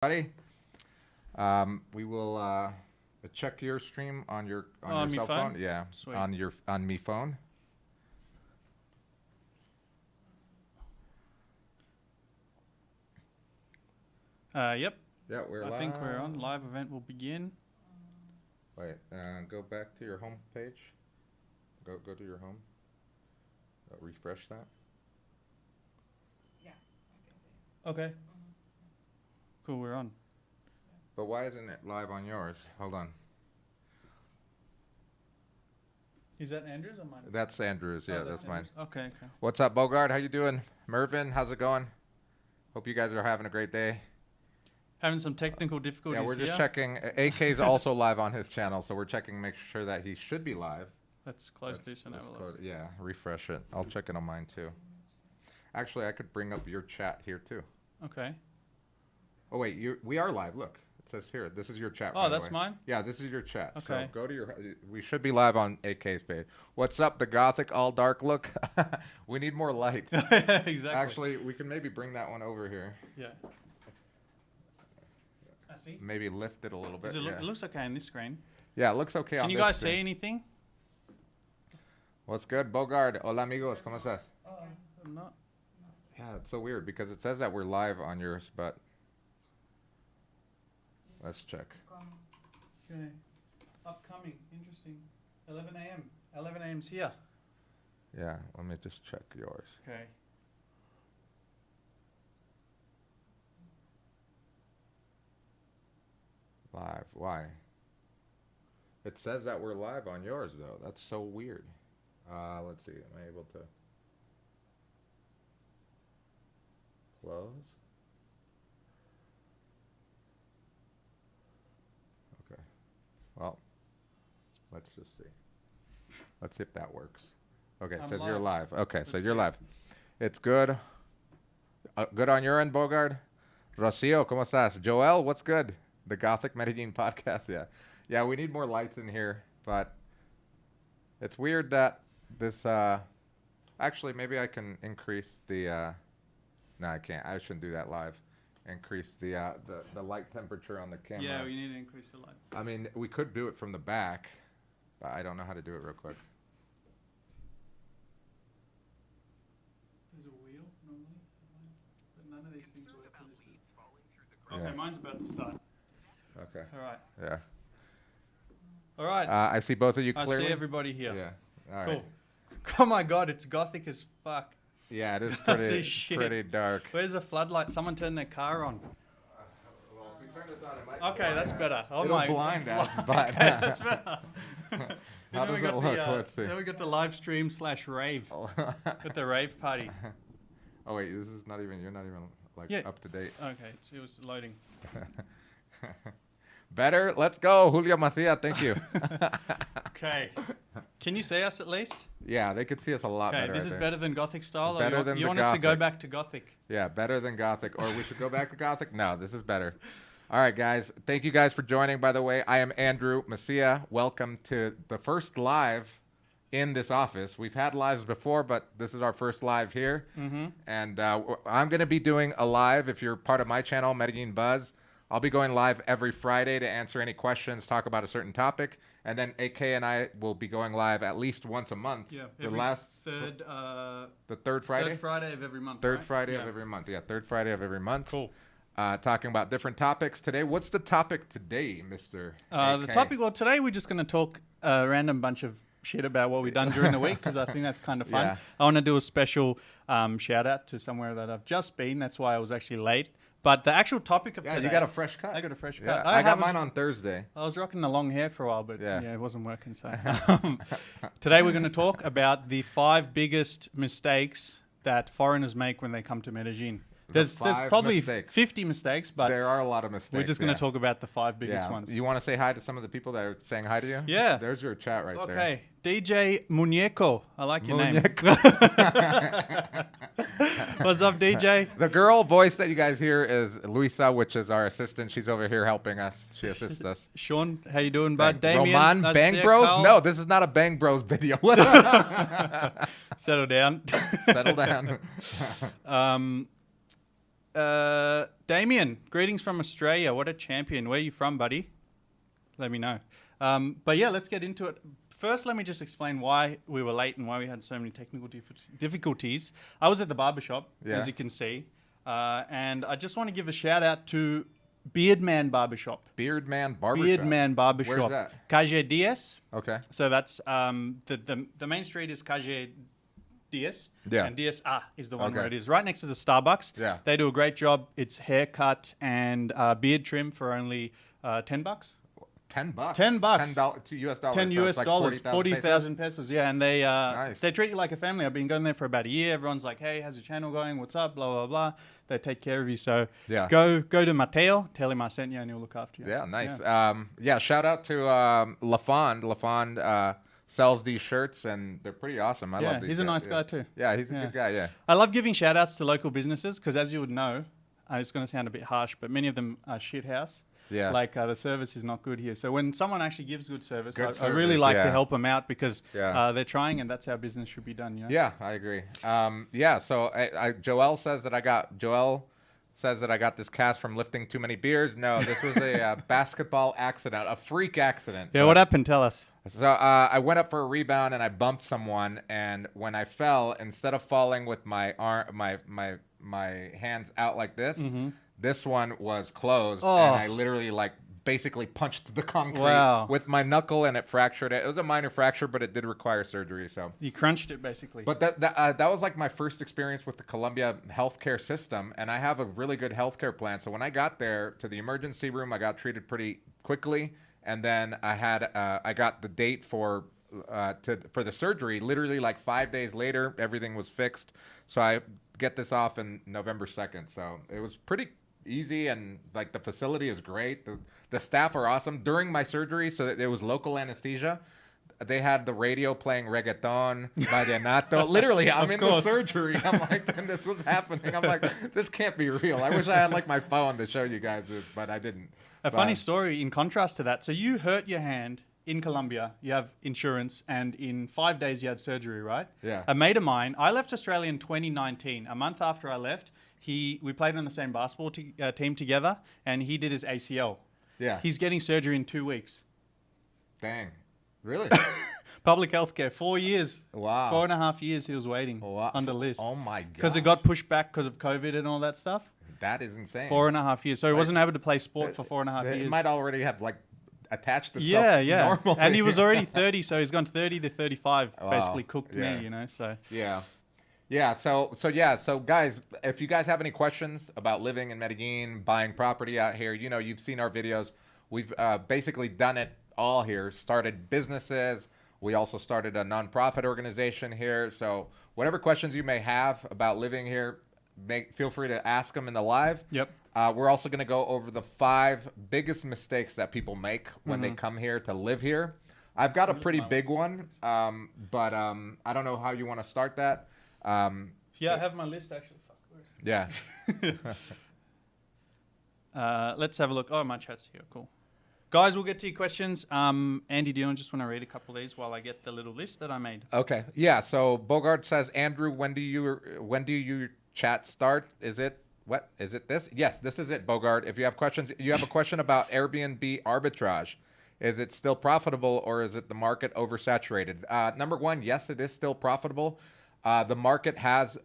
Buddy, we will check your stream on your cell phone. Yeah, Sweet. on me phone. Yep. Yeah, we're live. I think we're on. Live event will begin. Wait, go back to your home page. Go to your home. Refresh that. Yeah, I can see it. Okay. Cool, we're on. But why isn't it live on yours? Hold on. Is that Andrew's or mine? That's Andrew's. Yeah, Oh, that's mine. Andrew's. Okay. What's up, Bogart? How you doing? Mervin, how's it going? Hope you guys are having a great day. Having some technical difficulties Yeah, we're just here. checking. AK's also live on his channel, so we're checking, make sure that he should be live. Let's close this and have a look. Yeah, refresh it. I'll check it on mine too. Actually, I could bring up your chat here too. Okay. Oh wait, we are live. Look, it says here. This is your chat. Oh, by the that's way. mine? Yeah, this is your chat. Okay. So go to your. We should be live on AK's page. What's up, the gothic all dark look? We need more light. Exactly. Actually, we can maybe bring that one over here. Yeah. I see. Maybe lift it a little bit. It looks okay on this screen. Yeah, it looks okay on Can you this guys screen. see anything? What's good, Bogard? Hola, amigos. ¿Cómo estás? I'm not. Yeah, it's so weird because it says that we're live on yours, but let's check. Okay. Upcoming. Interesting. 11 a.m. 11 a.m.'s here. Yeah, let me just check yours. Okay. Live. Why? It says that we're live on yours, though. That's so weird. Let's see. Am I able to close? Okay. Well, let's just see. Let's see if that works. Okay, it I'm says you're live. live. Okay, so Let's you're see. live. It's good. Good on your end, Bogard. Rocio, ¿cómo estás? Joel, what's good? The Gothic Medellin podcast, yeah. Yeah, we need more lights in here, but it's weird that this, actually, maybe I can increase the, no, I can't. I shouldn't do that live. Increase the light temperature on the camera. Yeah, we need to increase the light. I mean, we could do it from the back, but I don't know how to do it real quick. There's a wheel normally, but none of these things work. Yeah. Okay, mine's about to start. Okay. All right. Yeah. All right. I see both of you I clearly. see everybody here. Yeah. All Cool. right. Oh my God, it's gothic as fuck. Yeah, it is I see pretty, shit. pretty dark. Where's the floodlight? Someone turned their car on. Well, if we turn this on, it might Okay, that's better. Oh It'll my blind us, Okay, but that's better. How does it look? Let's see. Then we got the live stream / rave. With the rave party. Oh wait, this is not even. You're not even like Yeah. up to date. Okay, it was loading. Better. Let's go, Julio Macia. Thank you. Okay. Can you see us at least? Yeah, they could see us a lot Okay, better. this I is think. better than Gothic style? Better or than you the want us to go Gothic. back to Gothic? Yeah, better than Gothic. Or we should go back to Gothic. No, this is better. All right, guys. Thank you guys for joining. By the way, I am Andrew Macia. Welcome to the first live in this office. We've had lives before, but this is our first live here. Mm-hmm. And I'm going to be doing a live. If you're part of my channel, MedellinBuzz, I'll be going live every Friday to answer any questions, talk about a certain topic. And then AK and I will be going live at least once a month. Yeah, the every the third Friday? Third Friday of every month, Third right? Friday Yeah. of every month. Yeah, third Friday of every month. Cool. Talking about different topics today. What's the topic today, Mr. The AK? topic, well, today we're just going to talk a random bunch of shit about what we've done during the week because I think that's kind of fun. Yeah. I want to do a special shout out to somewhere that I've just been. That's why I was actually late. But the actual topic of Yeah, today... you got a fresh cut. I got a fresh Yeah, cut. I got was- mine on Thursday. I was rocking the long hair for a while, but Yeah. yeah, it wasn't working. So today we're going to talk about the 5 biggest mistakes that foreigners make when they come to Medellin. There's 5 probably mistakes. 50 mistakes, but There are a lot of mistakes. we're just going to yeah. talk about the 5 biggest Yeah. ones. You want to say hi to some of the people that are saying hi to you? Yeah. There's your chat right there. Okay, DJ Muñeco. I like your name. What's up, DJ? The girl voice that you guys hear is Luisa, which is our assistant. She's over here helping us. She assists us. Sean, how you doing, bud? Damien, Roman, nice Bang to see you. Bros? Carl? No, this is not a Bang Bros video. Settle down. Settle down. Damien, greetings from Australia. What a champion. Where are you from, buddy? Let me know. But yeah, let's get into it. First, let me just explain why we were late and why we had so many technical difficulties. I was at the barbershop, as you can see. And I just want to give a shout out to Beardman Barbershop. Beardman Barbershop. Beardman Barbershop. Where's that? Calle Diaz. Okay. So that's the main street is Calle Diaz. Yeah. And Diaz is the one where it is, right next to the Starbucks. Yeah. They do a great job. It's haircut and beard trim for only $10. $10. $10. US dollars. $10 so US like dollars. 40,000 40,000 pesos. Yeah, and they Nice. they treat you like a family. I've been going there for about a year. Everyone's like, "Hey, how's your channel going? What's up?" Blah blah blah. They take care of you. So Yeah. go to Mateo. Tell him I sent you, and he'll look after you. Yeah, nice. Yeah. Shout out to LaFond. LaFond sells these shirts, and they're pretty awesome. I love these. He's a shirts. nice guy too. Yeah, he's a good guy. Yeah. I love giving shout outs to local businesses because, as you would know, it's going to sound a bit harsh, but many of them are shit house. Yeah. Like the service is not good here. So when someone actually gives good service, Good I really service, like yeah. to help them out because Yeah. they're trying, and that's how business should be done. You know? Yeah, I agree. So Joel says that I got this cast from lifting too many beers. No, this was a basketball accident, a freak accident. Yeah. What happened? Tell us. So I went up for a rebound and I bumped someone, and when I fell, instead of falling with my arm, my hands out like this, this one was closed, and I literally basically punched the concrete with my knuckle, and it fractured it. It was a minor fracture, but it did require surgery. So You crunched it basically. but that was like my first experience with the Colombia healthcare system, and I have a really good healthcare plan. So when I got there to the emergency room, I got treated pretty quickly, and then I got the date for the surgery. Literally like 5 days later, everything was fixed. So I get this off in November 2nd. So it was pretty easy, and like the facility is great. The staff are awesome. During my surgery, so there was local anesthesia. They had the radio playing reggaeton, vallenato. Literally, I'm in the surgery. I'm like, and this was happening. I'm like, this can't be real. I wish I had like my phone to show you guys this, but I didn't. Funny story in contrast to that. So you hurt your hand in Colombia, you have insurance, and in 5 days you had surgery, right? Yeah. A mate of mine, I left Australia in 2019. A month after I left, we played on the same basketball team together, and he did his ACL. Yeah. He's getting surgery in 2 weeks. Dang. Really? Public healthcare, 4 years. Wow. 4.5 years he was waiting Wow. on the list. Oh my god. Because it got pushed back because of COVID and all that stuff. That is insane. 4.5 years. So he wasn't able to play sport for 4.5 years. It might already have like attached itself normally. And he was already 30, so he's gone 30 to 35, Wow. basically cooked Yeah. me, you know, so. Yeah. So guys, if you guys have any questions about living in Medellin, buying property out here, you've seen our videos. We've basically done it all here. Started businesses. We also started a nonprofit organization here. So whatever questions you may have about living here, feel free to ask them in the live. Yep. We're also going to go over the 5 biggest mistakes that people make when they come here to live here. I've got a pretty big one, but I don't know how you want to start that. I have my list actually. Fuck, where is it? Yeah. Let's have a look. Oh, my chat's here. Cool. Guys, we'll get to your questions. Andy, do you just want to read a couple of these while I get the little list that I made? Okay. Yeah. So Bogart says, Andrew, when do you chat start? Is it this? Yes, this is it, Bogart. If you have questions, you have a question about Airbnb arbitrage. Is it still profitable, or is it the market oversaturated? Number one, yes, it is still profitable. The market has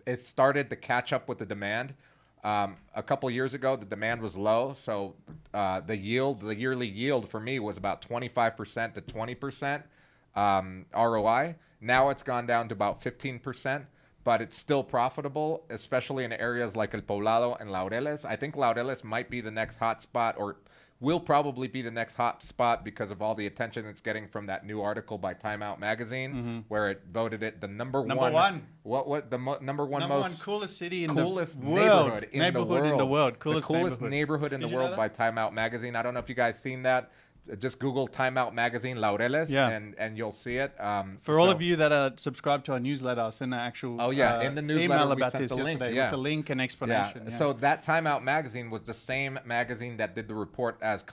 it started to catch up with the demand. A couple years ago, the demand was low, so the yearly yield for me was about 25% to 20% ROI. Now it's gone down to about 15%, but it's still profitable, especially in areas like El Poblado and Laureles. I think Laureles might be the next hot spot, or will probably be the next hot spot because of all the attention it's getting from that new article by Timeout magazine, where it voted it the number one. What the number one coolest city in coolest the world. neighborhood in the world. Coolest neighborhood in the you know world that? by Timeout magazine. I don't know if you guys seen that. Just Google Timeout magazine Laureles, and you'll see it. For all of you that are subscribed to our newsletter, I'll send an actual in the newsletter email we about sent this the link, yesterday with the link and explanation. Yeah. So that Timeout magazine was the same magazine that did the report as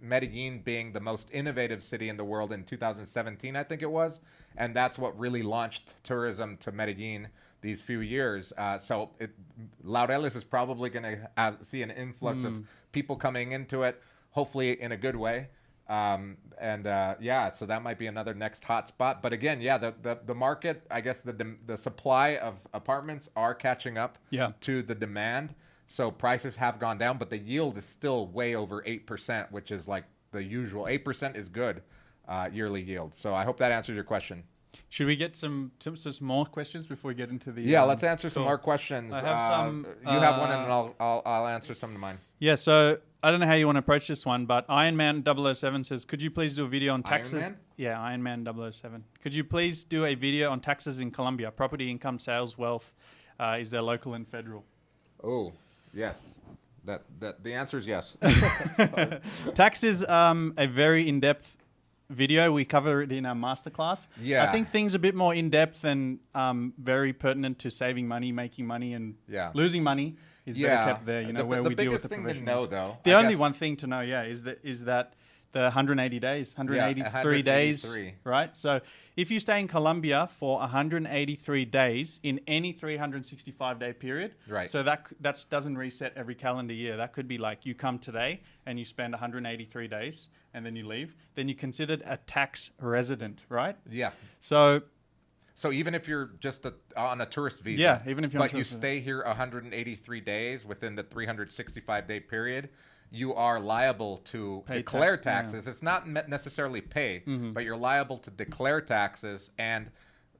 Medellin being the most innovative city in the world in 2017, I think it was. And that's what really launched tourism to Medellin. these few years. Laureles is probably going to see an influx of people coming into it, hopefully in a good way. So that might be another next hot spot. But again, the market, I guess the supply of apartments are catching up to the demand. So prices have gone down, but the yield is still way over 8%, which is like the usual. 8% is good yearly yield. So I hope that answers your question. Should we get some more questions before we get into the? Yeah, let's answer some more questions. I have some. You have one, and I'll answer some of mine. Yeah. So I don't know how you want to approach this one, but Ironman 007 says, "Could you please do a video on taxes?" Ironman? Yeah, Ironman 007. Could you please do a video on taxes in Colombia? Property, income, sales, wealth. Is there local and federal? Oh, yes. That the answer is yes. Tax is a very in-depth video. We cover it in our masterclass. Yeah. I think things a bit more in-depth and very pertinent to saving money, making money, and losing money is better kept there. Where we deal with the professionals. The biggest thing to know, though. The only one thing to know, is that the 180 days, 183 days, right? So if you stay in Colombia for 183 days in any 365-day period, right? So that doesn't reset every calendar year. That could be like you come today and you spend 183 days and then you leave. Then you're considered a tax resident, right? Yeah. So even if you're just on a tourist visa, even if you're but you stay here 183 days within the 365-day period, you are liable to declare taxes. It's not necessarily pay, but you're liable to declare taxes, and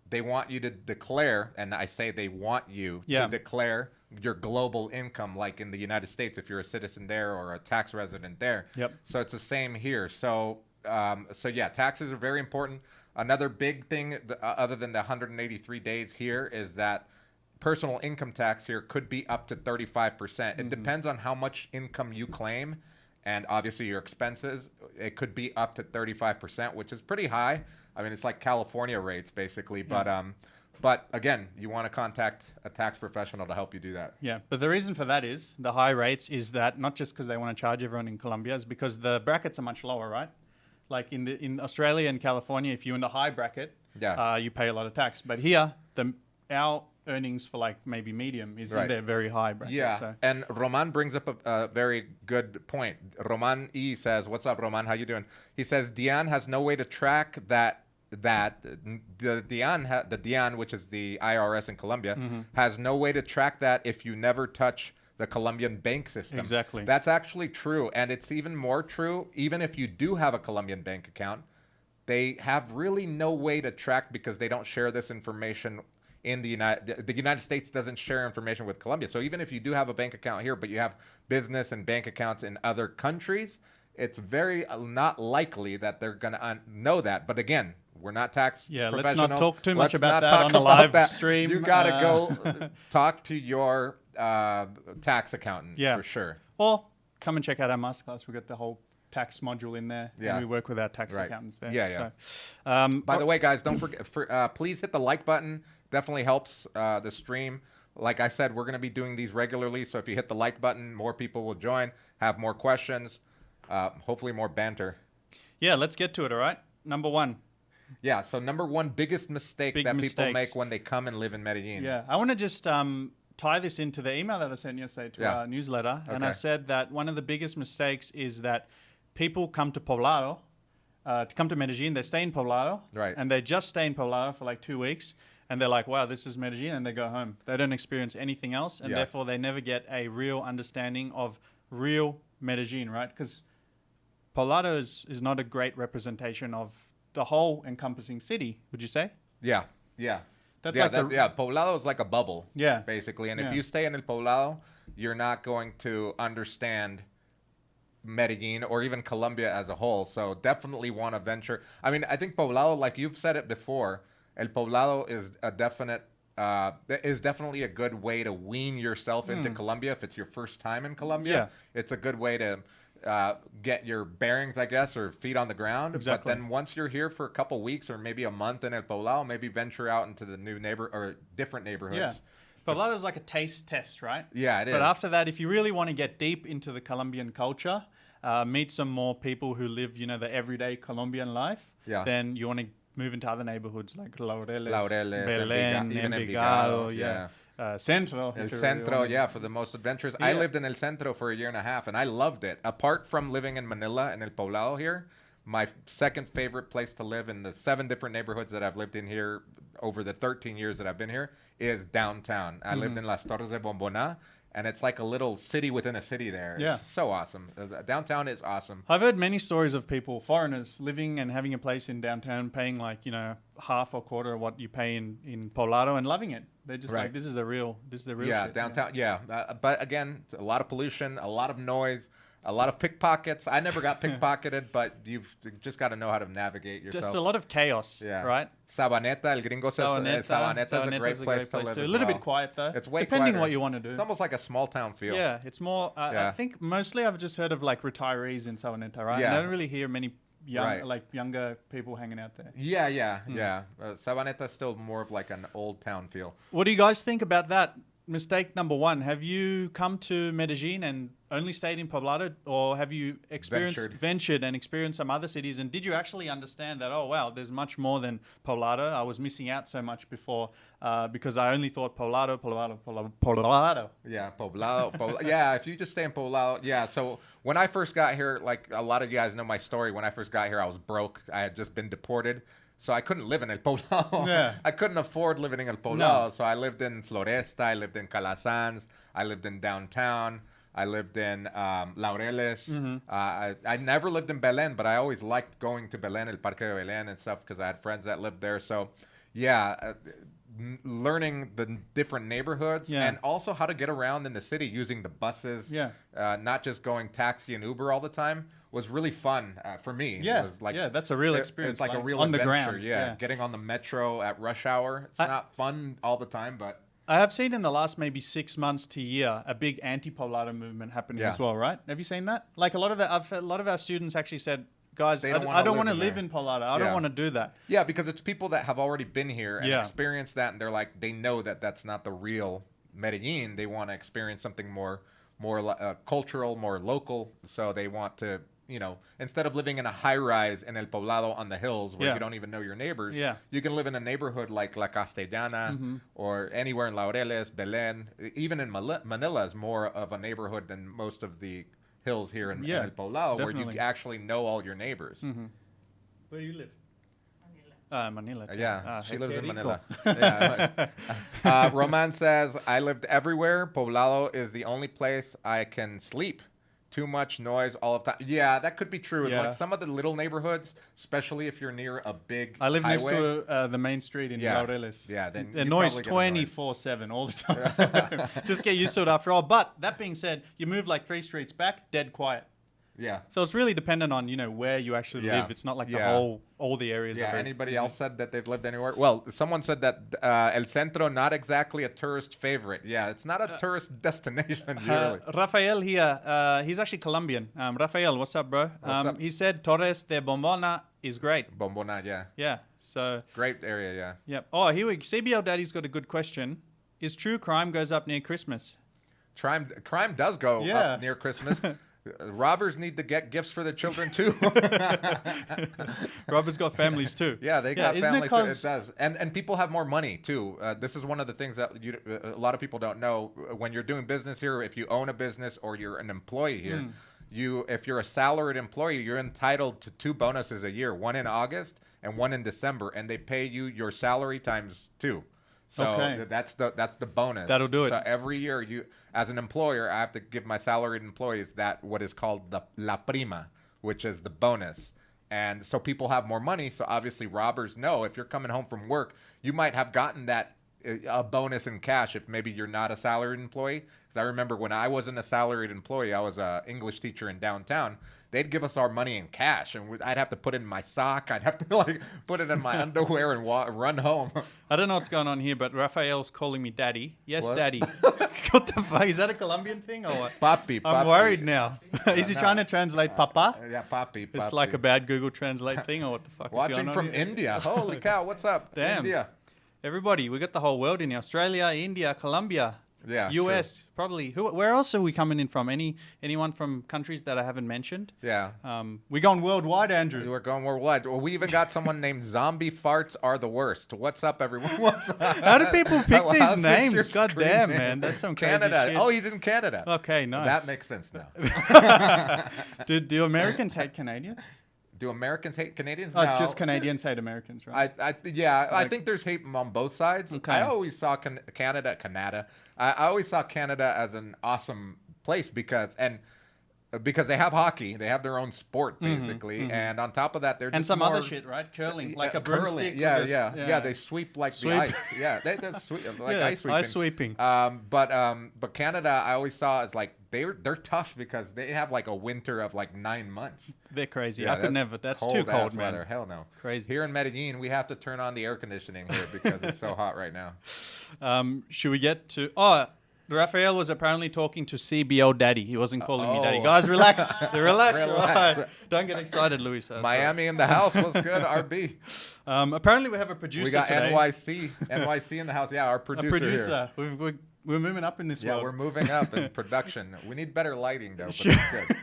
they want you to declare, and I say they want you to declare your global income, like in the United States, if you're a citizen there or a tax resident there. Yep. So it's the same here. So taxes are very important. Another big thing, other than the 183 days here, is that personal income tax here could be up to 35%. It depends on how much income you claim, and obviously your expenses. It could be up to 35%, which is pretty high. I mean, it's like California rates basically. But again, you want to contact a tax professional to help you do that. Yeah, but the reason for that is the high rates is that not just because they want to charge everyone in Colombia, is because the brackets are much lower, right? Like in Australia and California, if you're in the high bracket, you pay a lot of tax. But here, our earnings for like maybe medium is in their very high bracket. Yeah, so. And Roman brings up a very good point. Roman E says, "What's up, Roman? How you doing?" He says, "Dian has no way to track that the Dian, which is the IRS in Colombia, has no way to track that if you never touch the Colombian bank system." Exactly. That's actually true, and it's even more true even if you do have a Colombian bank account. They have really no way to track because they don't share this information. The United States doesn't share information with Colombia. So even if you do have a bank account here, but you have business and bank accounts in other countries, it's very not likely that they're going to know that. But again, we're not tax professionals. Let's not talk too much about that on the live stream. You got to go talk to your tax accountant for sure. Or come and check out our masterclass. We've got the whole tax module in there. And we work with our tax accountants there. Yeah. So, by the way, guys, don't forget, please hit the like button. Definitely helps the stream. Like I said, we're going to be doing these regularly. So if you hit the like button, more people will join, have more questions, hopefully more banter. Yeah, let's get to it, all right? Number one. Yeah, so number one, biggest mistake people make when they come and live in Medellin. Yeah, I want to just tie this into the email that I sent yesterday to our newsletter. And I said that one of the biggest mistakes is that people come to Poblado, to come to Medellin, they stay in Poblado, and they just stay in Poblado for like 2 weeks. And they're like, wow, this is Medellin, and they go home. They don't experience anything else, and therefore they never get a real understanding of real Medellin, right? Because Poblado is not a great representation of the whole encompassing city, would you say? Yeah. Poblado is like a bubble, basically. And if you stay in El Poblado, you're not going to understand Medellin or even Colombia as a whole. So definitely want to venture. I mean, I think Poblado, like you've said it before, El Poblado is definitely a good way to wean yourself into Colombia if it's your first time in Colombia. It's a good way to get your bearings, I guess, or feet on the ground. Exactly. But then once you're here for a couple weeks or maybe a month in El Poblado, maybe venture out into the new different neighborhoods. Yeah. Poblado is like a taste test, right? Yeah, it is. But after that, if you really want to get deep into the Colombian culture, meet some more people who live, the everyday Colombian life, then you want to move into other neighborhoods like Laureles, Laureles, Belén, even Envigado, yeah. Centro. El if you Centro, really yeah, want. for the most adventurous. Yeah. I lived in El Centro for a year and a half, and I loved it. Apart from living in Manila and El Poblado here, my second favorite place to live in the 7 different neighborhoods that I've lived in here over the 13 years that I've been here is downtown. I lived in Las Torres de Bombona, and it's like a little city within a city there. Yeah. It's so awesome. Downtown is awesome. I've heard many stories of people, foreigners, living and having a place in downtown, paying like, half or quarter of what you pay in Poblado and loving it. They're just Right. like, this is the real Yeah, shit. downtown. Yeah, but again, a lot of pollution, a lot of noise, a lot of pickpockets. I never got pickpocketed, but you've just got to know how to navigate yourself. Just a lot of chaos, Yeah. right? Sabaneta, El Gringo says Sabaneta is a great place to live too. as A little well. bit quiet though. It's way depending quieter. what you want to do. It's almost like a small town feel. Yeah, it's more. Yeah. I think mostly I've just heard of like retirees in Sabaneta, right? Yeah. I don't really hear many Right. younger people hanging out there. Yeah. Sabaneta is still more of like an old town feel. What do you guys think about that? Mistake number 1. Have you come to Medellin and only stayed in Poblado, or have you ventured and experienced some other cities? And did you actually understand that, oh, wow, there's much more than Poblado? I was missing out so much before because I only thought Poblado. Yeah, Poblado. Yeah, if you just stay in Poblado. Yeah, so when I first got here, like a lot of you guys know my story. When I first got here, I was broke. I had just been deported. So I couldn't live in El Poblado. Yeah. I couldn't afford living in El Poblado. No. So I lived in Floresta. I lived in Calazan. I lived in downtown. I lived in Laureles. I never lived in Belén, but I always liked going to Belén, El Parque de Belén and stuff, because I had friends that lived there. So, yeah, learning the different neighborhoods and also how to get around in the city using the buses. Yeah. Not just going taxi and Uber all the time was really fun for me. Yeah, It was like, that's a real experience. It's like a real on adventure. the ground. Yeah, getting on the metro at rush hour. It's not fun all the time, but I have seen in the last maybe 6 months to a year a big anti-Poblado movement happening as well, right? Have you seen that? Like a lot of our students actually said, guys, I don't want to live in Poblado. I don't want to do that. Yeah, because it's people that have already been here and Yeah. experienced that, and they're like, they know that that's not the real Medellin. They want to experience something more cultural, more local. So they want to, instead of living in a high rise in El Poblado on the hills where you don't even know your neighbors, you can live in a neighborhood like La Castellana or anywhere in Laureles, Belén. Even in Manila is more of a neighborhood than most of the hills here in El Poblado, where you actually know all your neighbors. Where do you live? Manila. Yeah, she lives in Manila. Yeah. Roman says, I lived everywhere. Poblado is the only place I can sleep. Too much noise all the time. Yeah, that could be true. Yeah. Like some of the little neighborhoods, especially if you're near a big I live next highway. to the main street in Laureles. Yeah, then the you noise probably get 24/7 all the time. Just get used to it after all. But that being said, you move like 3 streets back, dead quiet. Yeah. So it's really dependent on where you actually live. It's not like all the areas. Yeah. Are Anybody else said that they've lived anywhere? Well, someone said that El Centro not exactly a tourist favorite. Yeah, it's not a tourist destination really. Rafael here, he's actually Colombian. Rafael, what's up, bro? What's up? He said Torres de Bombona is great. Bombona, yeah. Yeah. So great area, yeah. Yep. Oh, here we CBL Daddy's got a good question. Is true crime goes up near Christmas? Crime does go up near Christmas. Robbers need to get gifts for their children too. Robbers got families too. Yeah, they got isn't families. it It does, and people have more money too. This is one of the things that a lot of people don't know. When you're doing business here, if you own a business or you're an employee here, if you're a salaried employee, you're entitled to 2 bonuses a year, one in August and one in December, and they pay you your salary times 2. So that's the bonus. That'll do it. So every year, you as an employer, I have to give my salaried employees that what is called the la prima, which is the bonus. And so people have more money. So obviously, robbers know if you're coming home from work, you might have gotten that a bonus in cash if maybe you're not a salaried employee. Because I remember when I wasn't a salaried employee, I was an English teacher in downtown. They'd give us our money in cash, and I'd have to put it in my sock. I'd have to put it in my underwear and run home. I don't know what's going on here, but Rafael's calling me daddy. Yes, What? Daddy. What the fuck? Is that a Colombian thing or what? Papi. I'm worried now. Is he trying to translate papa? Yeah, papi. It's like a bad Google Translate thing or what the fuck? Watching is going on from here? India. Holy cow, what's up? Damn. India. Everybody, we got the whole world in here. Australia, India, Colombia. Yeah, US, probably. Where else are we coming in from? Anyone from countries that I haven't mentioned? Yeah. We're going worldwide, Andrew. We're going worldwide. Well, we even got someone named Zombie Farts Are the Worst. What's up, everyone? What's up? How do people pick How's these this names? your God screen damn, name? man. That's some Canada. crazy shit. Oh, he's in Canada. Okay, nice. That makes sense now. Do Americans hate Canadians? Do Americans hate Canadians? Oh, it's No. just Canadians hate Americans, right? I think there's hate on both sides. Okay. I always saw Canada. I always saw Canada as an awesome place because they have hockey, they have their own sport basically, and on top of that, they're and just some more, other shit, right? Curling, like a curling. broomstick. Yeah. They sweep like Sweep. the ice. Yeah, that's sweep like ice sweeping. Ice sweeping. But Canada, I always saw as like they're tough because they have like a winter of like 9 months. They're crazy. Yeah, I could never. That's too cold-ass cold, man. weather. Hell no. Crazy. Here in Medellin, we have to turn on the air conditioning here because it's so hot right now. Should we get to? Oh, Rafael was apparently talking to CBO Daddy. He wasn't calling me Daddy. Guys, relax. Relax. Relax. Right. Don't get excited, Luis. Miami in the house. What's good, RB? Apparently, we have a producer We got today. NYC in the house. Yeah, our producer, here. We're moving up in this Yeah, world. we're moving up in production. We need better lighting though, but it's good.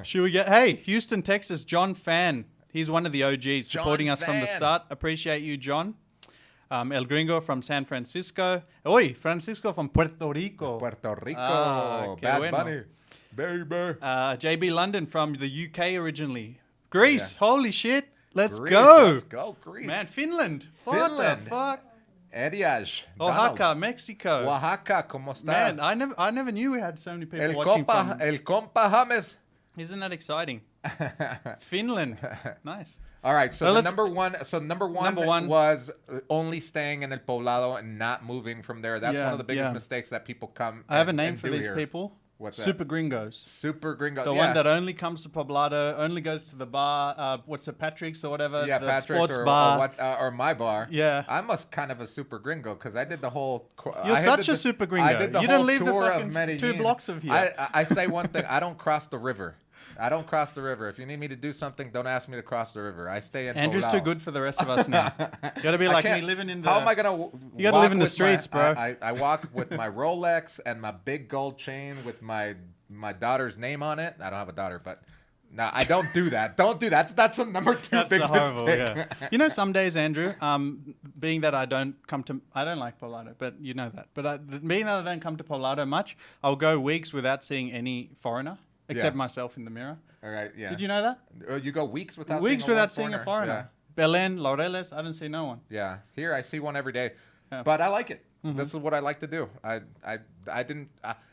Should we get? Hey, Houston, Texas. John Fan. He's one of the OGs supporting us from the Fan. start. Appreciate you, John. El Gringo from San Francisco. Oy, Francisco from Puerto Rico. Puerto Rico, qué Bad bueno. Bunny, baby. JB London from the UK originally. Greece. Yeah. Holy shit. Let's Greece, go. Let's go, Greece. Man, Finland. What Finland. the fuck? Arias. Oaxaca, Mexico. Oaxaca, ¿cómo estás? Man, I never knew we had so many people watching from. El compa James. Isn't that exciting? Finland. Nice. All right, so Well, the let's- number one was only staying in El Poblado and not moving from there. That's one of the biggest mistakes that people come. I have a and- name and for do these here. people. What's that? Super Gringos. Super Gringo. The one that only comes to Poblado, only goes to the bar. What's it, Patrick's or whatever? Yeah, the Patrick's sports or bar. or my bar. Yeah. I'm kind of a super gringo because I did the whole. You're such a super gringo. I did the You whole didn't leave the tour fucking of Medellin. 2 blocks of here. I say one thing. I don't cross the river. I don't cross the river. If you need me to do something, don't ask me to cross the river. I stay in. Andrew's Poblado. too good for the rest of us now. You gotta be I like can't- me, living in the. How am I gonna? You gotta live in the streets, bro. I walk with my Rolex and my big gold chain with my daughter's name on it. I don't have a daughter, but no, I don't do that. Don't do that. That's a number 2 That's big a horrible, mistake. yeah. You know, some days, Andrew, being that I don't like Poblado, but you know that. But being that I don't come to Poblado much, I'll go weeks without seeing any foreigner except myself in the mirror. All right. Yeah. Did you know that? You go weeks without Seeing a foreigner. Belén, Laureles, I didn't see no one. Yeah. Here I see one every day, Yeah. but I like it. This is what I like to do. I didn't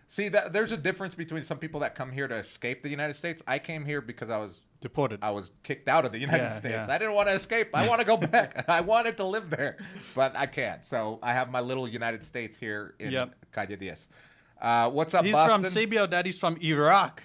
see that there's a difference between some people that come here to escape the United States. I came here because I was Deported. kicked out of the United States. Yeah. I didn't want to escape. I want to go back. I wanted to live there, but I can't. So I have my little United States here in Calle 10. What's up, He's Boston? from CBO Daddy's from Iraq.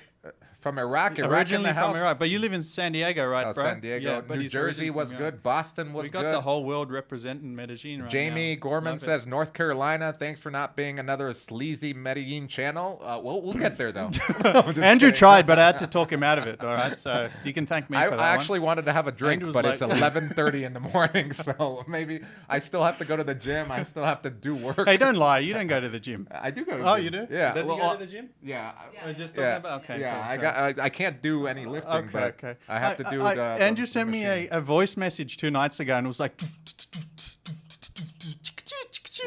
From Iraq. Iraq in Originally the house. from Iraq, but you live in San Diego, right, Oh, bro? San Diego. Yeah, but New he's Jersey originally was from good. Boston was We got good. the whole world representing Medellin right Jamie now. Gorman Love it. says North Carolina. Thanks for not being another sleazy Medellin channel. We'll get there though. I'm just Andrew kidding. tried, but I had to talk him out of it. All right, so you can thank me for that I actually wanted to have a drink, Andrew's but like- it's 11:30 in the morning, so maybe I still have to go to the gym. I still have to do work. Hey, don't lie. You don't go to the gym. I do go to the Oh, gym. you do? Yeah. Does well, he go to the gym? Yeah. I was just talking Yeah. about. Okay. Yeah. cool, I can't do any lifting, Okay. but Okay. I have to do the. Andrew the sent me machine. a voice message 2 nights ago, and it was like.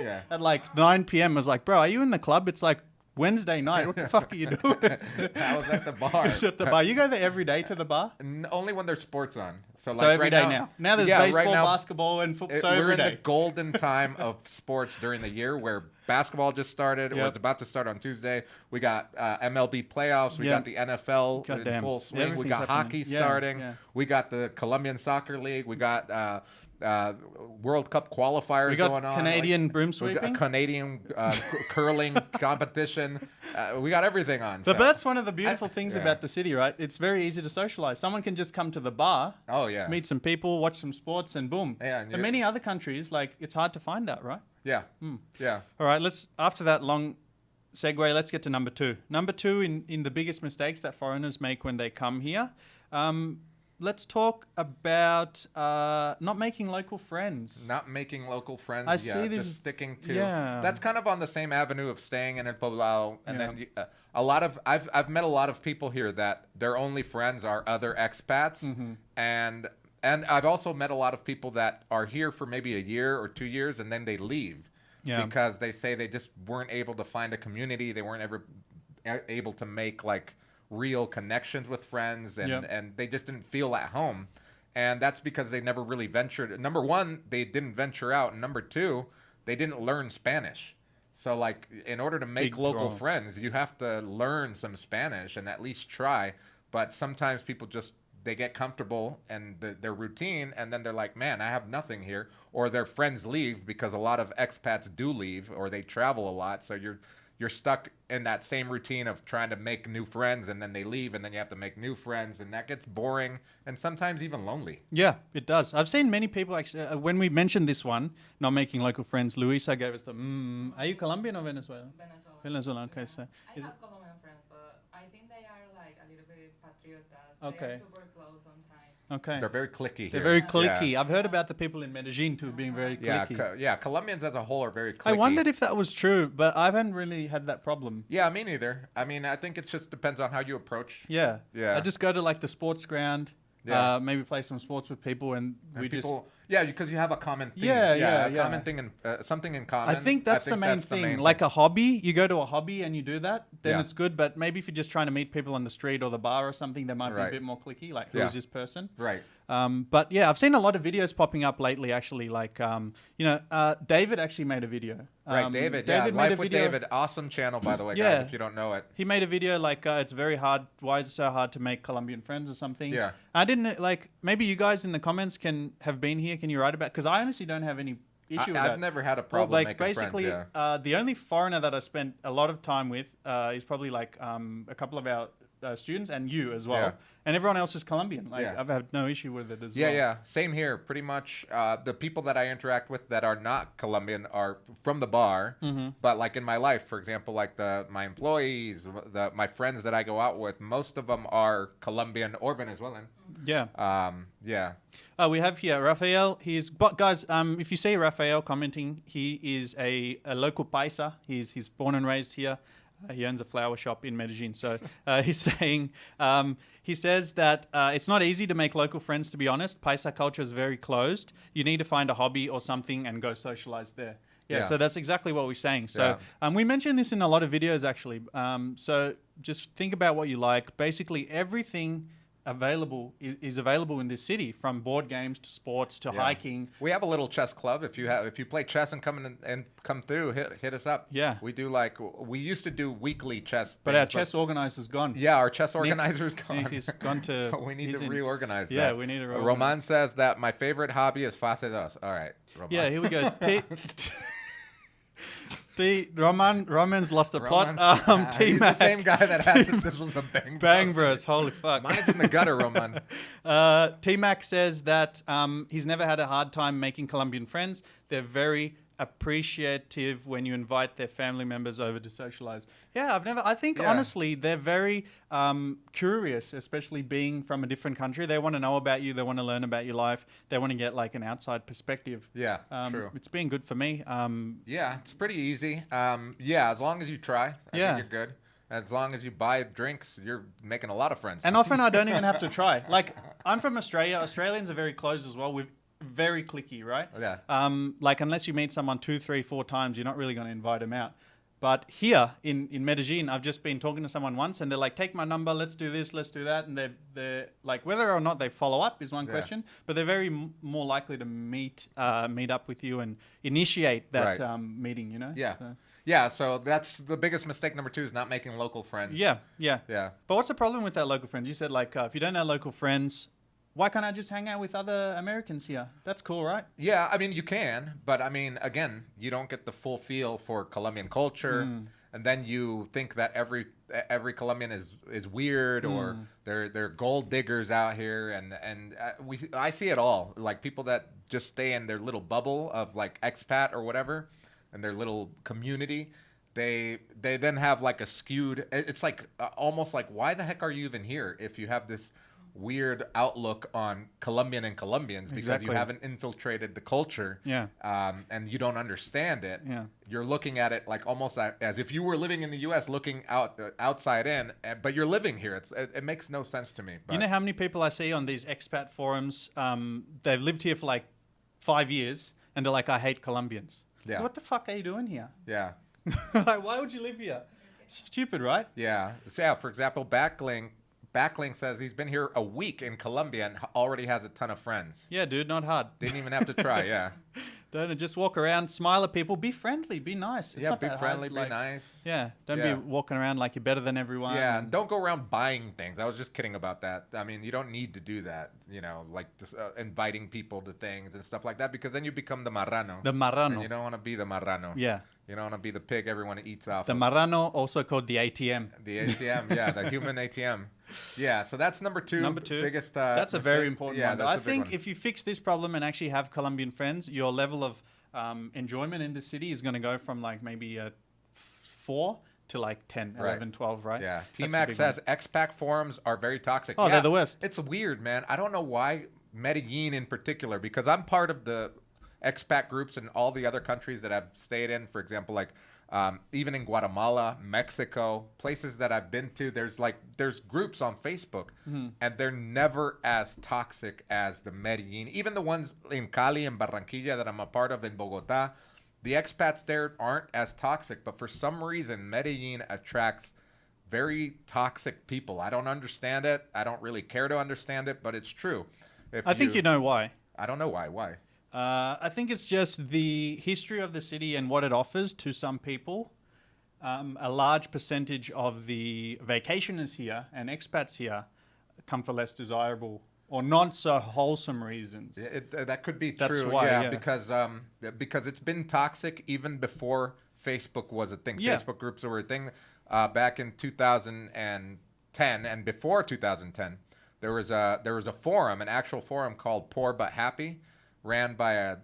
Yeah. At like 9 p.m. I was like, bro, are you in the club? It's like Wednesday night. What the fuck are you doing? I was at the bar. It's at the bar. You go there every day to the bar? Only when there's sports on. So like So every right day now. Now there's yeah, baseball, right now, basketball, and football. So we're every in day. the golden time of sports during the year where basketball just started or Yep. it's about to start on Tuesday. We got MLB playoffs. We Yep. got the NFL in Goddamn. full swing. We Everything's got happening. hockey Yeah, starting. yeah. We got the Colombian Soccer League. We got World Cup qualifiers We got going on. Canadian broom we got sweeping. Canadian curling competition. We got everything on. But so. that's one of the beautiful things yeah. about the city, right? It's very easy to socialize. Someone can just come to the bar, Oh yeah. meet some people, watch some sports, and boom. Yeah, and In many other countries, like it's hard to find that, right? Yeah. Yeah. All right, after that long segue, let's get to number 2. Number 2 in the biggest mistakes that foreigners make when they come here. let's talk about not making local friends. Not making local friends. I see this. Just sticking to. Yeah. That's kind of on the same avenue of staying in El Poblado, and Yeah. then a lot of I've met a lot of people here that their only friends are other expats, and I've also met a lot of people that are here for maybe a year or 2 years, and then they leave because they say they just weren't able to find a community. They weren't ever able to make like real connections with friends, and they just didn't feel at home. And that's because they never really ventured. Number one, they didn't venture out. And number two, they didn't learn Spanish. So, like, in order to make local friends, you have to learn some Spanish and at least try. But sometimes people just, they get comfortable and their routine, and then they're like, man, I have nothing here. Or their friends leave, because a lot of expats do leave, or they travel a lot. So you're stuck in that same routine of trying to make new friends, and then they leave, and then you have to make new friends, and that gets boring and sometimes even lonely. Yeah, it does. I've seen many people actually, when we mentioned this one, not making local friends, Luisa gave us the, are you Colombian or Venezuela? Venezuela, okay. Yeah. So I have Colombian friends, but I think they are like a little bit patriotas. Okay. They are super close sometimes. Okay. They're very cliquey here. They're very cliquey. Yeah. I've heard about the people in Medellin too being very cliquey. Yeah, Colombians as a whole are very cliquey. I wondered if that was true, but I haven't really had that problem. Yeah, me neither. I mean, I think it just depends on how you approach. Yeah. Yeah. I just go to like the sports ground, Yeah. maybe play some sports with people, and we people, yeah, because you have a common theme. Yeah. Common thing and something in common. I think that's the main thing. Like a hobby, you go to a hobby and you do that, then it's good. But maybe if you're just trying to meet people on the street or the bar or something, they might be a bit more cliquey. Like, who is this person? Right. But yeah, I've seen a lot of videos popping up lately. Actually, like David actually made a video. Right, David. David made Life a with video. David. Awesome channel, by the way, Yeah. guys. If you don't know it. He made a video like it's very hard. Why is it so hard to make Colombian friends or something? Yeah. I didn't like. Maybe you guys in the comments have been here. Can you write about? Because I honestly don't have any issue with that. I've never had a problem like making basically, friends. Yeah. the only foreigner that I spent a lot of time with is probably like a couple of our students and you as well. Yeah. And everyone else is Colombian. Like Yeah. I've had no issue with it as Yeah, well. yeah. Same here. Pretty much the people that I interact with that are not Colombian are from the bar. But like in my life, for example, like my employees, my friends that I go out with, most of them are Colombian or Venezuelan. Yeah. Yeah. We have here Rafael. But guys, if you see Rafael commenting, he is a local paisa. He's born and raised here. He owns a flower shop in Medellin. So he's saying, he says that it's not easy to make local friends, to be honest. Paisa culture is very closed. You need to find a hobby or something and go socialize there. Yeah, so that's exactly what we're saying. So we mentioned this in a lot of videos, actually. So just think about what you like. Basically, everything available is available in this city, from board games to sports to hiking. We have a little chess club. If you play chess and come through, hit us up. Yeah. We used to do weekly chess. But our chess organizer's gone. Yeah, our chess organizer's gone. He's gone to. So we need to reorganize that. Yeah, we need to reorganize. Roman says that my favorite hobby is fase dos. All right, Roman. Yeah, here we go. Roman's lost the plot. He's the same guy that asked if this was a bang Bang Bros. Holy fuck. Mine's in the gutter, Roman. T-Mac says that he's never had a hard time making Colombian friends. They're very appreciative when you invite their family members over to socialize. Yeah, I think honestly, they're very curious, especially being from a different country. They want to know about you. They want to learn about your life. They want to get like an outside perspective. Yeah, true. It's been good for me. Yeah, it's pretty easy. As long as you try, I think you're good. As long as you buy drinks, you're making a lot of friends. And often I don't even have to try. Like, I'm from Australia. Australians are very closed as well. We're very cliquey, right? Yeah. Like, unless you meet someone 2, 3, 4 times, you're not really going to invite them out. But here in Medellin, I've just been talking to someone once, and they're like, take my number, let's do this, let's do that. And they're like, whether or not they follow up is one question, but they're very more likely to meet up with you and initiate that meeting, you know? Yeah. Yeah, so that's the biggest mistake. Number 2 is not making local friends. Yeah. Yeah. But what's the problem with that local friends? You said, like, if you don't have local friends, why can't I just hang out with other Americans here? That's cool, right? Yeah, I mean, you can, but I mean, again, you don't get the full feel for Colombian culture, and then you think that every Colombian is weird or they're gold diggers out here, and I see it all, like people that just stay in their little bubble of like expat or whatever, and their little community. They then have like a skewed. It's like almost like, why the heck are you even here if you have this weird outlook on Colombian and Colombians because you Exactly. haven't infiltrated the culture. Yeah. And you don't understand it. Yeah. You're looking at it like almost as if you were living in the U.S. looking outside in, but you're living here. It makes no sense to me. But You know how many people I see on these expat forums, they've lived here for like 5 years and they're like, I hate Colombians. Yeah. What the fuck are you doing here? Yeah. Like, why would you live here? It's stupid, right? Yeah. So, yeah, for example, Backlink says he's been here a week in Colombia and already has a ton of friends. Yeah, dude, not hard. Didn't even have to try, yeah. Don't just walk around, smile at people, be friendly, be nice. It's Yeah, not be that friendly, hard, be nice. Yeah, don't Yeah. be walking around like you're better than everyone. Yeah, and don't go around buying things. I was just kidding about that. I mean, you don't need to do that, like just, inviting people to things and stuff like that because then you become the marrano. The And marrano. you don't want to be the marrano. Yeah. You don't want to be the pig everyone eats off The of. marrano, also called the ATM. The ATM, yeah, the human ATM. Yeah, so that's number two. Number two. Biggest. That's a very important one. that's I a big think one. if you fix this problem and actually have Colombian friends, your level of enjoyment in the city is going to go from like maybe 4 to like 10, Right. 11, 12, right? Yeah, That's a T-Mac big says expat forums are very toxic. Oh, Yeah, they're the worst. It's weird, man. I don't know why Medellin in particular, because I'm part of the expat groups in all the other countries that I've stayed in. For example, like even in Guatemala, Mexico, places that I've been to. There's groups on Facebook, and they're never as toxic as the Medellin. Even the ones in Cali and Barranquilla that I'm a part of in Bogota. The expats there aren't as toxic, but for some reason, Medellin attracts very toxic people. I don't understand it. I don't really care to understand it, but it's true. I think you know why. I don't know why. Why? I think it's just the history of the city and what it offers to some people. A large percentage of the vacationers here and expats here come for less desirable or not so wholesome reasons. That could be That's true. why, yeah, yeah. because it's been toxic even before Facebook was a thing. Yeah. Facebook groups were a thing back in 2010 and before 2010. There was a forum, an actual forum called Poor But Happy, ran by a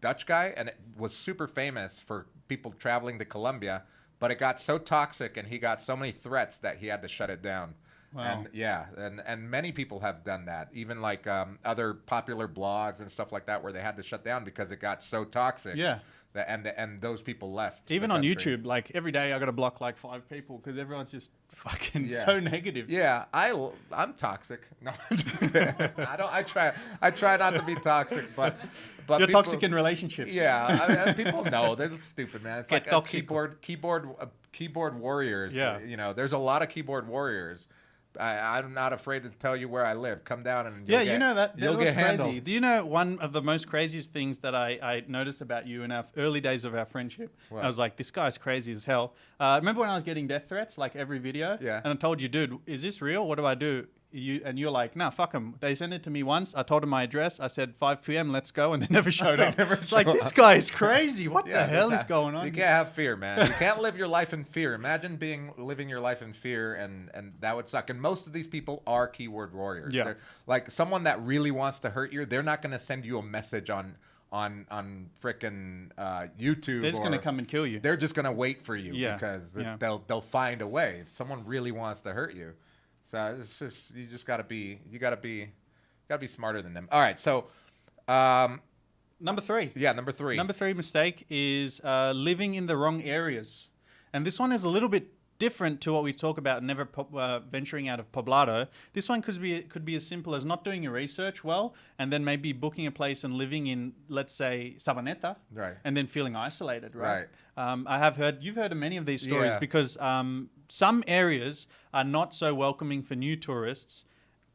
Dutch guy, and it was super famous for people traveling to Colombia. But it got so toxic, and he got so many threats that he had to shut it down. Wow. And many people have done that. Even like other popular blogs and stuff like that, where they had to shut down because it got so toxic. Yeah. And those people left. Even the on country. YouTube, like every day I got to block like 5 people because everyone's just fucking Yeah. so negative. Yeah, I'm toxic. No, I'm just kidding. I try not to be toxic, but You're people, toxic in relationships. Yeah, people know. There's stupid, man. It's Get like toxic. keyboard warriors. Yeah. There's a lot of keyboard warriors. I'm not afraid to tell you where I live. Come down and Yeah, you know that you'll was get crazy. handled. Do you know one of the most craziest things that I noticed about you in our early days of our friendship? What? I was like, this guy's crazy as hell. Remember when I was getting death threats like every video? Yeah. And I told you, dude, is this real? What do I do? You're like, nah, fuck them. They sent it to me once. I told them my address. I said 5 p.m. Let's go, and they never showed up. never It's like show this up. guy is crazy. What Yeah, the hell this- is going on? You can't have fear, man. You can't live your life in fear. Imagine living your life in fear, and that would suck. And most of these people are keyboard warriors. Yeah. They're, like someone that really wants to hurt you, they're not going to send you a message on frickin' YouTube. They're just or- gonna come and kill you. They're just going to wait for you Yeah, because yeah. they'll find a way. If someone really wants to hurt you, so it's just you gotta be smarter than them. All right, so Number 3. yeah, number 3. Number 3 mistake is living in the wrong areas. And this one is a little bit different to what we talk about never venturing out of Poblado. This one could be as simple as not doing your research well and then maybe booking a place and living in, let's say, Sabaneta. Right. And then feeling isolated, right? Right. You've heard of many of these stories Yeah. because some areas are not so welcoming for new tourists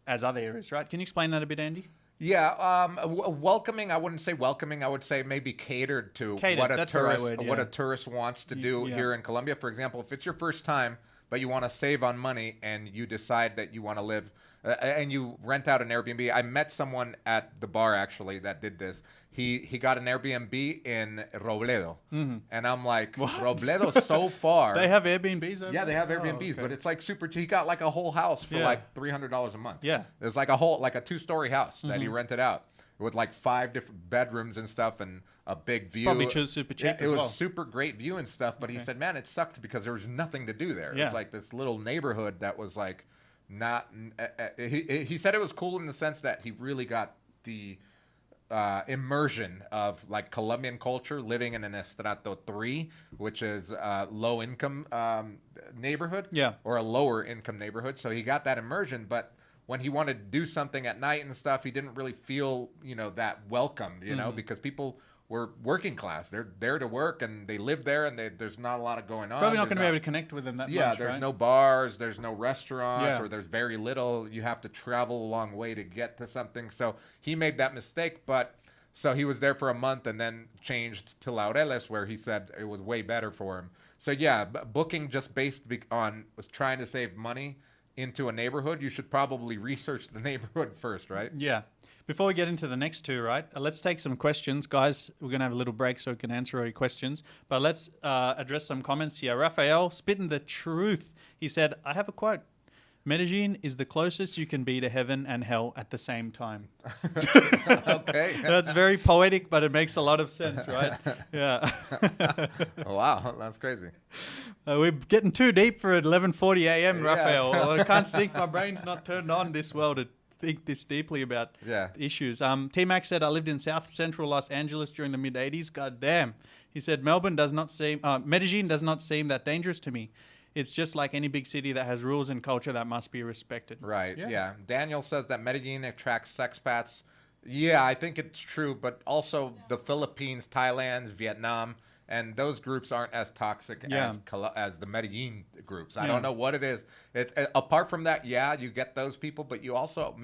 as other areas, right? Can you explain that a bit, Andy? Yeah, welcoming. I wouldn't say welcoming. I would say maybe catered to Catered, what a that's the right tourist word, what yeah. a tourist wants to do Yeah. here in Colombia. For example, if it's your first time, but you want to save on money and you decide that you want to live and you rent out an Airbnb. I met someone at the bar actually that did this. He got an Airbnb in Robledo, and I'm like, Robledo's so far. They have Airbnbs over Yeah, they have there? Airbnbs, Oh, okay. but it's like super cheap. He got like a whole house for Yeah. like $300 a month. Yeah. It's like a 2-story house that he rented out with like 5 different bedrooms and stuff and a big view. probably super cheap It as was well. super great view and stuff, but he Okay. said, man, it sucked because there was nothing to do there. It Yeah. was like this little neighborhood that was like, not. He said it was cool in the sense that he really got the immersion of like Colombian culture, living in an estrato 3, which is a low income neighborhood, Yeah. or a lower income neighborhood. So he got that immersion, but when he wanted to do something at night and stuff, he didn't really feel, that welcomed, because people were working class. They're there to work and they live there, and there's not a lot of going on. Probably not There's going to be able to connect with them that much. Yeah, there's right? no bars, there's no restaurants, Yeah. or there's very little. You have to travel a long way to get to something. So he made that mistake, so he was there for a month and then changed to Laureles, where he said it was way better for him. So yeah, booking just based on was trying to save money into a neighborhood, you should probably research the neighborhood first, right? Yeah. Before we get into the next two, right, let's take some questions. Guys, we're going to have a little break so we can answer all your questions. But let's address some comments here. Rafael, spitting the truth. He said, I have a quote. Medellin is the closest you can be to heaven and hell at the same time. Okay. That's very poetic, but it makes a lot of sense, right? Yeah. Wow, that's crazy. We're getting too deep for 11:40 a.m., Yeah. Raphael. I can't think. My brain's not turned on this well to think this deeply about Yeah. issues. T-Max said, I lived in South Central Los Angeles during the mid-'80s. God damn. He said, Medellin does not seem that dangerous to me. It's just like any big city that has rules and culture that must be respected. Right. Yeah. Yeah. Daniel says that Medellin attracts sexpats. Yeah, I think it's true, but also the Philippines, Thailand, Vietnam, and those groups aren't as toxic Yeah. as the Medellin groups. I Yeah. don't know what it is. Apart from that, yeah, you get those people, but you also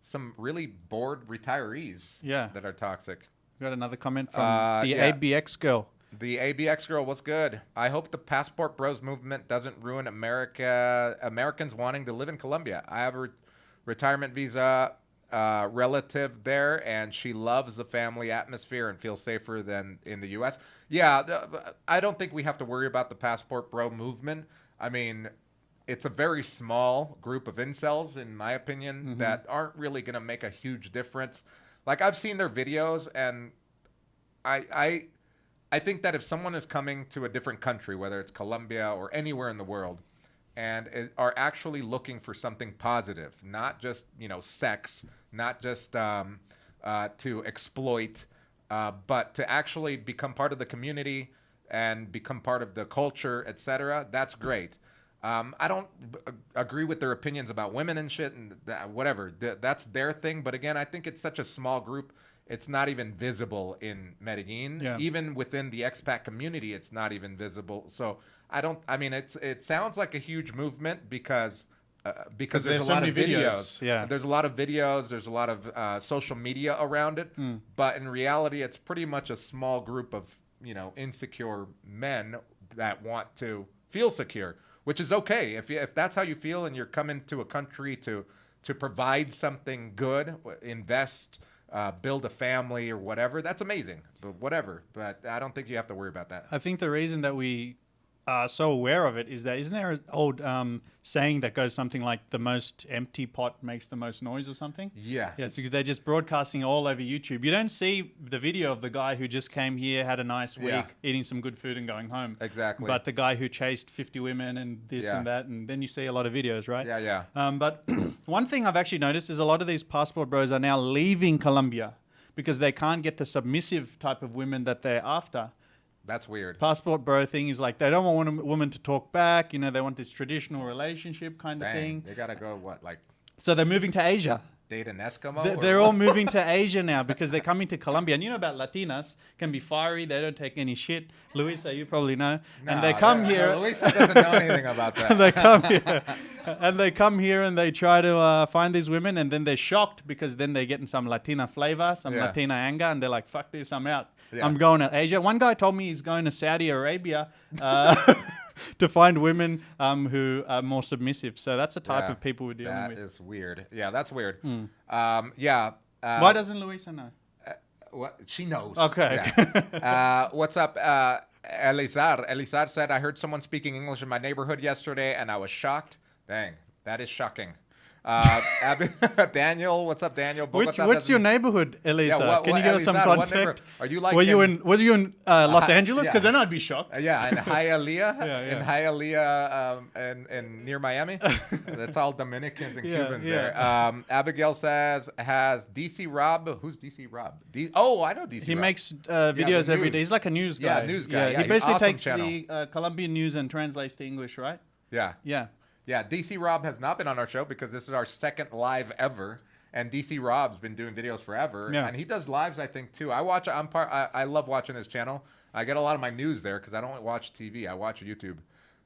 some really bored retirees. Yeah. That are toxic. Got another comment from the yeah. ABX girl. The ABX girl was good. I hope the Passport Bros movement doesn't ruin Americans wanting to live in Colombia. I have a retirement visa relative there, and she loves the family atmosphere and feels safer than in the U.S. Yeah, I don't think we have to worry about the Passport Bro movement. I mean, it's a very small group of incels, in my opinion, that aren't really going to make a huge difference. Like, I've seen their videos, and I think that if someone is coming to a different country, whether it's Colombia or anywhere in the world, and are actually looking for something positive, not just, sex, not just to exploit, but to actually become part of the community and become part of the culture, etc., that's great. I don't agree with their opinions about women and shit and whatever. That's their thing. But again, I think it's such a small group. It's not even visible in Medellin. Yeah. Even within the expat community, it's not even visible. So it sounds like a huge movement because there's there's a so lot many of videos. Yeah. There's a lot of videos. There's a lot of social media around it. But in reality, it's pretty much a small group of, insecure men that want to feel secure, which is okay. If that's how you feel and you're coming to a country to provide something good, invest, build a family or whatever, that's amazing. But whatever. But I don't think you have to worry about that. I think the reason that we are so aware of it is that, isn't there an old saying that goes something like the most empty pot makes the most noise or something? Yeah. Yeah, it's because they're just broadcasting all over YouTube. You don't see the video of the guy who just came here, had a nice week, Yeah. eating some good food and going home. Exactly. But the guy who chased 50 women and this Yeah. and that, and then you see a lot of videos, right? Yeah, yeah. But one thing I've actually noticed is a lot of these passport bros are now leaving Colombia because they can't get the submissive type of women that they're after. That's weird. Passport bro thing is like they don't want a woman to talk back. They want this traditional relationship kind of Dang, thing. they gotta go like So they're moving to Asia. date an Eskimo? They're all moving to Asia now because they're coming to Colombia. And you know about Latinas, can be fiery. They don't take any shit. Luisa, you probably know. And they come here. Luisa doesn't know anything about that. They come here. And they come here and they try to find these women. And then they're shocked because then they're getting some Latina flavor, some Yeah. Latina anger. And they're like, fuck this, I'm out. Yeah. I'm going to Asia. One guy told me he's going to Saudi Arabia to find women who are more submissive. So that's the type Yeah, of people we're dealing with. That is weird. Yeah, that's weird. Yeah. Why doesn't Luisa know? What she knows? Okay. Yeah. What's up, Elizar? Elizar said, "I heard someone speaking English in my neighborhood yesterday, and I was shocked." Dang, that is shocking. Daniel, what's up, Daniel? What's Bogota your neighborhood, Elisa? Can you give us some Elisa, what context? neighborhood? Are you like were you in Los Angeles? Because yeah. then I'd be shocked. Yeah, in Hialeah, Yeah. in Hialeah, and near Miami. That's all Dominicans and Cubans there. Abigail says, has DC Rob? Who's DC Rob? I know DC. He Rob. makes videos the every news. day. He's like a news guy. Yeah, news guy. Yeah, he basically awesome takes channel. the Colombian news and translates to English, right? Yeah. Yeah. Yeah, DC Rob has not been on our show because this is our second live ever, and DC Rob's been doing videos forever, and he does lives, I think, too. I love watching his channel. I get a lot of my news there because I don't watch TV. I watch YouTube.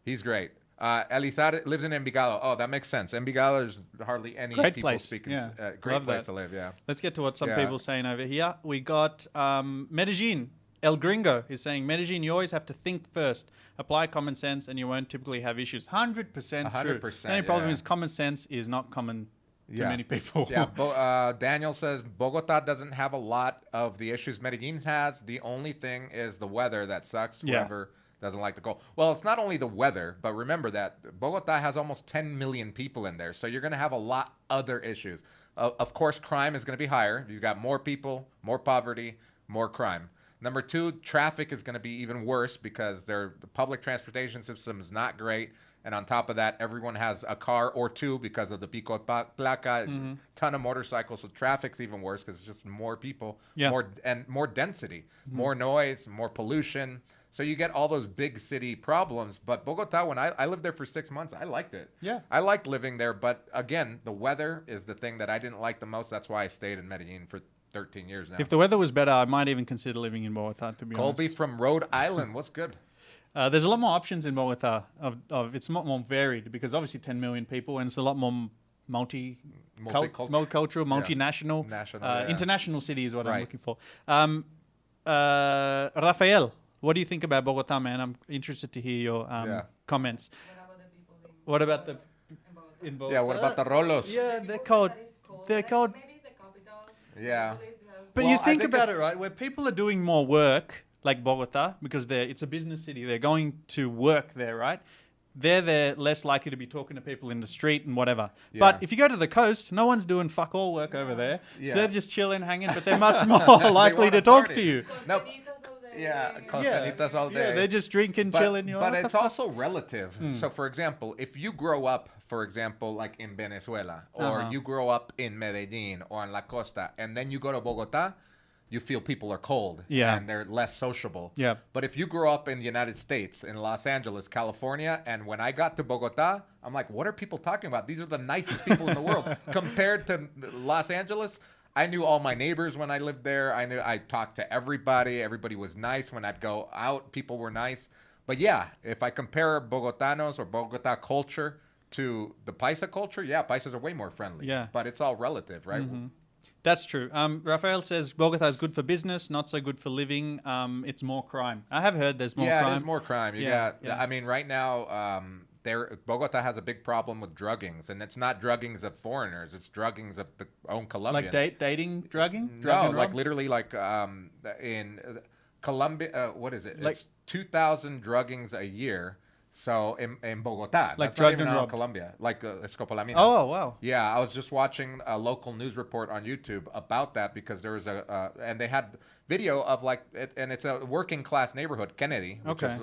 He's great. Elisa lives in Envigado. Oh, that makes sense. Envigado, there's hardly any people speaking. Great place to live, yeah. Let's get to what some people are saying over here. We got Medellin. El Gringo is saying, Medellin, you always have to think first. Apply common sense and you won't typically have issues. 100% true. 100%, The only problem is common sense is not common to many people. Yeah, Daniel says, Bogota doesn't have a lot of the issues Medellin has. The only thing is the weather that sucks. Whoever doesn't like the cold. Well, it's not only the weather, but remember that Bogota has almost 10 million people in there. So you're going to have a lot other issues. Of course, crime is going to be higher. You've got more people, more poverty, more crime. Number two, traffic is going to be even worse because the public transportation system is not great. And on top of that, everyone has a car or two because of the pico placa, ton of motorcycles. So traffic's even worse because it's just more people, more density, more noise, more pollution. So you get all those big city problems. But Bogota, when I lived there for 6 months, I liked it. Yeah. I liked living there. But again, the weather is the thing that I didn't like the most. That's why I stayed in Medellin for 13 years now. If the weather was better, I might even consider living in Bogota, to be Colby honest. from Rhode Island, what's good? There's a lot more options in Bogota. It's a lot more varied because obviously 10 million people and it's a lot more multicultural, multinational, international city is what I'm looking for. Rafael, what do you think about Bogota, man? I'm interested to hear your comments. What about the people In Bogota? Yeah, what about the Rolos? Yeah, they're called. They're called. Maybe it's the capital. Yeah. But Well, you I think think about it, it's- right? Where people are doing more work, like Bogota, because it's a business city. They're going to work there, right? They're less likely to be talking to people in the street and whatever. Yeah. But if you go to the coast, no one's doing fuck all work over there. Yeah. So they're just chilling, hanging, but they're much more likely wanna to talk party. to you. Nope. Costanitas all day. Yeah, Costanitas all day. Yeah, they're just drinking, chilling. You're But like, it's also relative. So, for example, if you grow up, for example, like in Venezuela, or you grow up in Medellin or in La Costa, and then you go to Bogota, you feel people are cold and they're less sociable. Yeah. But if you grow up in the United States, in Los Angeles, California, and when I got to Bogota, I'm like, what are people talking about? These are the nicest people in the world. Compared to Los Angeles, I knew all my neighbors when I lived there. I talked to everybody. Everybody was nice. When I'd go out, people were nice. But yeah, if I compare Bogotanos or Bogota culture to the Paisa culture, Paisas are way more friendly. Yeah. But it's all relative, right? That's true. Rafael says Bogota is good for business, not so good for living. It's more crime. I have heard there's more crime. Yeah, there's more crime. I mean, right now, Bogota has a big problem with druggings, and it's not druggings of foreigners; it's druggings of the own Colombians. Like dating, drugging? No, like literally, like in Colombia. What is it? Like it's 2,000 druggings a year. So in Bogota, like that's drugged not even and in robbed. Colombia, like Escopolamina. Oh, wow. Yeah, I was just watching a local news report on YouTube about that because there was and they had video of and it's a working class neighborhood, Kennedy, which is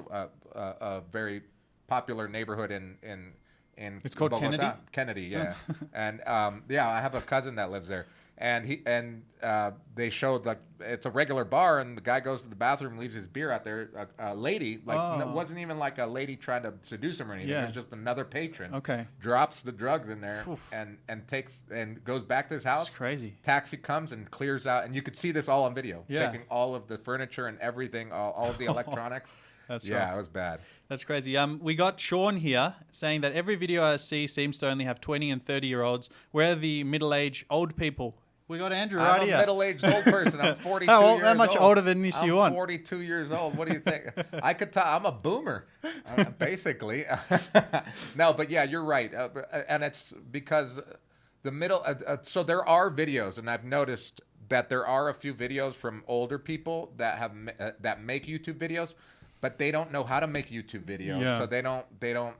a very popular neighborhood in It's called Bogota. Kennedy? Kennedy, yeah. And I have a cousin that lives there. And they showed like it's a regular bar, and the guy goes to the bathroom, leaves his beer out there. A lady, it wasn't even like a lady trying to seduce him or anything. Yeah. It was just another patron. Okay. Drops the drugs in there and goes back to his house. It's crazy. Taxi comes and clears out, and you could see this all on video. Yeah. Taking all of the furniture and everything, all of the electronics. That's rough. rough. It was bad. That's crazy. We got Sean here saying that every video I see seems to only have 20 and 30-year-olds. Where are the middle-aged old people? We got Andrew right I'm here. a middle-aged old person. I'm 42 How years old. much older than this you want? I'm 42 years old. What do you think? I could tell. I'm a boomer, basically. No, but yeah, you're right. And it's because the middle. So there are videos, and I've noticed that there are a few videos from older people that have that make YouTube videos, but they don't know how to make YouTube videos. Yeah. So they don't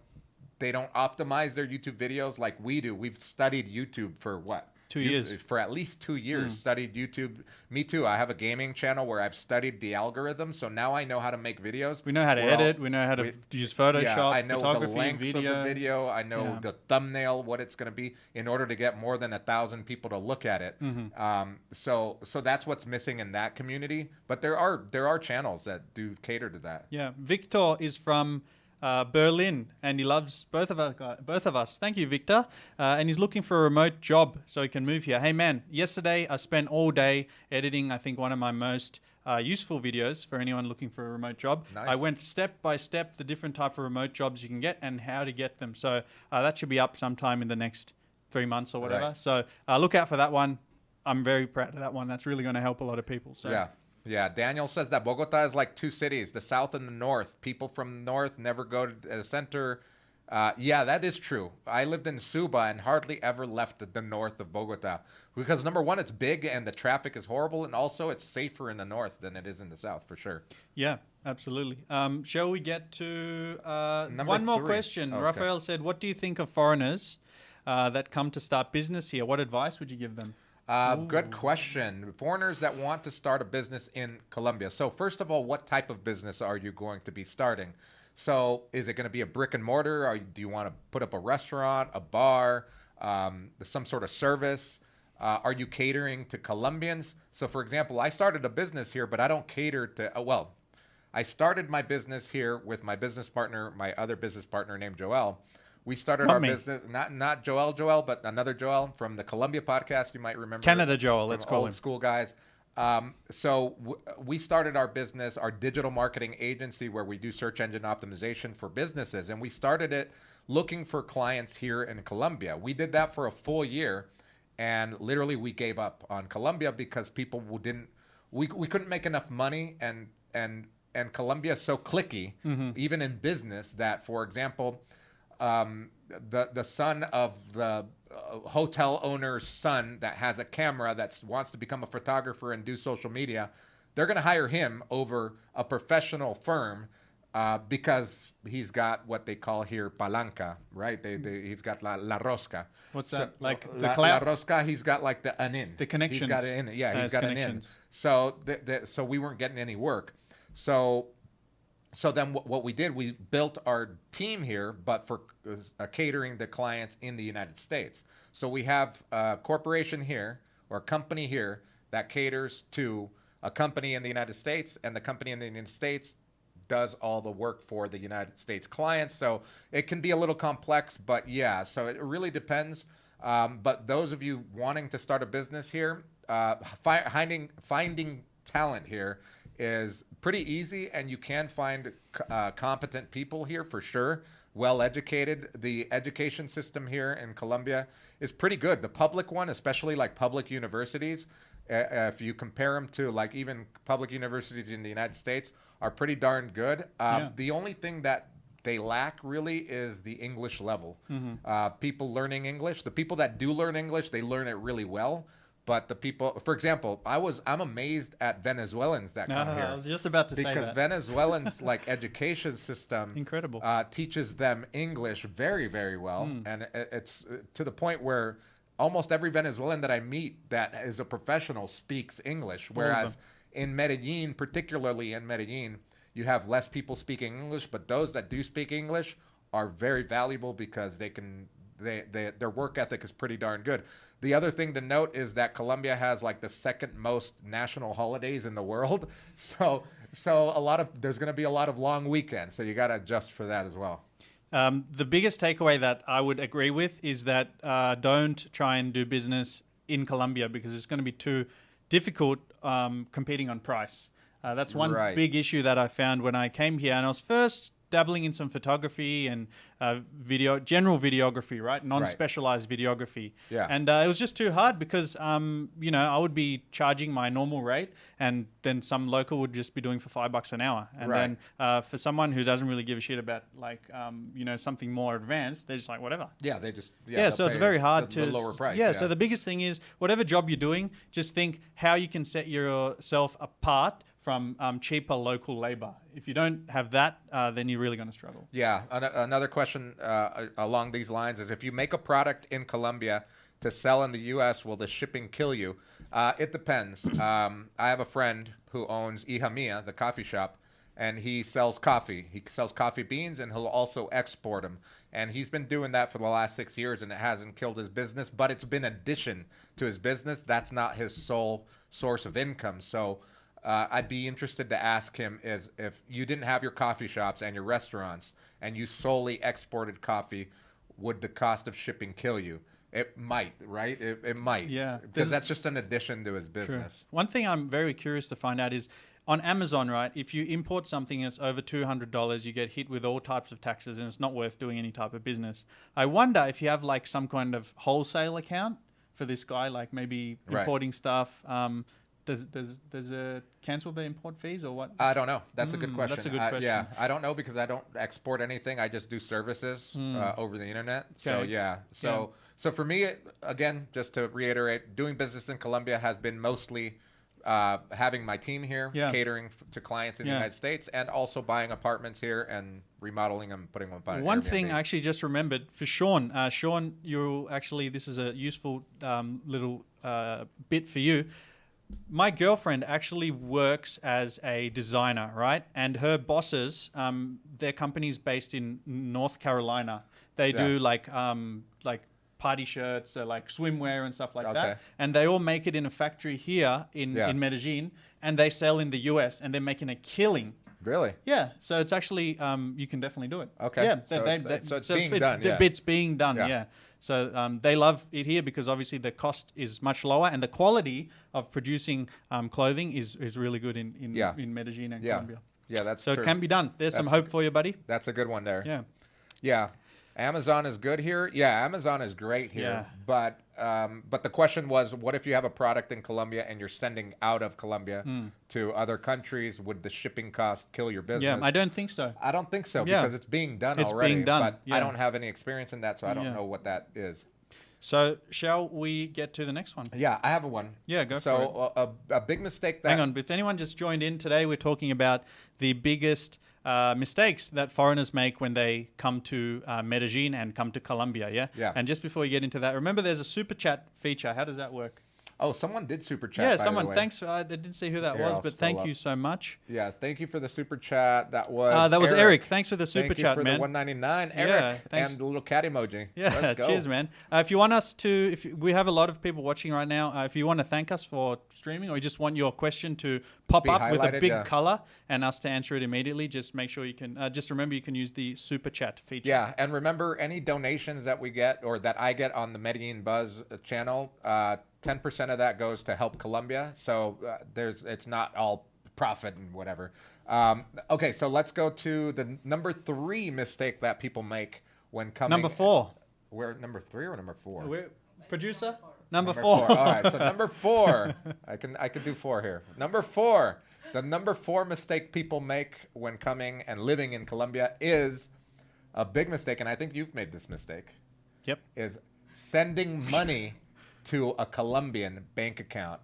they don't optimize their YouTube videos like we do. We've studied YouTube for what? 2 years. For at least 2 years, studied YouTube. Me too. I have a gaming channel where I've studied the algorithm, so now I know how to make videos. We know how to edit. We know how to use Photoshop, yeah, I know photography, the length video. of the video. I know the thumbnail, what it's going to be, in order to get more than 1,000 people to look at it. So that's what's missing in that community. But there are channels that do cater to that. Yeah, Victor is from Berlin, and he loves both of us. Thank you, Victor. And he's looking for a remote job so he can move here. Hey, man, yesterday I spent all day editing, I think, one of my most useful videos for anyone looking for a remote job. Nice. I went step by step the different type of remote jobs you can get and how to get them. So that should be up sometime in the next 3 months or whatever. Right. So look out for that one. I'm very proud of that one. That's really going to help a lot of people. So. Yeah, Daniel says that Bogota is like two cities, the south and the north. People from the north never go to the center. Yeah, that is true. I lived in Suba and hardly ever left the north of Bogota because, number one, it's big and the traffic is horrible, and also it's safer in the north than it is in the south, for sure. Yeah, absolutely. Shall we get to Number one more 3. question? Okay. Raphael said, what do you think of foreigners that come to start business here? What advice would you give them? Good question. Foreigners that want to start a business in Colombia. So first of all, what type of business are you going to be starting? So is it going to be a brick and mortar? Or do you want to put up a restaurant, a bar, some sort of service? Are you catering to Colombians? So for example, I started a business here, but I don't cater to, I started my business here with my business partner, my other business partner named Joel. We started our business, not Joel, but another Joel from the Colombia podcast. You might remember Canada Joel, let's call him. Old school guys. So we started our business, our digital marketing agency, where we do search engine optimization for businesses. And we started it looking for clients here in Colombia. We did that for a full year. And literally we gave up on Colombia because people we couldn't make enough money. And Colombia is so cliquey, even in business, that, for example, the son of the hotel owner's son that has a camera that wants to become a photographer and do social media, they're going to hire him over a professional firm because he's got what they call here palanca, right? He's got la rosca. What's that? Like la rosca, he's got like the an in. The connections. He's got it in. Yeah, he's got an in. So we weren't getting any work. So then what we did, we built our team here, but for catering to clients in the United States. So we have a corporation here or a company here that caters to a company in the United States, and the company in the United States does all the work for the United States clients. So it can be a little complex, but yeah, so it really depends. But those of you wanting to start a business here, finding talent here is pretty easy, and you can find competent people here for sure, well educated. The education system here in Colombia is pretty good. The public one, especially like public universities, if you compare them to like even public universities in the United States, are pretty darn good. The only thing that they lack really is the English level. People learning English, the people that do learn English, they learn it really well. But the people, for example, I'm amazed at Venezuelans that come here. I was just about to say that. Because Venezuelans' like education system incredible teaches them English very, very well. And it's to the point where almost every Venezuelan that I meet that is a professional speaks English. Whereas in Medellin, particularly in Medellin, you have less people speaking English, but those that do speak English are very valuable because their work ethic is pretty darn good. The other thing to note is that Colombia has like the second most national holidays in the world. So there's going to be a lot of long weekends. So you got to adjust for that as well. The biggest takeaway that I would agree with is that don't try and do business in Colombia because it's going to be too difficult competing on price. That's one big issue that I found when I came here, and I was first dabbling in some photography and general videography, right? Non-specialized videography. Yeah. And it was just too hard because, I would be charging my normal rate and then some local would just be doing for $5 an hour. And then for someone who doesn't really give a shit about something more advanced, they're just like, whatever. Yeah, they just, so it's very hard to the lower price. Yeah, so the biggest thing is whatever job you're doing, just think how you can set yourself apart from cheaper local labor. If you don't have that, then you're really going to struggle. Yeah. Another question along these lines is, if you make a product in Colombia to sell in the U.S., will the shipping kill you? It depends. I have a friend who owns Hija Mia, the coffee shop, and he sells coffee. He sells coffee beans, and he'll also export them. And he's been doing that for the last 6 years, and it hasn't killed his business, but it's been addition to his business. That's not his sole source of income. So I'd be interested to ask him, is if you didn't have your coffee shops and your restaurants and you solely exported coffee, would the cost of shipping kill you? It might, right? It might. Yeah. Because that's just an addition to his business. True. One thing I'm very curious to find out is, on Amazon, right, if you import something and it's over $200, you get hit with all types of taxes, and it's not worth doing any type of business. I wonder if you have like some kind of wholesale account for this guy, like maybe importing stuff. Does it cancel the import fees or what? I don't know. That's a good question. That's a good question. Yeah, I don't know, because I don't export anything. I just do services over the internet. So yeah. So for me, again, just to reiterate, doing business in Colombia has been mostly having my team here, catering to clients in the United States, and also buying apartments here and remodeling them, putting them on One Airbnb. thing I actually just remembered for Sean. Sean, you actually, this is a useful little bit for you. My girlfriend actually works as a designer, right? And her bosses, their company's based in North Carolina. They do like party shirts, like swimwear and stuff like that. And they all make it in a factory here in Medellin, and they sell in the US, and they're making a killing. Really? Yeah. So it's actually, you can definitely do it. Okay. Yeah. So it's being done. Yeah. It's being done. Yeah. So they love it here because obviously the cost is much lower, and the quality of producing clothing is really good in Medellin and Colombia. Yeah, that's so true. It can be done. There's some hope for you, buddy. That's a good one there. Yeah. Yeah. Amazon is good here. Yeah, Amazon is great here. Yeah. But the question was, what if you have a product in Colombia and you're sending out of Colombia to other countries? Would the shipping cost kill your business? Yeah, I don't think so. I don't think so, because it's being done already. It's being done. But I don't have any experience in that, so I don't know what that is. So shall we get to the next one? Yeah, I have one. Yeah, go for it. So a big mistake that... Hang on. If anyone just joined in today, we're talking about the biggest mistakes that foreigners make when they come to Medellin and come to Colombia, yeah? And just before you get into that, remember there's a super chat feature. How does that work? Oh, someone did super chat. Yeah, by someone. the way. Thanks. I didn't see who that was, but thank you so much. Yeah, thank you for the super chat. That was Eric. Thanks for the super chat, for man. The $1.99, Eric, and the little cat emoji. Yeah, let's go. Cheers, man. If you want us to, we have a lot of people watching right now. If you want to thank us for streaming, or you just want your question to pop up with a big color and us to answer it immediately, just make sure you can. Just remember, you can use the super chat feature. Yeah, and remember, any donations that we get or that I get on the MedellinBuzz channel, 10% of that goes to help Colombia. So it's not all profit and whatever. Okay, so let's go to the number 3 mistake that people make when coming. Number 4. We're number 3 or number 4? Producer? Number 4. All right, so number 4. I can do 4 here. Number 4. The number 4 mistake people make when coming and living in Colombia is a big mistake, and I think you've made this mistake. Yep. Is sending money to a Colombian bank account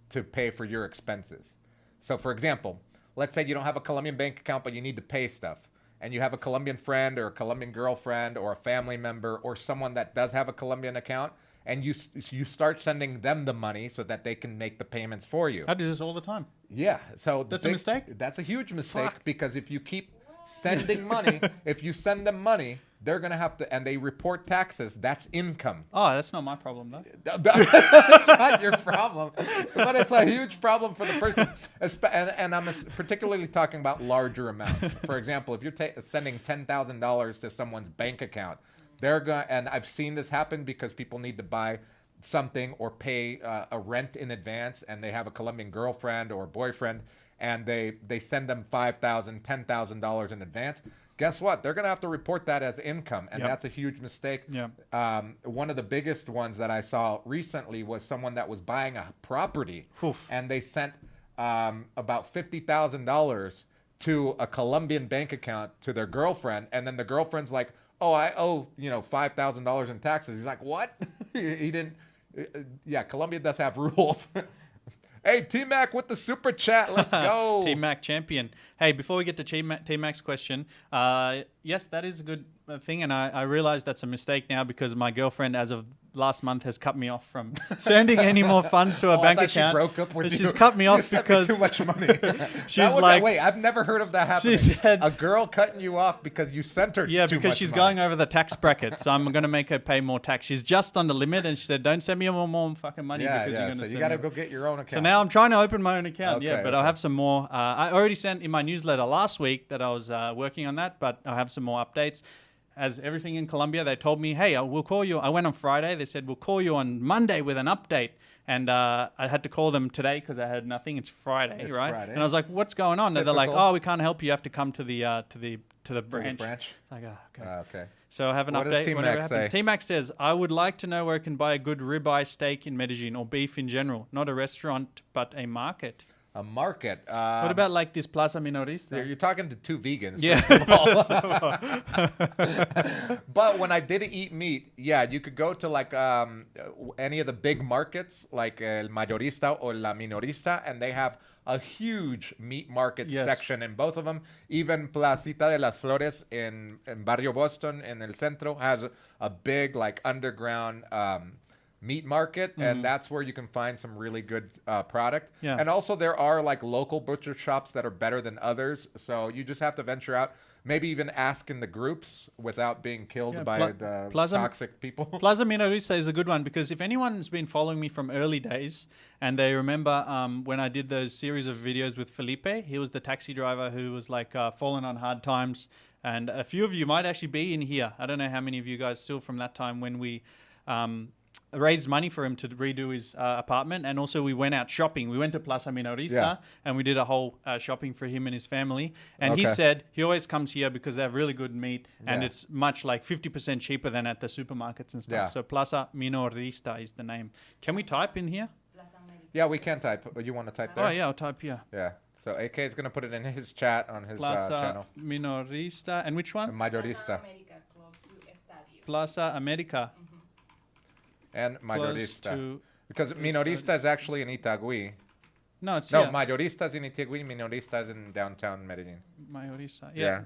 to pay for your expenses. So for example, let's say you don't have a Colombian bank account, but you need to pay stuff, and you have a Colombian friend or a Colombian girlfriend or a family member or someone that does have a Colombian account, and you start sending them the money so that they can make the payments for you. I do this all the time. Yeah. So that's a mistake? That's a huge mistake. Because if you keep sending money, if you send them money, they're going to have to, and they report taxes, that's income. Oh, that's not my problem, though. That's not your problem, but it's a huge problem for the person. And I'm particularly talking about larger amounts. For example, if you're sending $10,000 to someone's bank account, they're going, and I've seen this happen because people need to buy something or pay a rent in advance, and they have a Colombian girlfriend or boyfriend, and they send them $5,000, $10,000 in advance. Guess what? They're going to have to report that as income, and that's a huge mistake. One of the biggest ones that I saw recently was someone that was buying a property, and they sent about $50,000 to a Colombian bank account to their girlfriend, and then the girlfriend's like, "Oh, I owe $5,000 in taxes." He's like, "What?" He didn't. Yeah, Colombia does have rules. Hey, T-Mac with the super chat. Let's go. T-Mac champion. Hey, before we get to T-Mac's question, yes, that is a good thing, and I realize that's a mistake now because my girlfriend, as of last month, has cut me off from sending any more funds to her bank account. She broke up with you. She's cut me off because too much money. She's like, wait, I've never heard of that happening. She said, a girl cutting you off because you sent her too much because she's money. going over the tax bracket, so I'm going to make her pay more tax. She's just on the limit, and she said, "Don't send me more fucking money because you're going to." So you got to go get your own account. So now I'm trying to open my own account. Okay, but I'll have some more. I already sent in my newsletter last week that I was working on that, but I'll have some more updates. As everything in Colombia, they told me, hey, we'll call you. I went on Friday. They said, we'll call you on Monday with an update. And I had to call them today because I heard nothing. It's Friday, right? Friday. And I was like, what's going on? And they're like, oh, we can't help you. You have to come to the branch. Like, okay. Okay. So I have an What update does whenever it T-Mac happens. say? T-Mac says, I would like to know where I can buy a good ribeye steak in Medellin or beef in general. Not a restaurant, but a market. A market. What about like this Plaza Minorista? You're talking to two vegans. Yeah. First of all. But when I did eat meat, yeah, you could go to like any of the big markets, like El Mayorista or La Minorista, and they have a huge meat market section in both of them. Even Placita de las Flores in Barrio Boston in El Centro has a big like underground meat market, and that's where you can find some really good product. Yeah. And also there are like local butcher shops that are better than others, so you just have to venture out, maybe even ask in the groups without being killed by the toxic people. Plaza Minorista is a good one because if anyone's been following me from early days and they remember when I did those series of videos with Felipe, he was the taxi driver who was like falling on hard times, and a few of you might actually be in here. I don't know how many of you guys still from that time when we raised money for him to redo his apartment, and also we went out shopping. We went to Plaza Minorista and we did a whole shopping for him and his family. And he said he always comes here because they have really good meat and it's much like 50% cheaper than at the supermarkets and stuff. Yeah. So Plaza Minorista is the name. Can we type in here? Yeah, we can type. You want to type there? Oh yeah, I'll type here. Yeah. So AK is going to put it in his chat on his Plaza channel. Minorista. And which one? Mayorista. Plaza America. And Mayorista. To Because Minorista is actually in Itagüí. No, it's No, here. Mayorista is in Itagüí, Minorista is in downtown Medellin. Mayorista. Yeah.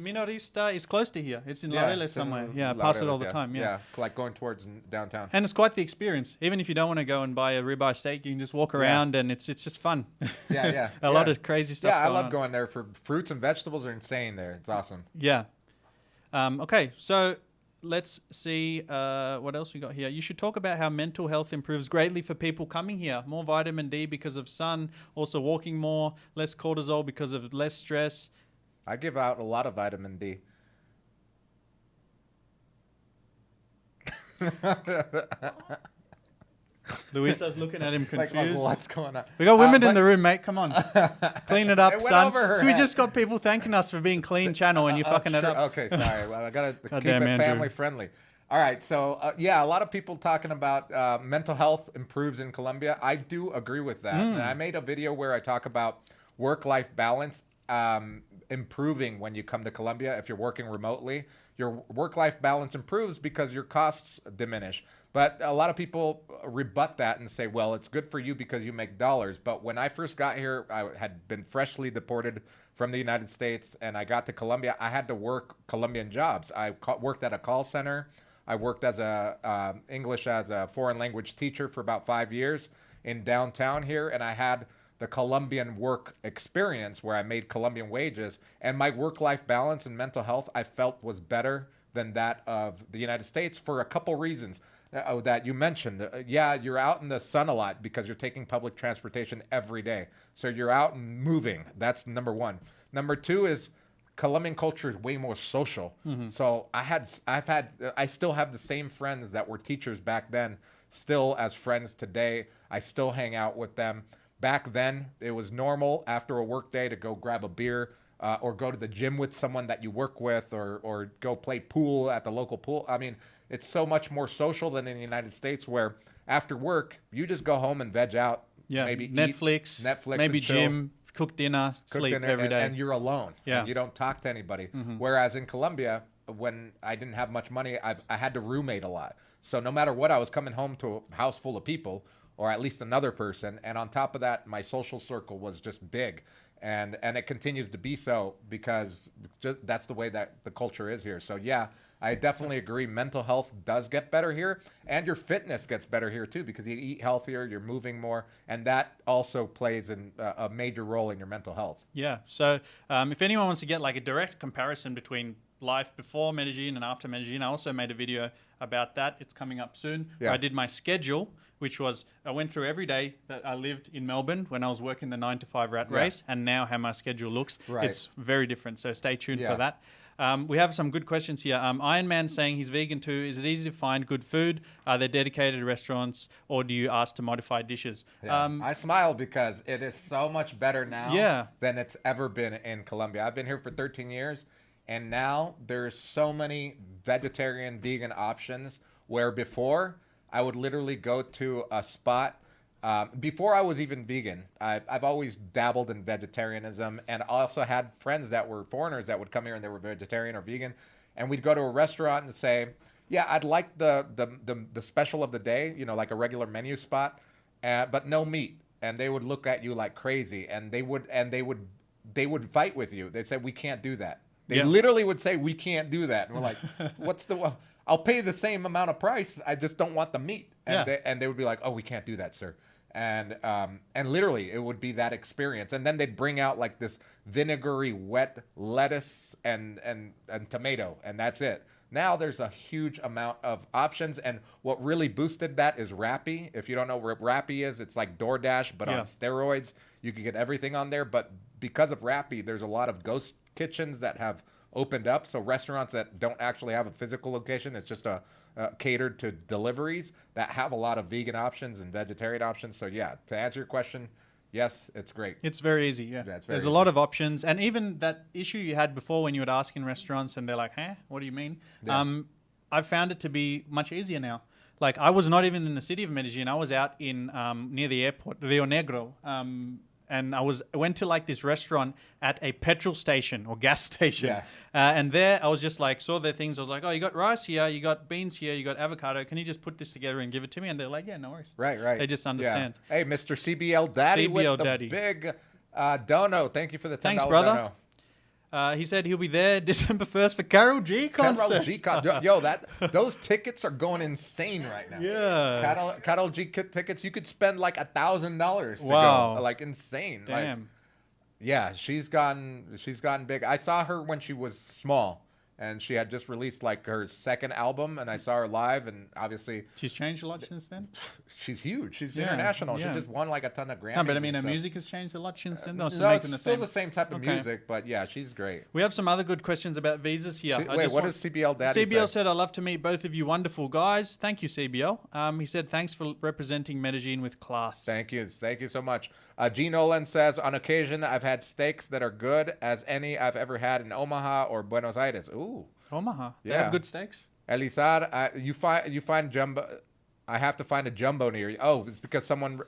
Minorista is close to here. It's in Laureles somewhere. Yeah, I pass it all the time. Yeah. Like going towards downtown. And it's quite the experience. Even if you don't want to go and buy a ribeye steak, you can just walk around and it's just fun. Yeah. A lot of crazy stuff. Yeah, I love on. going there for fruits and vegetables are insane there. It's awesome. Yeah. Okay, so let's see what else we got here. You should talk about how mental health improves greatly for people coming here. More vitamin D because of sun, also walking more, less cortisol because of less stress. I give out a lot of vitamin D. Luisa's looking at him confused. Like, what's going on? We got women in the room, mate. Come on. Clean it up, It went son. over her So we head. just got people thanking us for being clean channel and you're fucking it Sure. up. Okay, sorry. Well, I got to keep damn, it Andrew. family friendly. All right. So, yeah, a lot of people talking about mental health improves in Colombia. I do agree with that. And I made a video where I talk about work-life balance improving when you come to Colombia. If you're working remotely, your work-life balance improves because your costs diminish. But a lot of people rebut that and say, well, it's good for you because you make dollars. But when I first got here, I had been freshly deported from the United States, and I got to Colombia. I had to work Colombian jobs. I worked at a call center. I worked as English as a foreign language teacher for about 5 years in downtown here, and I had the Colombian work experience where I made Colombian wages, and my work-life balance and mental health I felt was better than that of the United States for a couple reasons that you mentioned. Yeah, you're out in the sun a lot because you're taking public transportation every day. So you're out and moving. That's number one. Number two is Colombian culture is way more social. So I still have the same friends that were teachers back then, still as friends today. I still hang out with them. Back then, it was normal after a work day to go grab a beer or go to the gym with someone that you work with or go play pool at the local pool. I mean, it's so much more social than in the United States where after work, you just go home and veg out. Yeah, maybe Netflix, and maybe chill, gym, cook dinner, cook sleep dinner, every day. and you're alone. Yeah. And you don't talk to anybody. Whereas in Colombia, when I didn't have much money, I had to roommate a lot. So no matter what, I was coming home to a house full of people. or at least another person. And on top of that, my social circle was just big. And it continues to be so because that's the way that the culture is here. So yeah, I definitely agree. Mental health does get better here, and your fitness gets better here too because you eat healthier, you're moving more, and that also plays a major role in your mental health. Yeah. So if anyone wants to get like a direct comparison between life before Medellin and after Medellin, I also made a video about that. It's coming up soon. Yeah. I did my schedule, which was I went through every day that I lived in Melbourne when I was working the 9-to-5 rat race, and now how my schedule looks. Right. It's very different. So stay tuned for that. We have some good questions here. Iron Man saying he's vegan too. Is it easy to find good food? Are there dedicated restaurants, or do you ask to modify dishes? Yeah. I smile because it is so much better now than it's ever been in Colombia. I've been here for 13 years, and now there's so many vegetarian, vegan options where before I would literally go to a spot. Before I was even vegan, I've always dabbled in vegetarianism, and I also had friends that were foreigners that would come here and they were vegetarian or vegan, and we'd go to a restaurant and say, yeah, I'd like the special of the day, you know, like a regular menu spot, but no meat. And they would look at you like crazy, and they would fight with you. They said, we can't do that. They literally would say, we can't do that. And we're like, I'll pay the same amount of price. I just don't want the meat. And they would be like, oh, we can't do that, sir. And literally it would be that experience. And then they'd bring out like this vinegary wet lettuce and tomato, and that's it. Now there's a huge amount of options, and what really boosted that is Rappi. If you don't know what Rappi is, it's like DoorDash, but on steroids. You can get everything on there, but because of Rappi, there's a lot of ghost kitchens that have opened up. So restaurants that don't actually have a physical location, it's just catered to deliveries that have a lot of vegan options and vegetarian options. So yeah, to answer your question, yes, it's great. It's very easy. Yeah, there's a lot of options, and even that issue you had before when you would ask in restaurants and they're like, "Huh, what do you mean?" Yeah. I've found it to be much easier now. Like I was not even in the city of Medellin. I was out in near the airport, Rio Negro. And I went to like this restaurant at a petrol station or gas station. Yeah. And there I was just like, saw their things. I was like, oh, you got rice here, you got beans here, you got avocado. Can you just put this together and give it to me? And they're like, yeah, no worries. Right. They just understand. Yeah. Hey, Mr. CBL Daddy with the big dono. Thank you for the $10 Thanks, brother. dono. He said he'll be there December 1st for Karol G concert. Yo, those tickets are going insane right now. Yeah. Karol G tickets, you could spend like $1,000 to go. Like insane. Damn. Like, yeah, she's gotten big. I saw her when she was small, and she had just released like her second album, and I saw her live, and obviously she's changed a lot since then. She's huge. She's international. She just won like a ton of Grammys. No, but I mean, her music has changed a lot since then. No, it's still the same type of music, but yeah, she's great. We have some other good questions about visas here. Wait, what does CBL Daddy say? CBL said, "I love to meet both of you wonderful guys." Thank you, CBL. He said, "Thanks for representing Medellin with class." Thank you so much. G Nolan says, "On occasion, I've had steaks that are good as any I've ever had in Omaha or Buenos Aires." Ooh. Omaha. They have good steaks. Elizar, you find jumbo. I have to find a jumbo near you. Oh, it's because someone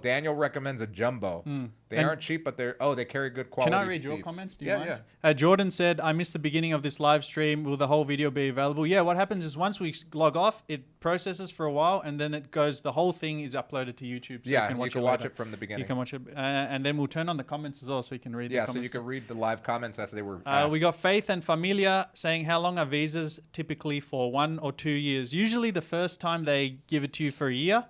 Daniel recommends a jumbo. They aren't cheap, but they carry good quality. Can I read your comments? Do you mind? Yeah. Jordan said, I missed the beginning of this live stream. Will the whole video be available? Yeah, what happens is once we log off, it processes for a while, and then the whole thing is uploaded to YouTube. So you can watch it from the beginning. You can watch it. And then we'll turn on the comments as well, so you can read the comments. Yeah, so you can read the live comments as they were asked. We got Faith and Familia saying, how long are visas typically for? 1 or 2 years? Usually the first time they give it to you for a year.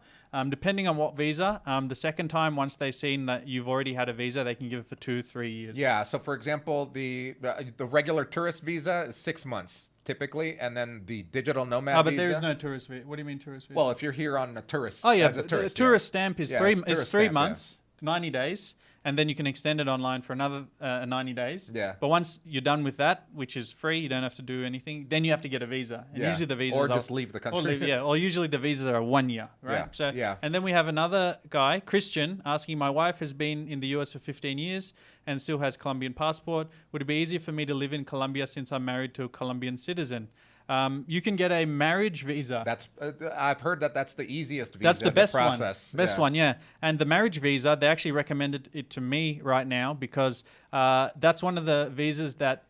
Depending on what visa. The second time, once they've seen that you've already had a visa, they can give it for 2-3 years. Yeah. So, for example, the regular tourist visa is 6 months typically, and then the digital nomad visa. But there is no tourist visa. What do you mean tourist visa? Well, if you're here on a tourist. Oh yeah, as a tourist, the tourist stamp is it's 3 months, 90 days. And then you can extend it online for another 90 days. Yeah. But once you're done with that, which is free, you don't have to do anything. Then you have to get a visa. And usually the visas or just leave the country. Or usually the visas are 1 year, right? And then we have another guy, Christian, asking, my wife has been in the US for 15 years and still has Colombian passport. Would it be easier for me to live in Colombia since I'm married to a Colombian citizen? You can get a marriage visa. That's I've heard that's the easiest visa. That's the best process. One, yeah. And the marriage visa, they actually recommended it to me right now because that's one of the visas that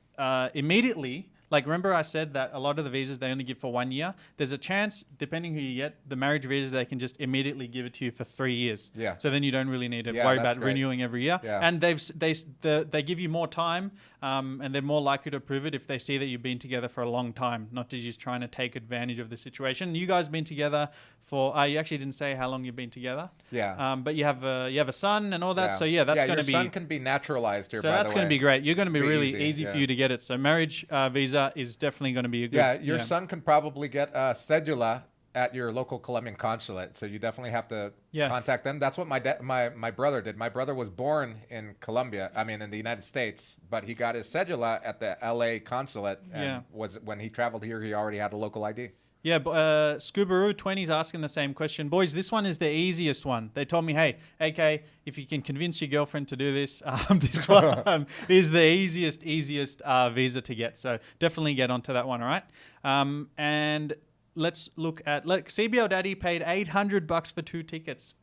immediately, like remember I said that a lot of the visas they only give for 1 year. There's a chance, depending who you get, the marriage visa they can just immediately give it to you for 3 years. Yeah. So then you don't really need to Yeah, worry that's about great. renewing every year. Yeah. And they give you more time, and they're more likely to approve it if they see that you've been together for a long time, not to just trying to take advantage of the situation. You guys been together for you actually didn't say how long you've been together. Yeah. But you have a son and all that. So yeah, that's going to be. Your son can be naturalized here. So by that's the going to way. be great. You're going to be Be really easy, easy yeah. for you to get it. So marriage visa is definitely going to be a good. Yeah, your son can probably get a cedula at your local Colombian consulate. So you definitely have to contact them. That's what my brother did. My brother was born in Colombia, in the United States, but he got his cedula at the LA consulate. And when he traveled here, he already had a local ID. Yeah, but Scubaroo20 is asking the same question. Boys, this one is the easiest one. They told me, hey, AK, if you can convince your girlfriend to do this, this one is the easiest visa to get. So definitely get onto that one, all right? And let's look at, CBL Daddy paid $800 for 2 tickets.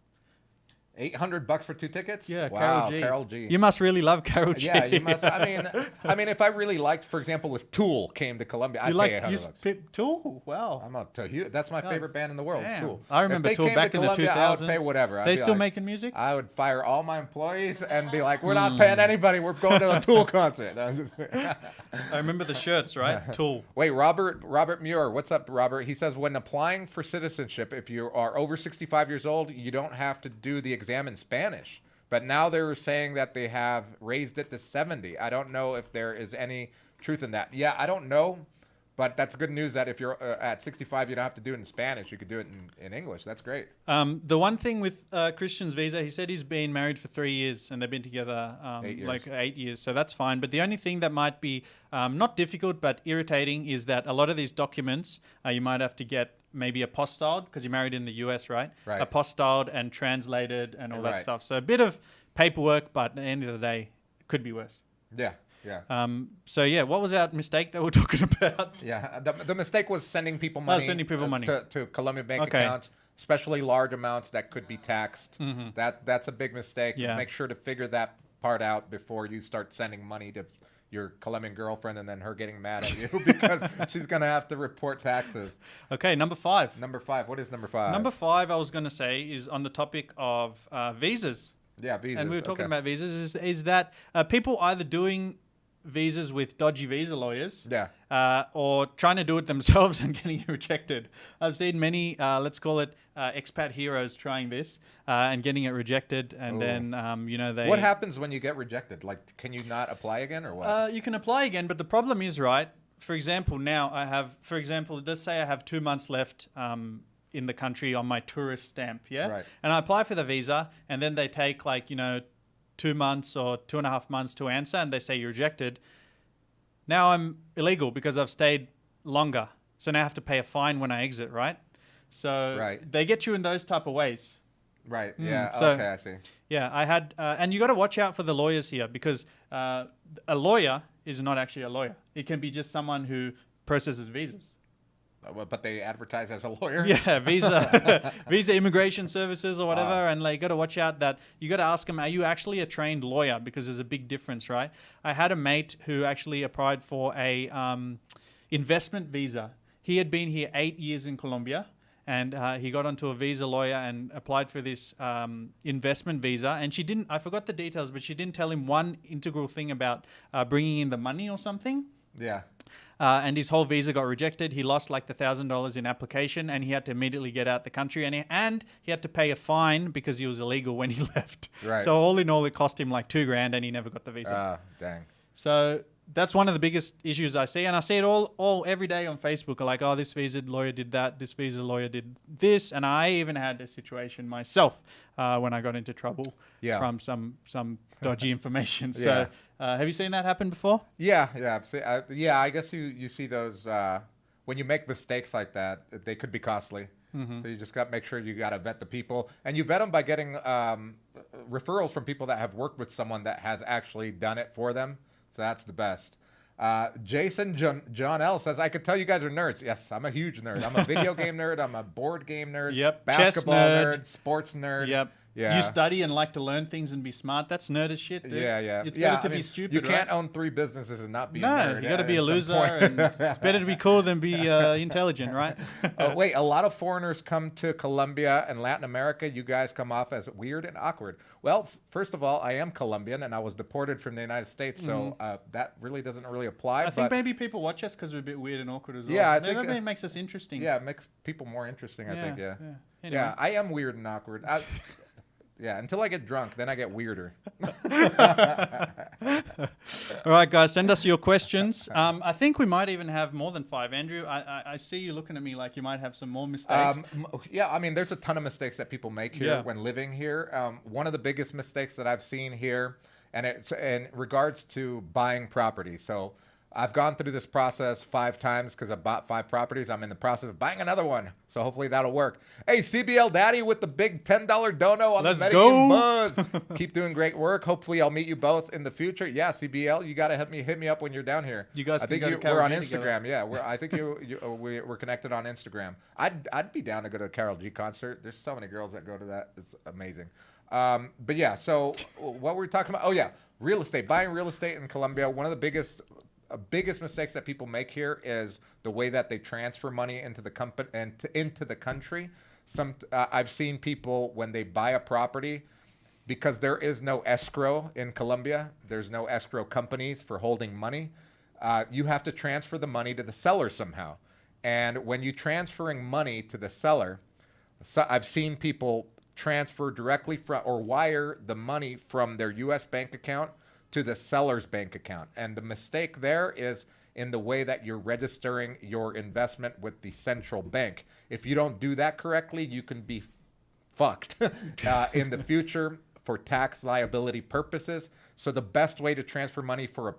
$800 for 2 tickets? Yeah, wow, Carol G. You must really love Carol G. Yeah, you must. I mean, if I really liked, for example, if Tool came to Colombia, I'd pay $800. Tool? Wow. I'm not Tool. That's my favorite band in the world, Damn. Tool. I remember if they Tool came back to in the Colombia, 2000s. I would pay whatever. I'd They be still like, making music? I would fire all my employees and be like, we're not paying anybody. We're going to a Tool concert. I remember the shirts, right? Tool. Wait, Robert Muir. What's up, Robert? He says, when applying for citizenship, if you are over 65 years old, you don't have to do the exam in Spanish. But now they're saying that they have raised it to 70. I don't know if there is any truth in that. Yeah, I don't know. But that's good news that if you're at 65, you don't have to do it in Spanish. You could do it in English. That's great. The one thing with Christian's visa, he said he's been married for 3 years and they've been together 8 years. So that's fine. But the only thing that might be not difficult but irritating is that a lot of these documents you might have to get maybe apostilled because you're married in the US, right? Right. Apostilled and translated and all that stuff. So a bit of paperwork, but at the end of the day, it could be worse. Yeah. Yeah. So yeah, what was our mistake that we're talking about? Yeah. The mistake was sending people money. Sending people money to Colombian bank accounts, especially large amounts that could be taxed. Mm-hmm. That's a big mistake. Yeah. Make sure to figure that part out before you start sending money to your Colombian girlfriend and then her getting mad at you because she's gonna have to report taxes. Okay, number 5. Number 5. What is number 5? Number 5, I was gonna say, is on the topic of visas. Yeah, visas. And we were talking about visas. Is that people either doing visas with dodgy visa lawyers, or trying to do it themselves and getting it rejected. I've seen many, let's call it expat heroes trying this and getting it rejected, and then they. What happens when you get rejected? Like, can you not apply again, or what? You can apply again, but the problem is, right? For example, now I have, let's say I have 2 months left in the country on my tourist stamp, Right. and I apply for the visa, and then they take 2 months or 2.5 months to answer, and they say you're rejected. Now I'm illegal because I've stayed longer. So now I have to pay a fine when I exit, right? So they get you in those type of ways. Right. Yeah. So, okay, I see. Yeah, I had, and you got to watch out for the lawyers here because a lawyer is not actually a lawyer. It can be just someone who processes visas. But they advertise as a lawyer. Yeah, visa immigration services or whatever, and you got to watch out that you got to ask them, are you actually a trained lawyer? Because there's a big difference, right? I had a mate who actually applied for a investment visa. He had been here 8 years in Colombia, and he got onto a visa lawyer and applied for this investment visa. And she didn't, I forgot the details, but she didn't tell him one integral thing about bringing in the money or something. Yeah. And his whole visa got rejected. He lost like the $1,000 in application, and he had to immediately get out the country, and he had to pay a fine because he was illegal when he left. Right. So all in all, it cost him like $2,000, and he never got the visa. Dang. So that's one of the biggest issues I see, and I see it all every day on Facebook. Like, oh, this visa lawyer did that, this visa lawyer did this, and I even had a situation myself when I got into trouble from some dodgy information. So have you seen that happen before? Yeah. I've seen, I guess you see those when you make mistakes like that, they could be costly. Mm-hmm. So you just got to make sure you got to vet the people, and you vet them by getting referrals from people that have worked with someone that has actually done it for them. So that's the best. Jason John L says, I could tell you guys are nerds. Yes, I'm a huge nerd. I'm a video game nerd. I'm a board game nerd. Yep. Basketball Chess nerd. nerd. Sports nerd. Yep. Yeah. You study and like to learn things and be smart. That's nerd as shit, dude. Yeah. It's Yeah, better to I be mean, stupid, you can't right? own 3 businesses and not be a No, nerd. you got to be at a some loser, point. and it's better to be cool than be intelligent, right? Oh, wait, a lot of foreigners come to Colombia and Latin America. You guys come off as weird and awkward. Well, first of all, I am Colombian and I was deported from the United States, so that really doesn't really apply. I think maybe people watch us because we're a bit weird and awkward as well. Yeah, I Maybe think, it makes us interesting. Yeah, it makes people more interesting, I think, yeah. Anyway. Yeah, I am weird and awkward. Yeah, until I get drunk, then I get weirder. All right, guys, send us your questions. I think we might even have more than 5. Andrew, I see you looking at me like you might have some more mistakes. Yeah, I mean, there's a ton of mistakes that people make here when living here. One of the biggest mistakes that I've seen here, and it's in regards to buying property. So I've gone through this process 5 times because I bought 5 properties. I'm in the process of buying another one. So hopefully that'll work. Hey, CBL Daddy with the big $10 dono on Let's the go. MedellinBuzz. Keep doing great work. Hopefully I'll meet you both in the future. Yeah, CBL, you got to hit me up when you're down here. You guys I can think go to we're on Carol G Instagram. Yeah, I think we're connected on Instagram. I'd be down to go to a Karol G concert. There's so many girls that go to that. It's amazing. But yeah, so what were we talking about? Oh yeah, real estate. Buying real estate in Colombia. One of the biggest mistakes that people make here is the way that they transfer money into the company and into the country. I've seen people when they buy a property, because there is no escrow in Colombia. There's no escrow companies for holding money. You have to transfer the money to the seller somehow. And when you're transferring money to the seller, I've seen people transfer directly from or wire the money from their U.S. bank account to the seller's bank account. And the mistake there is in the way that you're registering your investment with the central bank. If you don't do that correctly, you can be fucked in the future for tax liability purposes. So the best way to transfer money for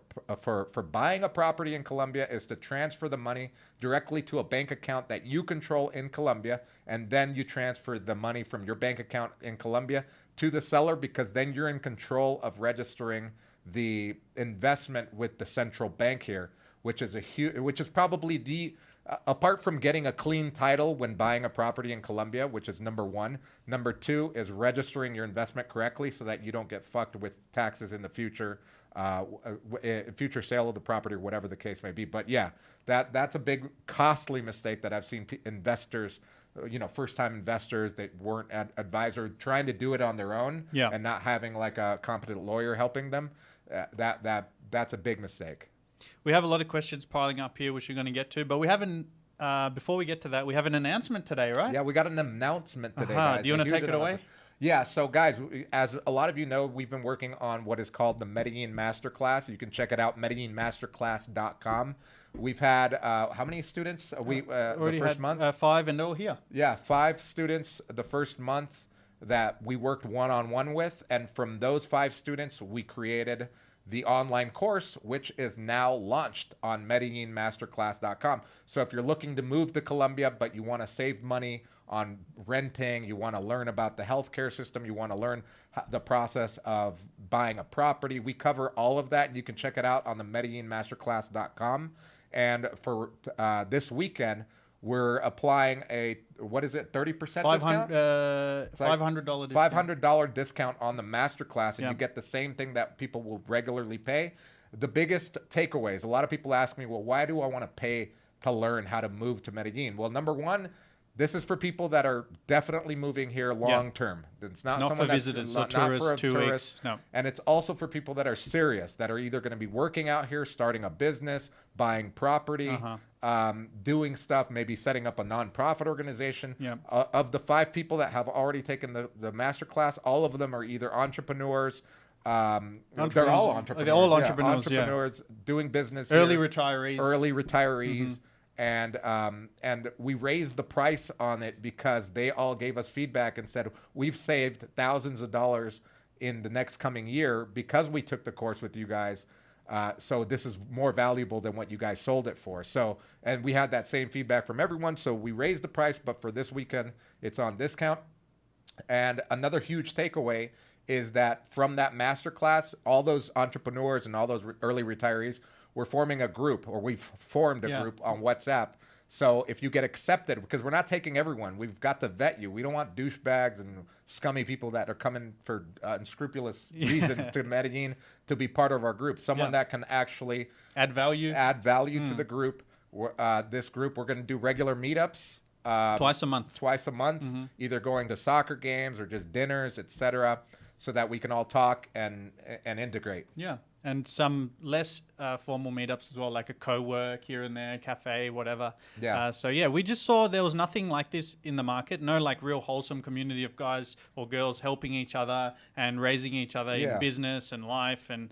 buying a property in Colombia is to transfer the money directly to a bank account that you control in Colombia, and then you transfer the money from your bank account in Colombia to the seller, because then you're in control of registering the investment with the central bank here, which is probably the apart from getting a clean title when buying a property in Colombia, which is number 1. Number 2 is registering your investment correctly so that you don't get fucked with taxes in the future, future sale of the property or whatever the case may be. But yeah, that's a big costly mistake that I've seen investors, first-time investors that weren't advisor trying to do it on their own and not having like a competent lawyer helping them. That's a big mistake. We have a lot of questions piling up here, which we're going to get to, but we haven't. Before we get to that, we have an announcement today, right? Yeah, we got an announcement today, guys. Do you want to take it away? Yeah, so guys, as a lot of you know, we've been working on what is called the Medellin Masterclass. You can check it out, MedellinMasterclass.com. We've had how many students? The first month? 5 and all here. Yeah, 5 students the first month that we worked one-on-one with, and from those 5 students, we created the online course, which is now launched on MedellinMasterclass.com. So if you're looking to move to Colombia, but you want to save money on renting, you want to learn about the healthcare system, you want to learn the process of buying a property, we cover all of that. You can check it out on the MedellinMasterclass.com. And for this weekend, we're applying a, what is it, 30% discount? $500 discount. $500 discount on the masterclass, and you get the same thing that people will regularly pay. The biggest takeaways, a lot of people ask me, well, why do I want to pay to learn how to move to Medellin? Well, number 1, this is for people that are definitely moving here long term. It's not for visitors or tourists, 2 weeks. No. And it's also for people that are serious, that are either going to be working out here, starting a business, buying property, doing stuff, maybe setting up a nonprofit organization. Of the 5 people that have already taken the masterclass, all of them are either entrepreneurs. They're all entrepreneurs. They're all entrepreneurs. Entrepreneurs doing business. Early here, retirees. And we raised the price on it because they all gave us feedback and said, we've saved thousands of dollars in the next coming year because we took the course with you guys. So this is more valuable than what you guys sold it for. So, and we had that same feedback from everyone. So we raised the price, but for this weekend, it's on discount. And another huge takeaway is that from that masterclass, all those entrepreneurs and all those early retirees, we're forming a group, or we've formed a group on WhatsApp. So if you get accepted, because we're not taking everyone, we've got to vet you. We don't want douchebags and scummy people that are coming for unscrupulous reasons to Medellin to be part of our group. Someone that can actually Add value. to the group. This group, we're going to do regular meetups. Twice a month. Either going to soccer games or just dinners, etc., so that we can all talk and integrate. Yeah. And some less formal meetups as well, like a co-work here and there, cafe, whatever. Yeah. So yeah, we just saw there was nothing like this in the market. No like real wholesome community of guys or girls helping each other and raising each other in business and life, and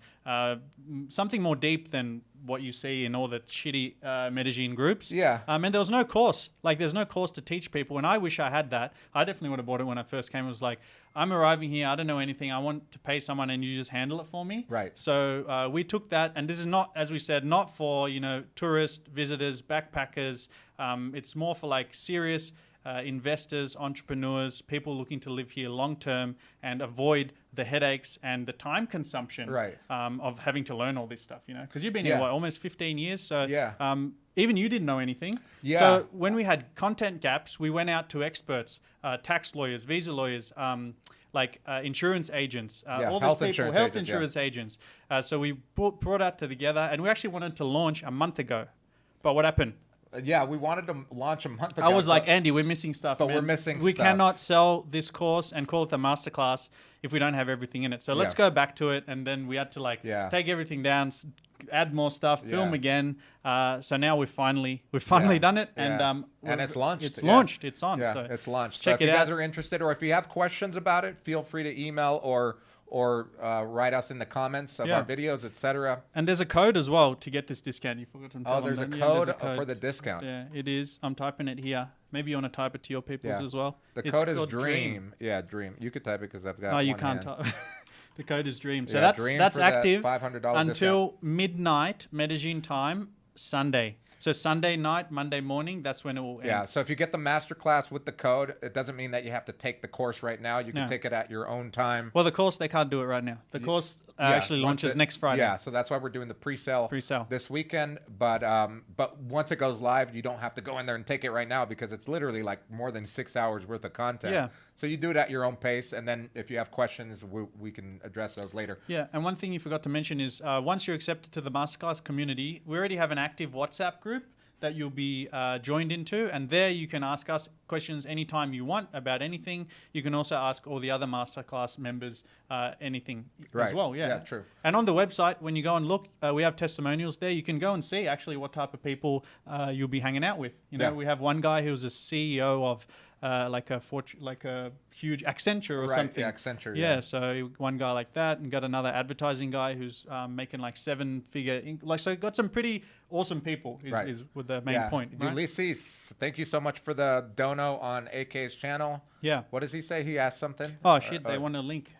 something more deep than what you see in all the shitty Medellin groups. Yeah. And there was no course. Like there's no course to teach people. And I wish I had that. I definitely would have bought it when I first came. It was like, I'm arriving here. I don't know anything. I want to pay someone and you just handle it for me. Right. So we took that, and this is not, as we said, not for, tourists, visitors, backpackers. It's more for like serious investors, entrepreneurs, people looking to live here long term and avoid the headaches and the time consumption of having to learn all this stuff, because you've been here, almost 15 years. So even you didn't know anything. Yeah. So when we had content gaps, we went out to experts, tax lawyers, visa lawyers, insurance agents, all these people, health insurance agents. So we brought that together, and we actually wanted to launch a month ago. But what happened? Yeah, we wanted to launch a month ago. I was like, Andy, we're missing stuff. But man. we're missing We stuff. cannot sell this course and call it the masterclass if we don't have everything in it. So let's go back to it. And then we had to take everything down, add more stuff, film again. So now we've finally done it, and it's launched. It's launched. It's on. Yeah, so it's launched. Check so if it you guys out. are interested, or if you have questions about it, feel free to email or write us in the comments of our videos, etc. And there's a code as well to get this discount. You forgot to tell them There's that. a Yeah, code there's a code for the discount. Yeah, it is. I'm typing it here. Maybe you want to type it to your peoples as well. The It's code is called DREAM. Yeah, DREAM. You could type it because I've got. No, you one can't hand. type. The code is DREAM. So Yeah, DREAM that's for that active $500 until midnight Medellin time, Sunday. So Sunday night, Monday morning, that's when it will end. Yeah, so if you get the masterclass with the code, it doesn't mean that you have to take the course right now. You can take it at your own time. Well, the course, they can't do it right now. The course actually launches next Friday. Yeah, so that's why we're doing the pre-sale this weekend. But once it goes live, you don't have to go in there and take it right now because it's literally like more than 6 hours worth of content. Yeah. So you do it at your own pace, and then if you have questions, we can address those later. Yeah, and one thing you forgot to mention is once you're accepted to the masterclass community, we already have an active WhatsApp group that you'll be joined into, and there you can ask us questions anytime you want about anything. You can also ask all the other masterclass members anything as well. Yeah, true. And on the website, when you go and look, we have testimonials there. You can go and see actually what type of people you'll be hanging out with. We have one guy who's a CEO of like a huge Accenture or something. Yeah, Accenture. Yeah, so one guy like that, and got another advertising guy who's making like 7-figure. So got some pretty awesome people. Is with the main point. Right? Ulysses, thank you so much for the dono on AK's channel. Yeah. What does he say? He asked something. Oh shit! They want a link.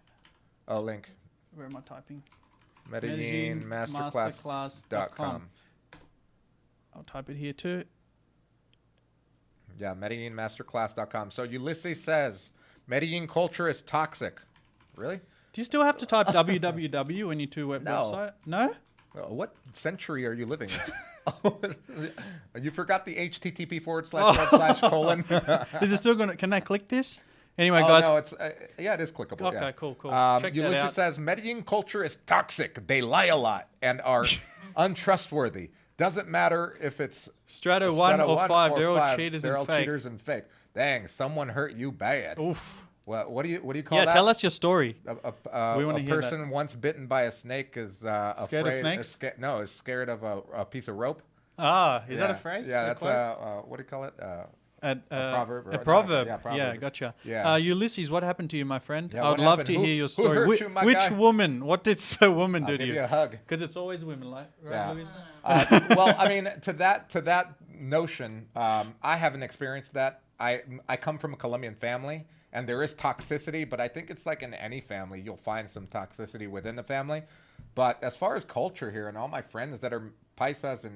Oh, link. Where am I typing? MedellinMasterclass.com. I'll type it here too. Yeah, MedellinMasterclass.com. So Ulysses says, Medellin culture is toxic. Really? Do you still have to type www when you do website? No? What century are you living in? You forgot the http:///::. Is it still going to... Can I click this? Anyway, guys... No, it's, it is clickable. Okay, cool. Check Ulysses that out. says, Medellin culture is toxic. They lie a lot and are untrustworthy. Doesn't matter if it's Strato 1 or 5. They're all cheaters They're and all fake. cheaters and fake. Dang, someone hurt you bad. Oof. Well, what do you call that? Yeah, tell us your story. A We wanna hear person once bitten by a snake is Scared of snakes? Is scared of a piece of rope. Is that a phrase? Yeah, Is that's that what do you call it? a proverb. A proverb. Yeah, proverb. Yeah, gotcha. Yeah. Ulysses, what happened to you, my friend? Yeah, I would what love happened? to hear your Who story. hurt you, my Which guy? woman? What did the woman do I'll to give you a hug. Because it's always women, right? Yeah. Louise? Well, I mean, to that notion, I haven't experienced that. I come from a Colombian family, and there is toxicity, but I think it's like in any family, you'll find some toxicity within the family. But as far as culture here, and all my friends that are paisas,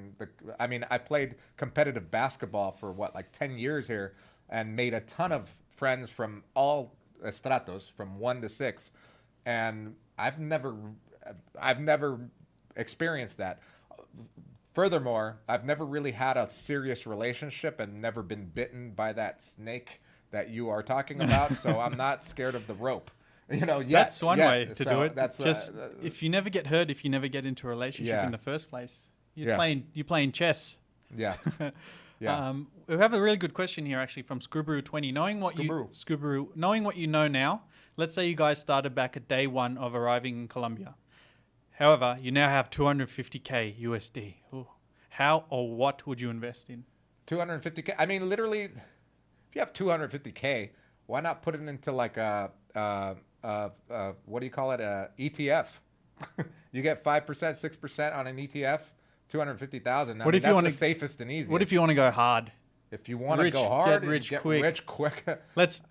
I played competitive basketball for 10 years here, and made a ton of friends from all estratos, from 1 to 6, and I've never experienced that. Furthermore, I've never really had a serious relationship and never been bitten by that snake that you are talking about, so I'm not scared of the rope. That's one way to do it. That's just if you never get hurt, if you never get into a relationship in the first place, you're playing chess. Yeah. Yeah. We have a really good question here, actually, from Scrubberoo20. Knowing what you know now, let's say you guys started back at day one of arriving in Colombia. However, you now have 250K USD. Ooh. How or what would you invest in? 250K. I mean, literally, if you have 250K, why not put it into like a what do you call it? A ETF. You get 5%, 6% on an ETF. 250,000. That's the safest and easiest. What if you want to go hard? If you want to go hard, get rich and quick. Rich quick.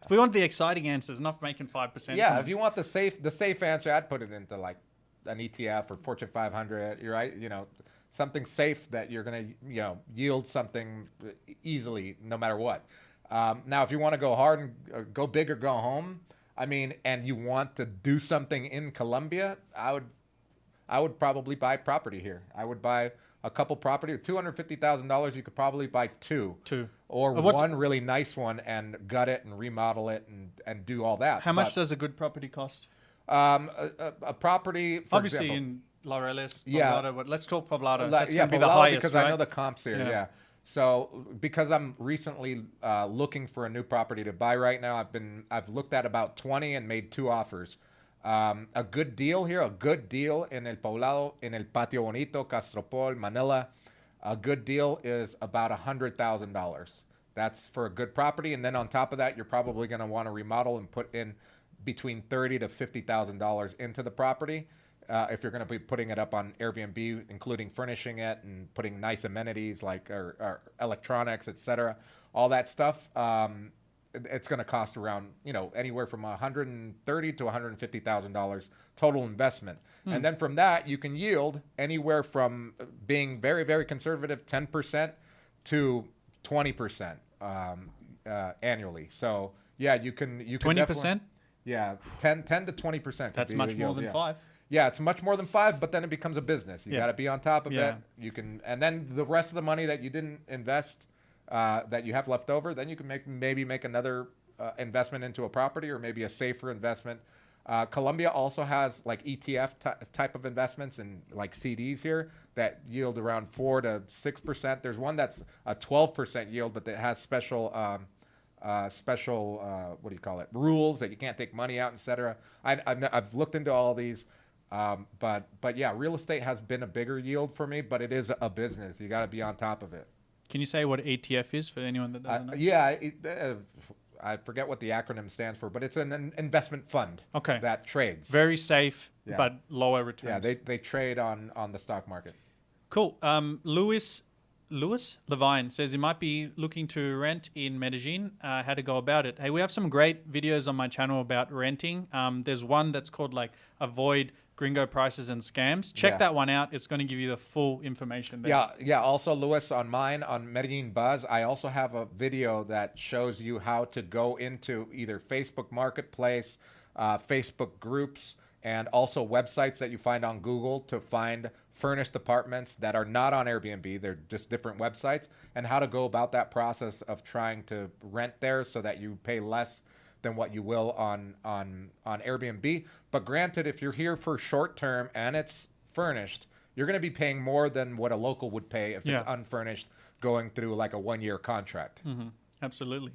We want the exciting answers, not making 5%. Yeah, if you want the safe answer, I'd put it into like an ETF or Fortune 500. You're right. Something safe that you're gonna yield something easily, no matter what. Now, if you want to go hard and go big or go home, I mean, and you want to do something in Colombia, I would probably buy property here. I would buy a couple property. $250,000, you could probably buy two. Or one really nice one and gut it and remodel it and do all that. How much does a good property cost? A property, for obviously example, in Laureles, Poblado, but let's talk Poblado. That's yeah, going to be the Poblado, highest, because right? I know the comps here. Yeah. So because I'm recently looking for a new property to buy right now, I've looked at about 20 and made 2 offers. A good deal here, a good deal in El Poblado, in El Patio Bonito, Castropol, Manila. A good deal is about $100,000. That's for a good property. And then on top of that, you're probably going to want to remodel and put in between $30,000 to $50,000 into the property. If you're going to be putting it up on Airbnb, including furnishing it and putting nice amenities like or electronics, etc., all that stuff, it's going to cost around anywhere from $130,000 to $150,000 total investment. And then from that, you can yield anywhere from being very, very conservative, 10% to 20% annually. So yeah, you can 20%. Yeah, 10 to 20%. That's much more than 5. Yeah, it's much more than 5, but then it becomes a business. You got to be on top of it. You can, and then the rest of the money that you didn't invest, that you have left over, then you can maybe make another investment into a property or maybe a safer investment. Colombia also has like ETF type of investments and like CDs here that yield around 4 to 6%. There's one that's a 12% yield, but that has special what do you call it, rules that you can't take money out, etc. I've looked into all these, but yeah, real estate has been a bigger yield for me, but it is a business. You got to be on top of it. Can you say what ETF is for anyone that doesn't know? Yeah, I forget what the acronym stands for, but it's an investment fund that trades. Very safe, but lower returns. Yeah, they trade on the stock market. Cool. Lewis Levine says he might be looking to rent in Medellin. How to go about it? Hey, we have some great videos on my channel about renting. There's one that's called like Avoid Gringo Prices and Scams. Check that one out. It's going to give you the full information there. Yeah. Also, Lewis, on mine, on MedellinBuzz, I also have a video that shows you how to go into either Facebook Marketplace, Facebook groups, and also websites that you find on Google to find furnished apartments that are not on Airbnb. They're just different websites, and how to go about that process of trying to rent there so that you pay less than what you will on Airbnb. But granted, if you're here for short term and it's furnished, you're going to be paying more than what a local would pay if it's unfurnished, going through like a 1-year contract. Mm-hmm. Absolutely.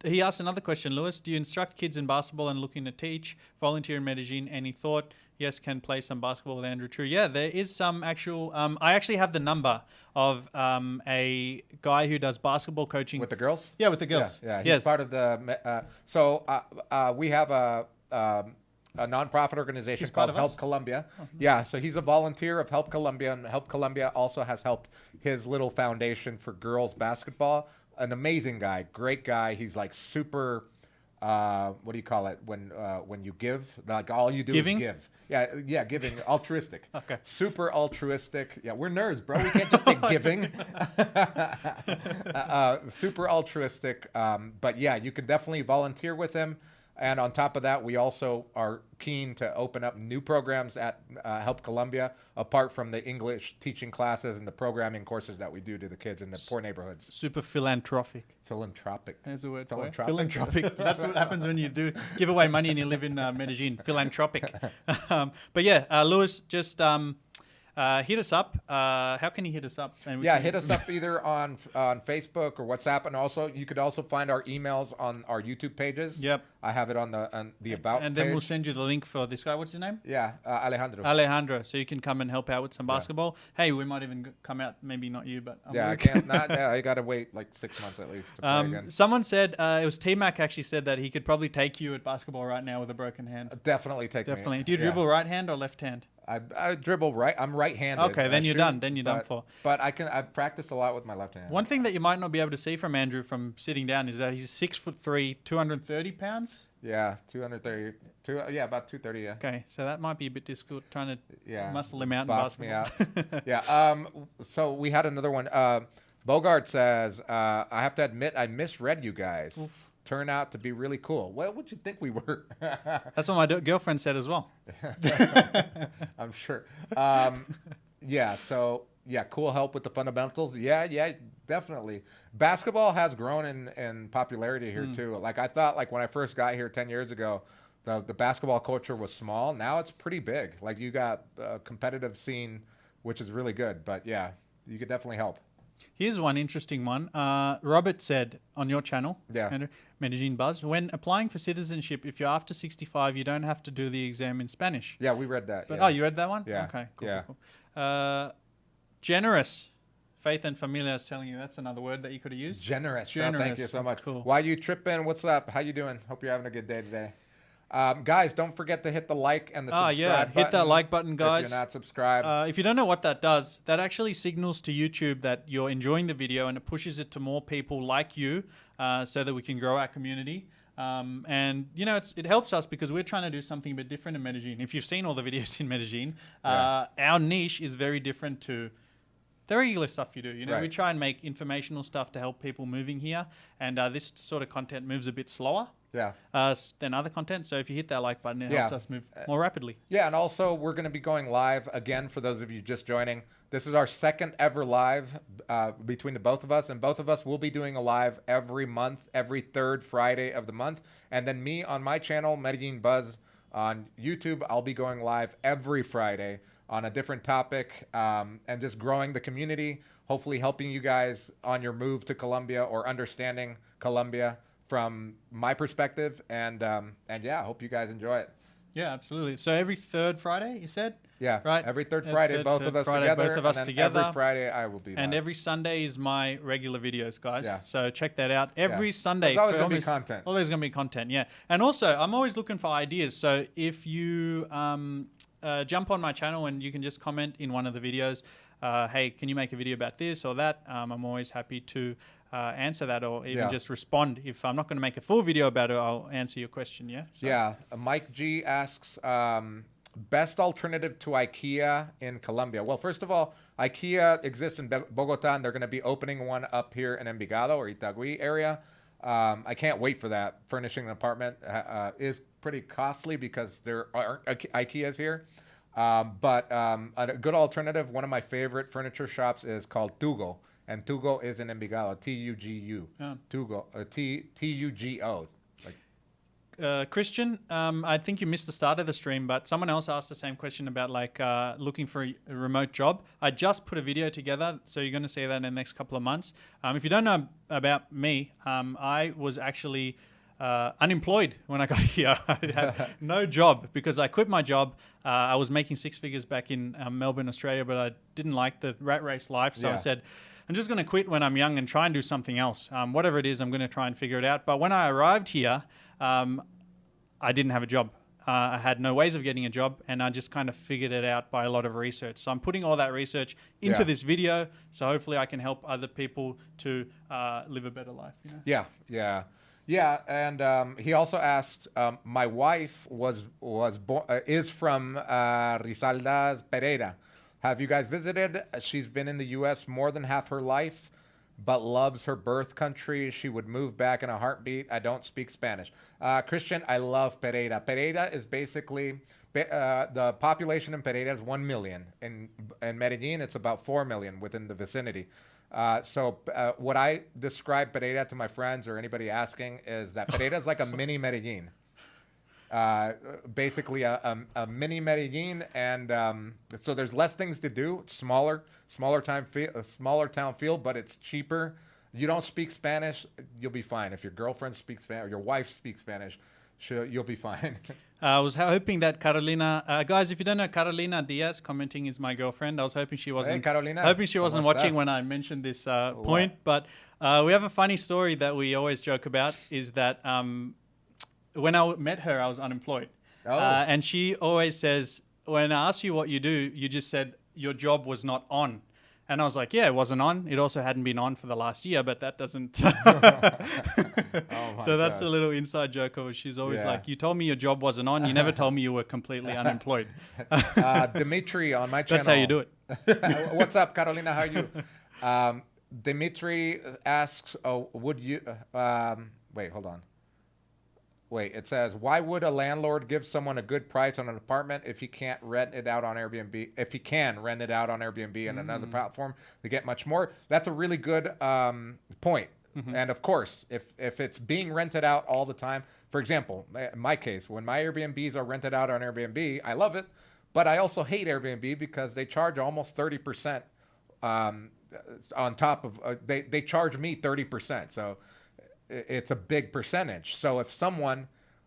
He asked another question, Lewis. Do you instruct kids in basketball and looking to teach? Volunteer in Medellin? Any thought? Yes, can play some basketball with Andrew True. Yeah, there is some actual... I actually have the number of a guy who does basketball coaching. With the girls? Yeah, with the girls. Yeah, he's part of the... we have a nonprofit organization called Help Colombia. Oh, yeah, so he's a volunteer of Help Colombia, and Help Colombia also has helped his little foundation for girls basketball. An amazing guy, great guy. He's like super... what do you call it when you give? Like all you do is give. Yeah, giving, altruistic. Okay. Super altruistic. Yeah, we're nerds, bro. We can't just say giving. Super altruistic. But yeah, you can definitely volunteer with him. And on top of that, we also are keen to open up new programs at Help Colombia, apart from the English teaching classes and the programming courses that we do to the kids in the poor neighborhoods. Super philanthropic. Philanthropic. There's a word for it. Philanthropic. Philanthropic. That's what happens when you do give away money and you live in Medellin. Philanthropic. But yeah, Lewis, just hit us up. How can you hit us up? And Hit us up either on Facebook or WhatsApp, and also you could also find our emails on our YouTube pages. Yep. I have it on the about and page. then we'll send you the link for this guy. What's his name? Yeah, Alejandro. Alejandro. So you can come and help out with some basketball. Hey, we might even come out. Maybe not you, but I can't. I gotta wait like 6 months at least to play again. Someone said it was T-Mac actually said that he could probably take you at basketball right now with a broken hand. Definitely take me. Definitely. Do you dribble right hand or left hand? I dribble right. I'm right-handed. Okay, then you're done. Then you're done for. But I've practiced a lot with my left hand. One thing that you might not be able to see from Andrew from sitting down is that he's 6'3", 230 pounds. Yeah, 230. About 230. Yeah. Okay, so that might be a bit difficult trying to muscle him out in box basketball. me out. Yeah. So we had another one. Bogart says, I have to admit I misread you guys. Oof. Turn out to be really cool. What would you think we were? That's what my girlfriend said as well. I'm sure. Cool help with the fundamentals. Yeah, definitely. Basketball has grown in popularity here too. Like I thought, like when I first got here 10 years ago, the basketball culture was small. Now it's pretty big. Like you got a competitive scene, which is really good. But yeah, you could definitely help. Here's one interesting one. Robert said on your channel, MedellinBuzz, when applying for citizenship, if you're after 65, you don't have to do the exam in Spanish. Yeah, we read that. But, Oh, you read that one? Yeah. Okay, cool. Yeah. Cool. Generous. Faith and familia is telling you that's another word that you could have used. Generous. Generous. Oh, thank you so much. Cool. Why you tripping? What's up? How you doing? Hope you're having a good day today. Guys, don't forget to hit the like and the subscribe button. Hit that like button, guys. If you're not subscribed. If you don't know what that does, that actually signals to YouTube that you're enjoying the video and it pushes it to more people like you so that we can grow our community. And, it helps us because we're trying to do something a bit different in Medellin. If you've seen all the videos in Medellin, our niche is very different to the regular stuff you do. We try and make informational stuff to help people moving here. And this sort of content moves a bit slower. Than other content. So if you hit that like button, it helps us move more rapidly. Yeah, and also we're going to be going live again for those of you just joining. This is our second ever live between the both of us, and both of us will be doing a live every month, every third Friday of the month. And then me on my channel, MedellinBuzz on YouTube, I'll be going live every Friday on a different topic and just growing the community, hopefully helping you guys on your move to Colombia or understanding Colombia from my perspective, and I hope you guys enjoy it. Yeah, absolutely. So every third Friday, you said? Yeah, right. Every third Friday, both of us together. Every Friday, I will be live. And every Sunday is my regular videos, guys. Yeah. So check that out. Every Sunday. There's always going to be content. Always going to be content, yeah. And also, I'm always looking for ideas. So if you jump on my channel and you can just comment in one of the videos, hey, can you make a video about this or that? I'm always happy to answer that or even just respond. If I'm not going to make a full video about it, I'll answer your question, yeah? So. Yeah. Mike G asks, best alternative to IKEA in Colombia. Well, first of all, IKEA exists in Bogota, and they're going to be opening one up here in Envigado or Itagüí area. I can't wait for that. Furnishing an apartment is pretty costly because there aren't IKEAs here. But a good alternative, one of my favorite furniture shops is called Tugo. And Tugo is in Envigado, Tugu. Tugo, Tugo. Christian, I think you missed the start of the stream, but someone else asked the same question about looking for a remote job. I just put a video together, so you're going to see that in the next couple of months. If you don't know about me, I was actually unemployed when I got here. I had no job because I quit my job. I was making 6 figures back in Melbourne, Australia, but I didn't like the rat race life, so I said, I'm just going to quit when I'm young and try and do something else. Whatever it is, I'm going to try and figure it out. But when I arrived here, I didn't have a job. I had no ways of getting a job, and I just kind of figured it out by a lot of research. So I'm putting all that research into this video, so hopefully I can help other people to live a better life. Yeah, and he also asked, my wife is from Risaralda Pereira. Have you guys visited? She's been in the U.S. more than half her life. but loves her birth country. She would move back in a heartbeat. I don't speak Spanish. Christian, I love Pereira. Pereira is basically the population in Pereira is 1 million. In Medellin, it's about 4 million within the vicinity. So what I describe Pereira to my friends or anybody asking is that Pereira is like a mini Medellin. Basically a mini Medellin, and so there's less things to do. It's smaller town feel, but it's cheaper. You don't speak Spanish, you'll be fine. If your girlfriend speaks Spanish or your wife speaks Spanish, you'll be fine. I was hoping that Carolina, guys, if you don't know, Carolina Diaz commenting is my girlfriend. I was hoping she wasn't. Hey, Carolina. Hoping she wasn't ¿Cómo watching estás? when I mentioned this point. But we have a funny story that we always joke about. Is that when I met her, I was unemployed, and she always says, when I ask you what you do, you just said your job was not on. And I was like, yeah, it wasn't on. It also hadn't been on for the last year, but that doesn't. So that's a little inside joke of she's always like, you told me your job wasn't on. You never told me you were completely unemployed. Dimitri on my channel. That's how you do it. What's up, Carolina? How are you? Dimitri asks, would you... wait, hold on. Wait, it says, why would a landlord give someone a good price on an apartment if he can't rent it out on Airbnb? If he can rent it out on Airbnb and another platform to get much more? That's a really good point. And of course, if it's being rented out all the time, for example, in my case, when my Airbnbs are rented out on Airbnb, I love it, but I also hate Airbnb because they charge almost 30% on top of, they charge me 30%. So it's a big percentage. So if someone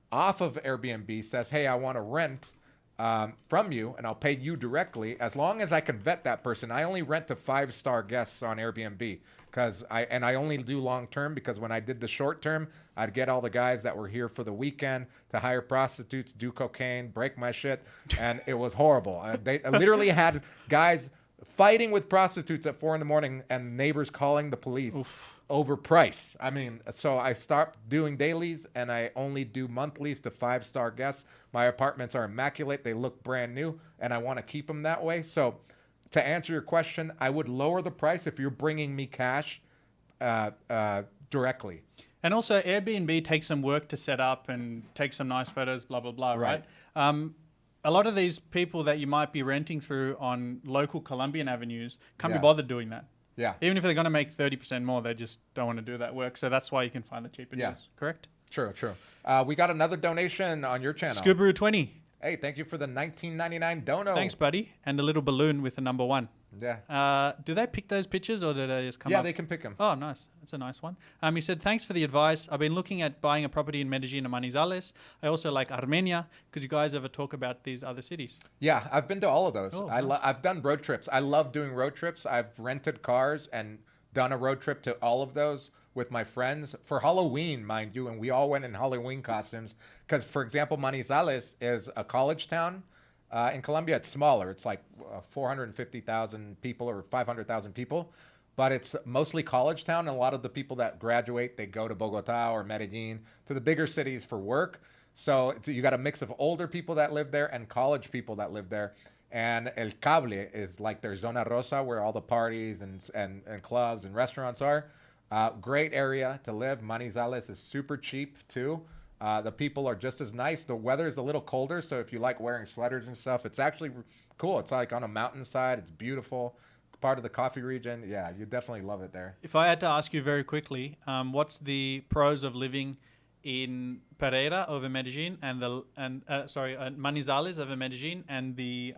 off of Airbnb says, hey, I want to rent from you and I'll pay you directly, as long as I can vet that person. I only rent to 5-star guests on Airbnb because I only do long term, because when I did the short term, I'd get all the guys that were here for the weekend to hire prostitutes, do cocaine, break my shit. And it was horrible. They literally had guys fighting with prostitutes at 4 a.m. and neighbors calling the police. Oof. Over price. I mean, so I stopped doing dailies and I only do monthlies to 5-star guests. My apartments are immaculate. They look brand new and I want to keep them that way. So to answer your question, I would lower the price if you're bringing me cash directly. And also Airbnb takes some work to set up and take some nice photos, blah, blah, blah, right? A lot of these people that you might be renting through on local Colombian avenues can't be bothered doing that. Yeah. Even if they're going to make 30% more, they just don't want to do that work. So that's why you can find the cheaper deals. Correct? True. We got another donation on your channel. Scoobaroo20. Hey, thank you for the $19.99 dono. Thanks, buddy. And a little balloon with a number 1. Yeah. Do they pick those pictures or do they just come up? Yeah, they can pick them. Oh, nice. That's a nice one. He said, thanks for the advice. I've been looking at buying a property in Medellin and Manizales. I also like Armenia. Could you guys ever talk about these other cities? Yeah, I've been to all of those. Oh, I've done road trips. I love doing road trips. I've rented cars and done a road trip to all of those with my friends for Halloween, mind you, and we all went in Halloween costumes. Because, for example, Manizales is a college town. In Colombia, it's smaller. It's like 450,000 people or 500,000 people, but it's mostly college town. And a lot of the people that graduate, they go to Bogota or Medellin, to the bigger cities for work. So you got a mix of older people that live there and college people that live there. And El Cable is like their Zona Rosa, where all the parties and clubs and restaurants are. Great area to live. Manizales is super cheap too. The people are just as nice. The weather is a little colder, so if you like wearing sweaters and stuff, it's actually cool. It's like on a mountainside. It's beautiful. Part of the coffee region. Yeah, you definitely love it there. If I had to ask you very quickly, what's the pros of living in Pereira over Medellin and Manizales over Medellin, and the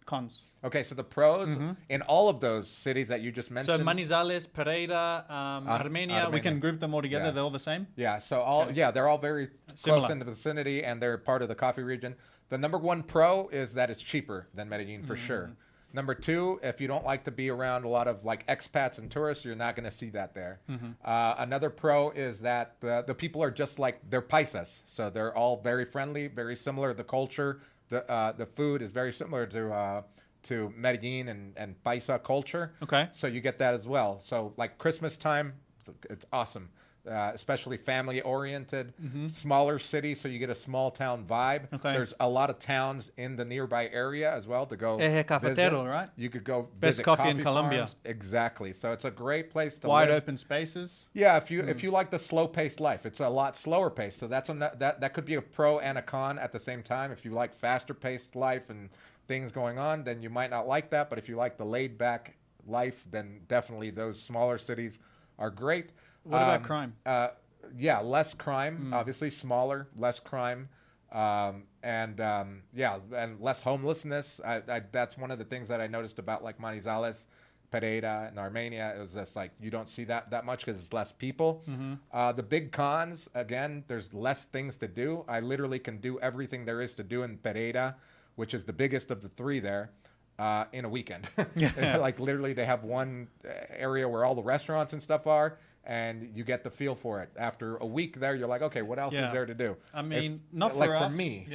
cons? Okay, so the pros in all of those cities that you just mentioned. So Manizales, Pereira, Armenia, we can group them all together. Yeah. They're all the same? Yeah, so they're all very close in the vicinity and they're part of the coffee region. The number 1 pro is that it's cheaper than Medellin for sure. Number 2, if you don't like to be around a lot of like expats and tourists, you're not going to see that there. Another pro is that the people are just like, they're paisas. So they're all very friendly, very similar. The culture, the food is very similar to Medellin and paisa culture. Okay. So you get that as well. So like Christmas time, it's awesome. especially family-oriented. Smaller city, so you get a small-town vibe. Okay. There's a lot of towns in the nearby area as well to go Eje Cafetero, visit. right? You could go Best visit coffee in Colombia. farms. Exactly. So it's a great place to Wide live. open spaces. Yeah, if you like the slow-paced life, it's a lot slower paced. So that could be a pro and a con at the same time. If you like faster-paced life and things going on, then you might not like that. But if you like the laid-back life, then definitely those smaller cities are great. What about crime? Yeah, less crime. Obviously, smaller, less crime, and less homelessness. That's one of the things that I noticed about like Manizales, Pereira, and Armenia. It was just like you don't see that much because it's less people. The big cons, again, there's less things to do. I literally can do everything there is to do in Pereira, which is the biggest of the three there. In a weekend. Like literally they have one area where all the restaurants and stuff are, and you get the feel for it. After a week there, you're like, okay, what else is there to do? I mean, not for like us. For me,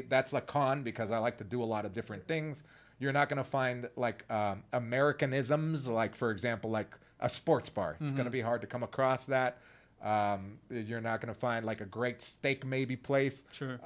that's a con because I like to do a lot of different things. You're not going to find like Americanisms, like for example, like a sports bar. It's going to be hard to come across that. You're not going to find like a great steak maybe place. Sure.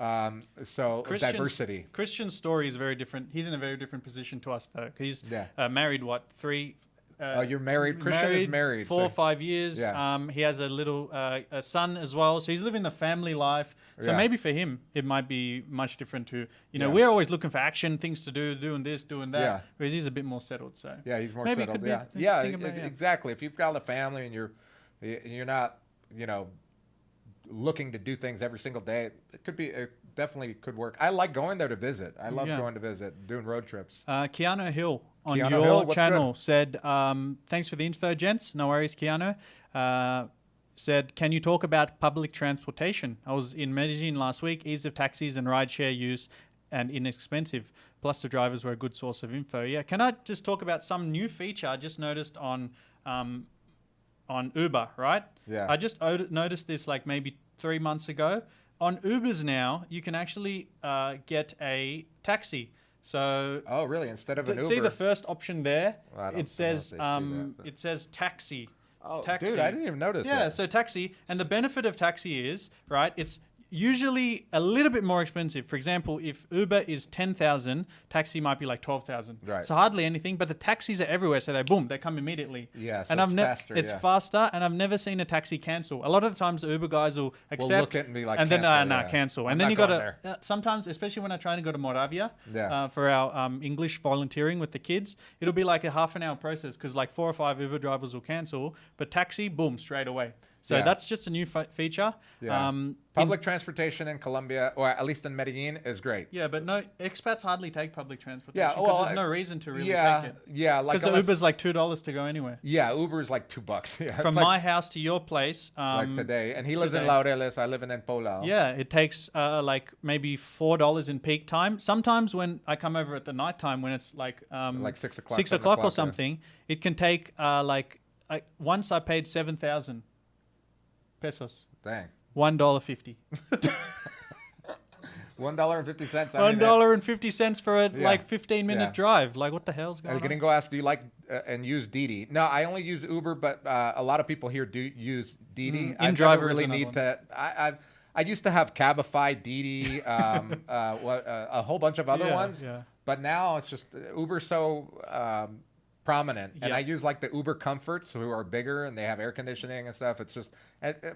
So diversity. Christian's story is very different. He's in a very different position to us though. He's married, what, three? You're married. Christian is married. 4 or 5 years. Yeah. He has a little a son as well. So he's living the family life. So maybe for him, it might be much different to, we're always looking for action, things to do, doing this, doing that. Yeah. Whereas he's a bit more settled. So yeah, he's more maybe settled. It Exactly. If you've got a family and you're not, looking to do things every single day, it definitely could work. I like going there to visit. I love going to visit, doing road trips. Keanu Hill on Keanu your Hill, channel said, thanks for the info, gents. No worries, Keanu. Said, can you talk about public transportation? I was in Medellin last week. Ease of taxis and rideshare use and inexpensive. Plus the drivers were a good source of info. Yeah, can I just talk about some new feature I just noticed on Uber, right? Yeah. I just noticed this like maybe 3 months ago. On Ubers now, you can actually get a taxi. So oh, really? Instead of an Uber? See the first option there? Well, it says it says taxi. Oh, taxi. dude, I didn't even notice that. Yeah, so taxi. And the benefit of taxi is, right, it's usually a little bit more expensive. For example, if Uber is 10,000, taxi might be like 12,000. Right. So hardly anything, but the taxis are everywhere, so they come immediately. Yeah, so and it's faster. It's faster, and I've never seen a taxi cancel. A lot of the times, the Uber guys will accept. We'll look at and be like, and cancel, then cancel. And then you got to sometimes, especially when I try to go to Moravia for our English volunteering with the kids, it'll be like a half an hour process because like 4 or 5 Uber drivers will cancel, but taxi, boom, straight away. So that's just a new feature. Yeah. Public transportation in Colombia, or at least in Medellin, is great. Yeah, but no, expats hardly take public transportation. Yeah, well, there's no reason to really take it. Yeah, like because the Uber's like $2 to go anywhere. Yeah, Uber's like $2. Yeah, from my house to your place. Like today, and he lives in Laureles. I live in Poblado. Yeah, it takes like maybe $4 in peak time. Sometimes when I come over at the night time, when it's like 6 o'clock, 6 o'clock or something, it can take once I paid 7,000 pesos. Dang. $1.50. $1.50. $1.50 for a like 15-minute drive. Like, what the hell's going on? Gringo asked, do you like and use Didi? No, I only use Uber, but a lot of people here do use Didi. I never really need to. I used to have Cabify, Didi, a whole bunch of other ones. Yeah. But now it's just Uber's so prominent, and I use like the Uber Comforts, who are bigger and they have air conditioning and stuff. It's just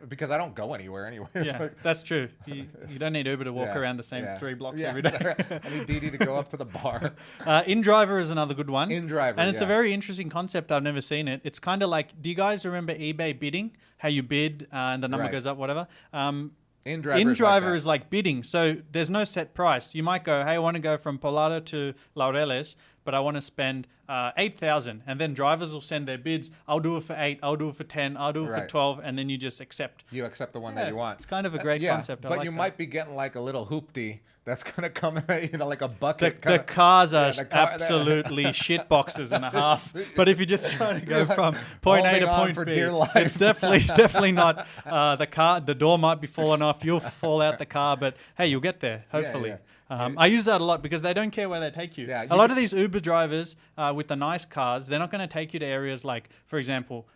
because I don't go anywhere anyway. Yeah, that's true. You don't need Uber to walk around the same 3 blocks every day. I need Didi to go up to the bar. InDriver is another good one. InDriver, and it's a very interesting concept. I've never seen it. It's kind of like, do you guys remember eBay bidding? How you bid and the number goes up, whatever. InDriver is like bidding, so there's no set price. You might go, hey, I want to go from Poblado to Laureles, but I want to spend 8,000, and then drivers will send their bids. I'll do it for 8. I'll do it for 10. I'll do it for 12, and then you just accept. You accept the one that you want. It's kind of a great concept. But you might be getting like a little hoopty that's gonna come, like a bucket. The cars are absolutely shit boxes and a half. But if you're just trying to go from point A to point B, it's definitely not the car. The door might be falling off. You'll fall out the car, but hey, you'll get there hopefully. I use that a lot because they don't care where they take you. A lot of these Uber drivers with the nice cars, they're not going to take you to areas like, for example,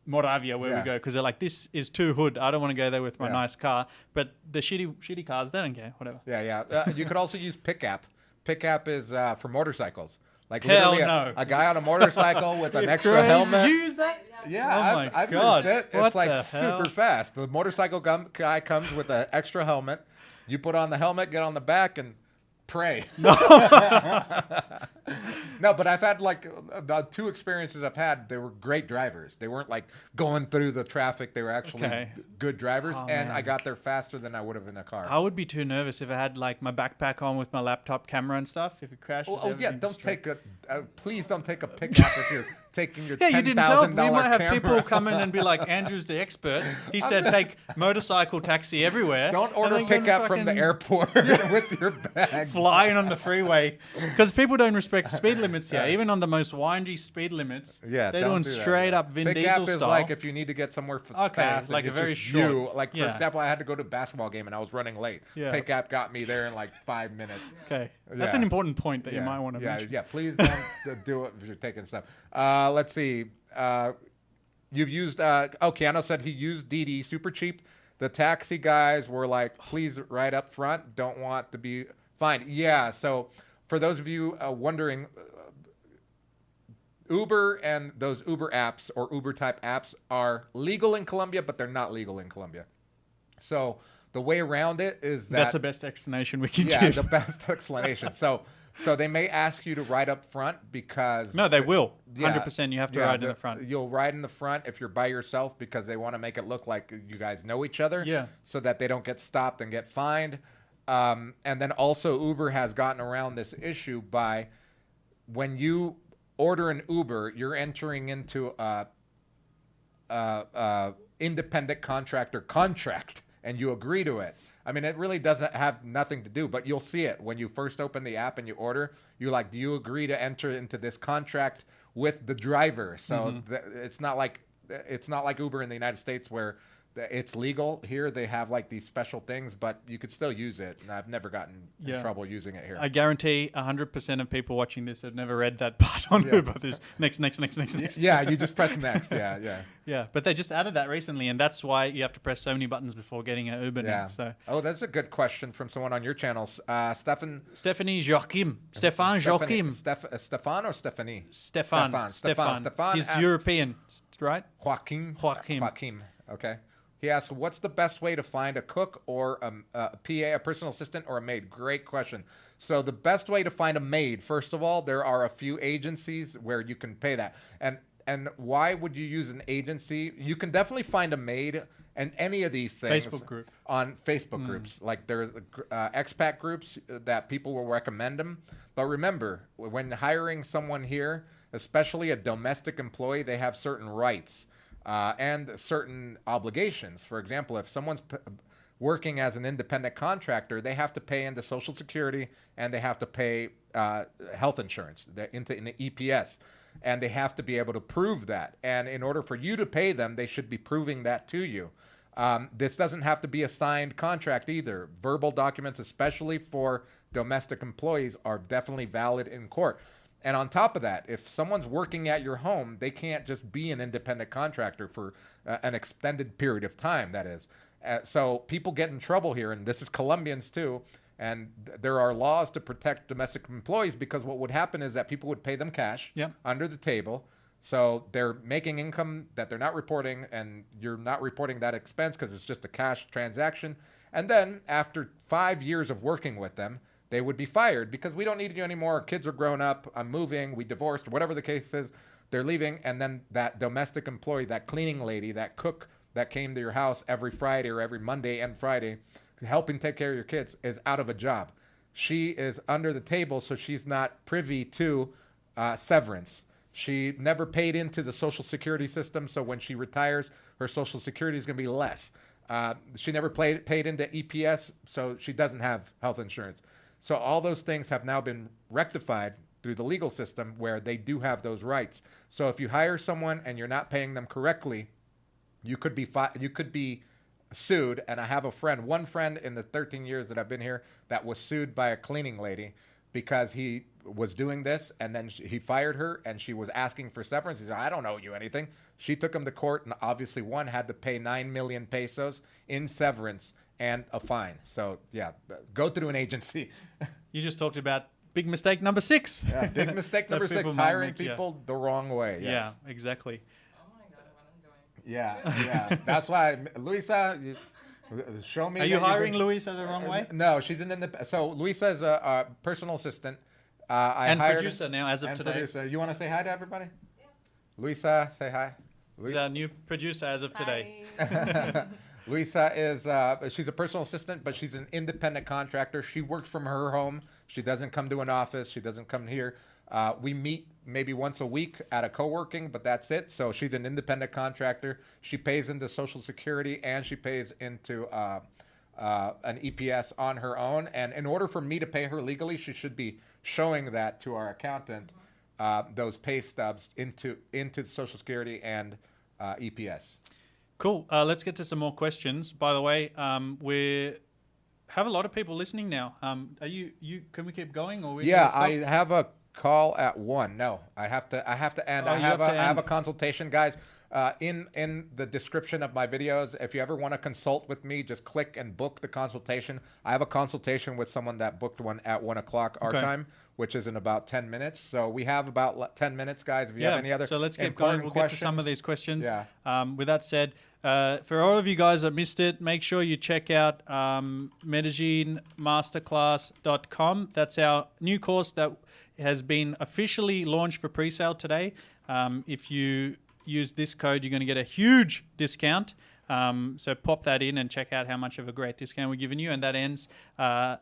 Moravia where Yeah. we go because they're like, this is too hood. I don't want to go there with my Yeah. nice car. But the shitty cars, they don't care. Whatever. Yeah. You could also use pickup. Pickup is for motorcycles. Like Hell literally no. a guy on a motorcycle with an You're extra crazy. helmet. You use that? Yeah, Oh my I've God. used it. What It's like the hell? super fast. The motorcycle guy comes with an extra helmet. You put on the helmet, get on the back, and pray. No, but I've had like the two experiences I've had. They were great drivers. They weren't like going through the traffic. They were actually Okay. good drivers, Oh, and man. I got there faster than I would have in a car. I would be too nervous if I had like my backpack on with my laptop camera and stuff. If it crashes, Oh yeah, everything's don't straight. take a. Please don't take a pickup if you're taking your Yeah, you didn't tell. $10,000 We might have camera. people come in and be like, Andrew's the expert. He said take motorcycle taxi everywhere. Don't and order then go to pickup from the fucking airport with your bag. Flying on the freeway. Because people don't respect speed limits here. Yeah. Even on the most windy speed limits, Yeah, they're don't doing do that, straight yeah. up Vin Pickup Diesel is style. like if you need to get somewhere Okay, fast. like and a it's very just short- you. Like for yeah. example, I had to go to a basketball game and I was running late. Yeah. Pickup got me there in like 5 minutes. Okay, that's Yeah. an important point that you might want to yeah, mention. Yeah, please don't do it if you're taking stuff. Let's see. You've used. Keanu said he used DD super cheap. The taxi guys were like, please ride up front. Don't want to be fined. Yeah. So for those of you wondering, Uber and those Uber apps or Uber type apps are legal in Colombia, but they're not legal in Colombia. So the way around it is that That's the best explanation we can yeah, give. the best explanation. So they may ask you to ride up front because No, they will. Yeah. 100%. You have to ride in the front. You'll ride in the front if you're by yourself because they want to make it look like you guys know each other. Yeah. So that they don't get stopped and get fined. And then also Uber has gotten around this issue by when you order an Uber, you're entering into a independent contractor contract and you agree to it. I mean, it really doesn't have nothing to do, but you'll see it when you first open the app and you order. You're like, do you agree to enter into this contract with the driver? So it's not like Uber in the United States where it's legal. Here they have like these special things, but you could still use it. And I've never gotten in trouble using it here. I guarantee 100% of people watching this have never read that part on Uber. There's next. Yeah, you just press next. Yeah. Yeah, but they just added that recently, and that's why you have to press so many buttons before getting an Uber now. So Oh, that's a good question from someone on your channels. Stefan Stephanie Joachim. Stefan Joachim. Stefan or Stephanie? Stefan. He's asks- European, right? Joaquim. Okay. He asks, what's the best way to find a cook or a PA, a personal assistant, or a maid? Great question. So the best way to find a maid, first of all, there are a few agencies where you can pay that. And why would you use an agency? You can definitely find a maid and any of these things Facebook group. on Facebook groups. Like there's expat groups that people will recommend them. But remember, when hiring someone here, especially a domestic employee, they have certain rights and certain obligations. For example, if someone's working as an independent contractor, they have to pay into Social Security and they have to pay health insurance into an EPS. And they have to be able to prove that. And in order for you to pay them, they should be proving that to you. This doesn't have to be a signed contract either. Verbal documents, especially for domestic employees, are definitely valid in court. And on top of that, if someone's working at your home, they can't just be an independent contractor for an extended period of time, that is. So people get in trouble here, and this is Colombians too. And there are laws to protect domestic employees because what would happen is that people would pay them cash under the table. So they're making income that they're not reporting, and you're not reporting that expense because it's just a cash transaction. And then after 5 years of working with them, they would be fired because we don't need you anymore. Our kids are grown up. I'm moving. We divorced. Whatever the case is, they're leaving. And then that domestic employee, that cleaning lady, that cook that came to your house every Friday or every Monday and Friday, helping take care of your kids, is out of a job. She is under the table, so she's not privy to severance. She never paid into the Social Security system, so when she retires, her Social Security is going to be less. She never paid into EPS, so she doesn't have health insurance. So all those things have now been rectified through the legal system where they do have those rights. So if you hire someone and you're not paying them correctly, you could be sued. And I have one friend in the 13 years that I've been here that was sued by a cleaning lady because he was doing this, and then he fired her, and she was asking for severance. He said, I don't owe you anything. She took him to court, and obviously one had to pay 9 million pesos in severance and a fine. So, yeah, go through an agency. You just talked about big mistake number 6. Yeah, big mistake number 6, hiring people the wrong way. Yes. Yeah, exactly. Oh my god, what I'm doing. Yeah. That's why, Luisa, show me. Are you hiring Luisa the wrong way? No, she's so Luisa is a personal assistant. And hired producer now, as of today. Producer. You want to say hi to everybody? Yeah. Luisa, say hi. She's our new producer as of today. Hi. Luisa is she's a personal assistant, but she's an independent contractor. She works from her home. She doesn't come to an office. She doesn't come here. We meet maybe once a week at a co-working, but that's it. So she's an independent contractor. She pays into Social Security, and she pays into an EPS on her own. And in order for me to pay her legally, she should be showing that to our accountant, those pay stubs into Social Security and EPS. Cool. Let's get to some more questions. By the way, we have a lot of people listening now. Are you? Can we keep going, or Yeah, I have a call at 1. No, I have to end. Oh, I you have have to I have end. a consultation, guys. In the description of my videos, if you ever want to consult with me, just click and book the consultation. I have a consultation with someone that booked one at 1 o'clock our Okay. time, which is in about 10 minutes. So we have about 10 minutes, guys. If you have any other so let's keep going. important We'll get to some of questions. these questions. Yeah. With that said, for all of you guys that missed it, make sure you check out MedellinMasterclass.com. That's our new course that has been officially launched for pre-sale today. If you use this code, you're going to get a huge discount. So pop that in and check out how much of a great discount we're giving you. And that ends That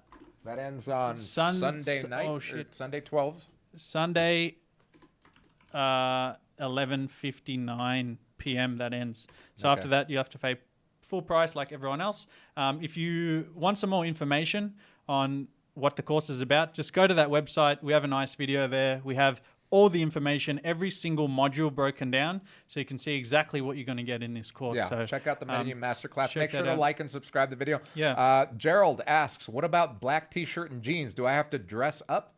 ends on Sunday night. Oh, or shit. Sunday 12. Sunday, 11:59 p.m. that ends. So Okay. after that, you have to pay full price like everyone else. If you want some more information on what the course is about, just go to that website. We have a nice video there. We have all the information, every single module broken down, so you can see exactly what you're going to get in this course. Yeah, So check out the Medellin Masterclass. check Make sure that to out. like and subscribe to the video. Yeah. Gerald asks, what about black t-shirt and jeans? Do I have to dress up?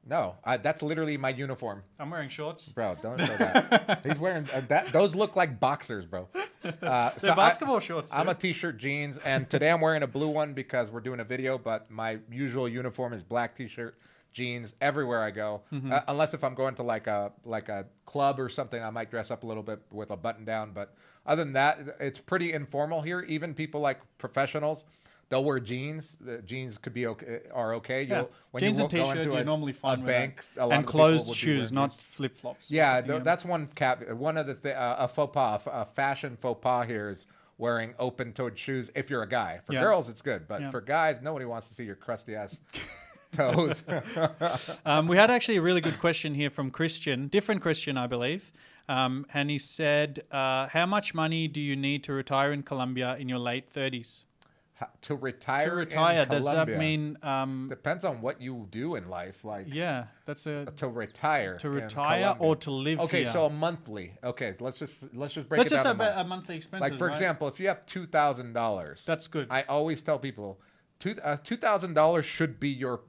No, that's literally my uniform. I'm wearing shorts. Bro, don't show that. He's wearing that. Those look like boxers, bro. They're basketball shorts. I'm a dude. t-shirt, jeans, and today I'm wearing a blue one because we're doing a video, but my usual uniform is black t-shirt, jeans, everywhere I go. Unless if I'm going to like a club or something, I might dress up a little bit with a button down. But other than that, it's pretty informal here. Even people like professionals, they'll wear jeans. The jeans could be okay, are okay. Yeah. When Jeans you and go t-shirt, into you're a normally fine with bank, that. a lot And of people closed would be shoes, wearing not jeans. flip-flops. Yeah, Something else. that's one one of the a faux pas, a fashion faux pas here is wearing open-toed shoes if you're a guy. For Yeah. girls, it's good, but Yeah. for guys, nobody wants to see your crusty ass toes. We had actually a really good question here from Christian, different Christian, I believe. And he said, how much money do you need to retire in Colombia in your late 30s? To retire. To retire, in does that Colombia. mean, Depends on what you do in life, like yeah, that's a, to retire. to in retire Colombia. or to live Okay, here? so a monthly. Okay, so let's just break Let's it just down. have a month. a monthly expenses, Like for right? example, if you have $2,000, That's good. I always tell people, $2,000 should be your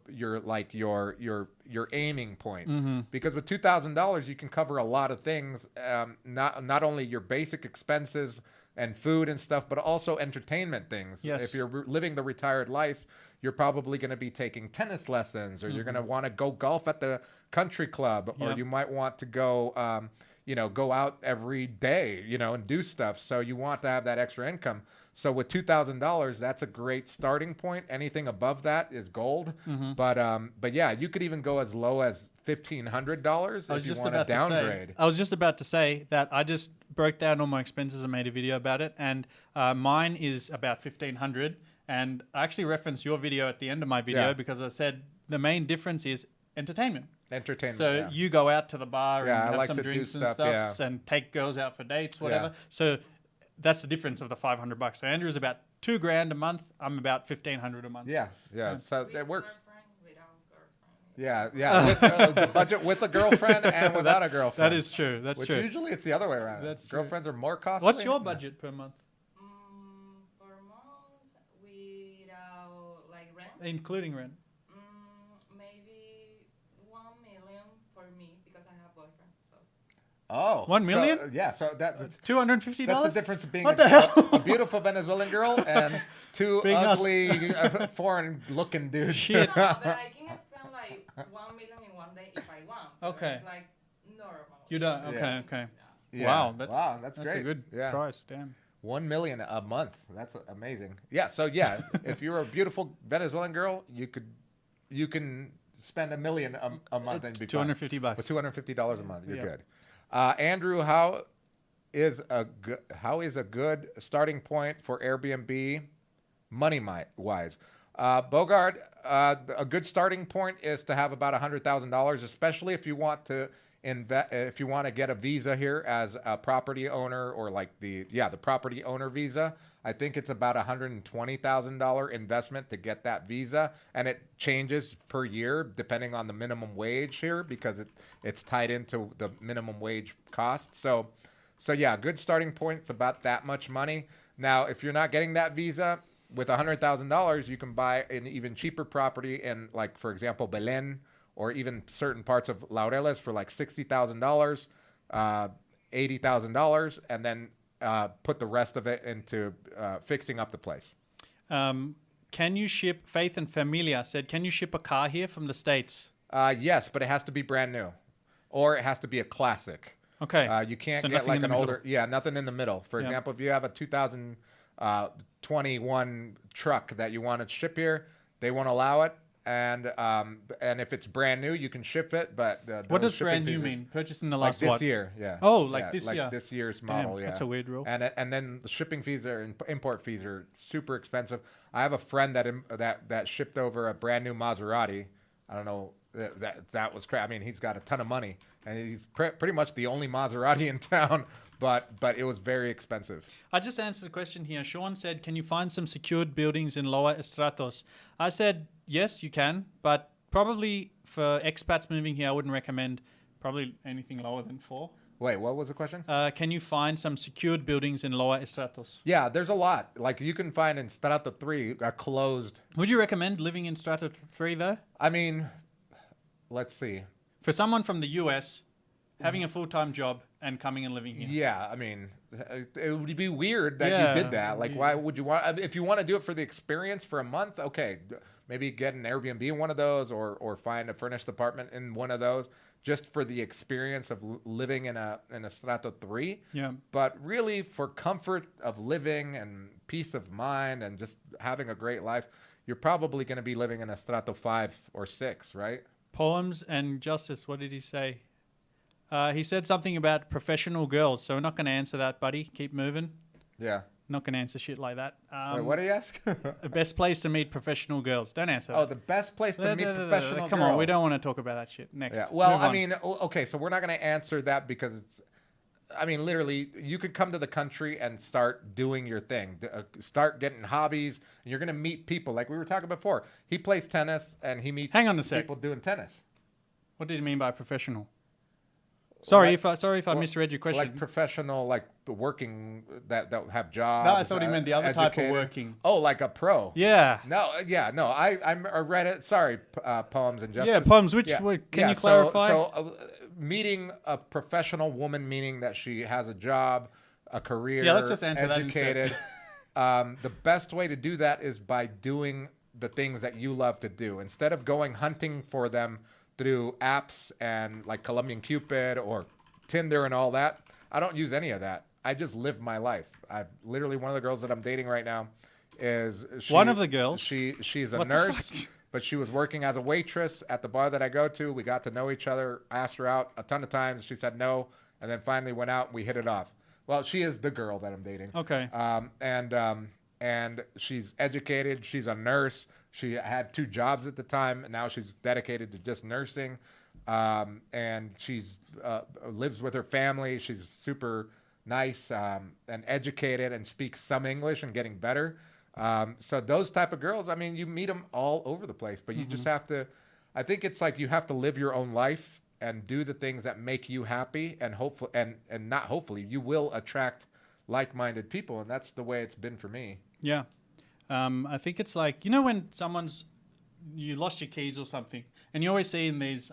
aiming point, Mm-hmm. because with $2,000 you can cover a lot of things, not only your basic expenses and food and stuff, but also entertainment things. Yes. If you're living the retired life, you're probably going to be taking tennis lessons, or you're going to want to go golf at the country club, or Mm-hmm. Yep. you might want to go go out every day, and do stuff. So you want to have that extra income. So with $2,000, that's a great starting point. Anything above that is gold. Mm-hmm. But yeah, you could even go as low as $1,500 if you want to downgrade. I was just about to say that I just broke down all my expenses and made a video about it, and mine is about $1,500. And I actually referenced your video at the end of my video Yeah. because I said the main difference is entertainment. Entertainment. So yeah. you go out to the bar Yeah, I and have like some to do drinks and stuff, stuff, yeah. and take girls out for dates, whatever. Yeah. So that's the difference of the $500. So Andrew's about $2,000 a month. I'm about $1,500 a month. Yeah. So With it works. girlfriend, without girlfriend. Yeah. With the budget with a girlfriend and without a girlfriend. That is true. That's Which true. usually it's the other way around. That's true. Girlfriends are more costly. What's your budget per month, For months, without like rent, including rent? maybe Oh, 1 million? So, yeah, so that's $250. the difference of being What the hell? a beautiful Venezuelan girl and two Being us. ugly foreign-looking dudes. Shit. No, but I can spend like 1 million in one day if I want. but Okay. It's like normal. You don't. Okay. Yeah. Okay. Yeah. Wow. That's a great. good Yeah. price. Damn. 1 million a month. That's amazing. Yeah. So yeah, if you're a beautiful Venezuelan girl, you can spend $1 million a month and be fine. $250. With $250 a month, you're Yeah. good. Andrew, how is a good starting point for Airbnb money wise? Bogart, a good starting point is to have about $100,000, especially if you want to if you want to get a visa here as a property owner or like the property owner visa. I think it's about $120,000 investment to get that visa, and it changes per year depending on the minimum wage here because it's tied into the minimum wage cost. So yeah, good starting point's about that much money. Now, if you're not getting that visa with $100,000, you can buy an even cheaper property in, like, for example, Medellin or even certain parts of Laureles for like $60,000, $80,000, and then put the rest of it into fixing up the place. Can you ship? Faith and Familia said, can you ship a car here from the States? Yes, but it has to be brand new, or it has to be a classic. Okay. You can't So get nothing like in the an middle. older. Yeah, nothing in the middle. For Yeah. example, if you have a 2021 truck that you want to ship here, they won't allow it. And if it's brand new, you can ship it. But What those does brand shipping new fees are- mean? Purchased in the Like last this what? year, yeah. Oh, like Yeah, this like year. this year's Damn, model, yeah. that's a weird rule. And then the shipping fees import fees are super expensive. I have a friend that shipped over a brand new Maserati. I don't know that was crap. I mean, he's got a ton of money, and he's pretty much the only Maserati in town. But it was very expensive. I just answered the question here. Sean said, can you find some secured buildings in lower estratos? I said, yes, you can, but probably for expats moving here, I wouldn't recommend probably anything lower than 4. Wait, what was the question? Can you find some secured buildings in lower estratos? Yeah, there's a lot. Like you can find in Strato 3 a closed. Would you recommend living in Strato 3 though? I mean, let's see. For someone from the US, having a full-time job and coming and living here. Yeah, I mean, it would be weird that Yeah, you did that. Like, why would you want? If you want to do it for the experience for a month, okay, maybe get an Airbnb in one of those, or find a furnished apartment in one of those, just for the experience of living in a Strato 3. Yeah. But really, for comfort of living and peace of mind and just having a great life, you're probably going to be living in a Strato 5 or 6, right? Poems and justice, what did he say? He said something about professional girls, so we're not going to answer that, buddy. Keep moving. Yeah. Not going to answer shit like that. Wait, what do you ask? The best place to meet professional girls. Don't answer Oh, that. the best place to meet professional girls. Come on, we don't want to talk about that shit. Next. Yeah. Well, Move I on. mean, okay, so we're not going to answer that because I mean, literally, you could come to the country and start doing your thing. Start getting hobbies, and you're going to meet people. Like we were talking before. He plays tennis, and he meets Hang on a sec. people doing tennis. What did you mean by professional? Sorry Like- if I misread your question. Like professional, like working that have jobs. No, I thought he meant the other type of educated. working. Oh, like a pro. Yeah. No, yeah, no. I read it. Sorry, Poems and Justice. Yeah, poems. Which Yeah. can you So- clarify? So, meeting a professional woman, meaning that she has a job, a career, Yeah, let's just answer that instead. educated. The best way to do that is by doing the things that you love to do. Instead of going hunting for them through apps and like Colombian Cupid or Tinder and all that, I don't use any of that. I just live my life. I literally, one of the girls that I'm dating right now is One of the girls? She's a What the nurse, fuck? but she was working as a waitress at the bar that I go to. We got to know each other. I asked her out a ton of times. She said no, and then finally went out and we hit it off. Well, she is the girl that I'm dating. Okay. And she's educated. She's a nurse. She had 2 jobs at the time, and now she's dedicated to just nursing. And she's lives with her family. She's super nice and educated and speaks some English and getting better. So those type of girls, I mean, you meet them all over the place, but you just have to, I think it's like you have to live your own life and do the things that make you happy, and hopefully, and not hopefully, you will attract like-minded people, and that's the way it's been for me. Yeah. I think it's like, you know, when you lost your keys or something, and you always see in these,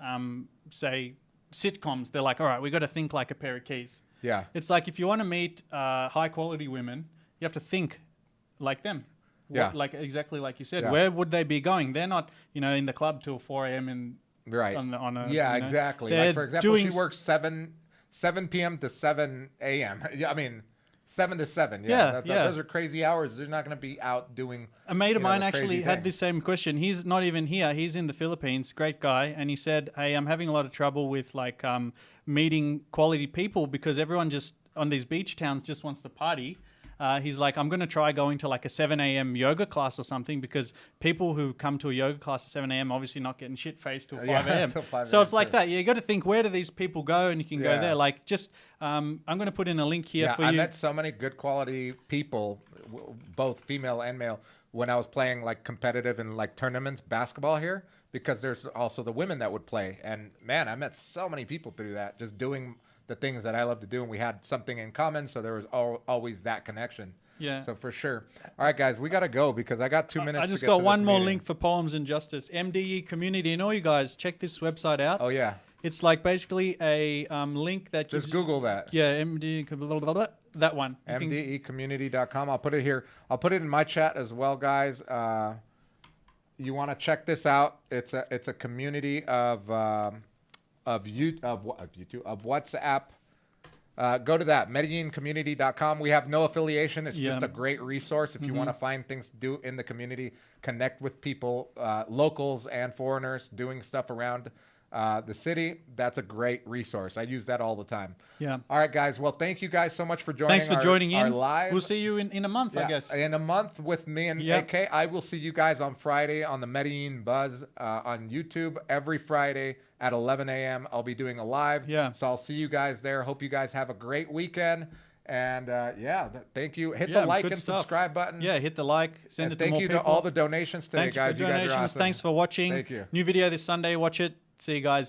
say, sitcoms. They're like, all right, we got to think like a pair of keys. Yeah. It's like if you want to meet high quality women, you have to think like them. Yeah. Like exactly like you said. Yeah. Where would they be going? They're not, in the club till 4 a.m. in Right. on a Yeah, exactly. Like for example, she works 7 p.m. to 7 a.m. Yeah, I mean 7 to 7. Yeah, those are crazy hours. They're not going to be out doing. A mate of mine the actually crazy had thing. this same question. He's not even here. He's in the Philippines. Great guy. And he said, hey, I'm having a lot of trouble with like meeting quality people because everyone just on these beach towns just wants to party. He's like, I'm going to try going to like a 7 a.m. yoga class or something because people who come to a yoga class at 7 a.m. obviously not getting shit faced till 5 a.m. Till 5 So it's a.m., like sure. that. You got to think, where do these people go? And you can go Yeah. there. Like just, I'm going to put in a link here for I you. met so many good quality people, both female and male, when I was playing like competitive and like tournaments basketball here, because there's also the women that would play. And man, I met so many people through that, just doing the things that I love to do. And we had something in common. So there was always that connection. Yeah. So for sure. All right, guys, we got to go because I got 2 minutes. I just to get got to one this more meeting. link for Poems and Justice, MDE community, and all you guys check this website out. Oh yeah. It's like basically a link that Just gives Google that. Yeah, MDE, that one. You can- MDEcommunity.com. I'll put it here. I'll put it in my chat as well, guys. You want to check this out? It's a community of WhatsApp. Go to that, MedellinCommunity.com. We have no affiliation. It's just Yeah. a great resource. If you want to find things to do in the community, connect with people, locals and foreigners doing stuff around the city, that's a great resource. I use that all the time. Yeah. All right, guys. Well, thank you guys so much for joining. Thanks for joining our in. live. We'll see you in a month, I guess. In a month with me and Yep. AK. I will see you guys on Friday on the MedellinBuzz on YouTube every Friday at 11 a.m. I'll be doing a live. Yeah. So I'll see you guys there. Hope you guys have a great weekend. And thank you. Hit Yeah, the like good and stuff. subscribe button. Yeah, hit the like, send And it to thank more you people. to all the donations today, Thank you guys. for You guys are donations. awesome. Thanks for watching. Thank you. New video this Sunday. Watch it. See you guys.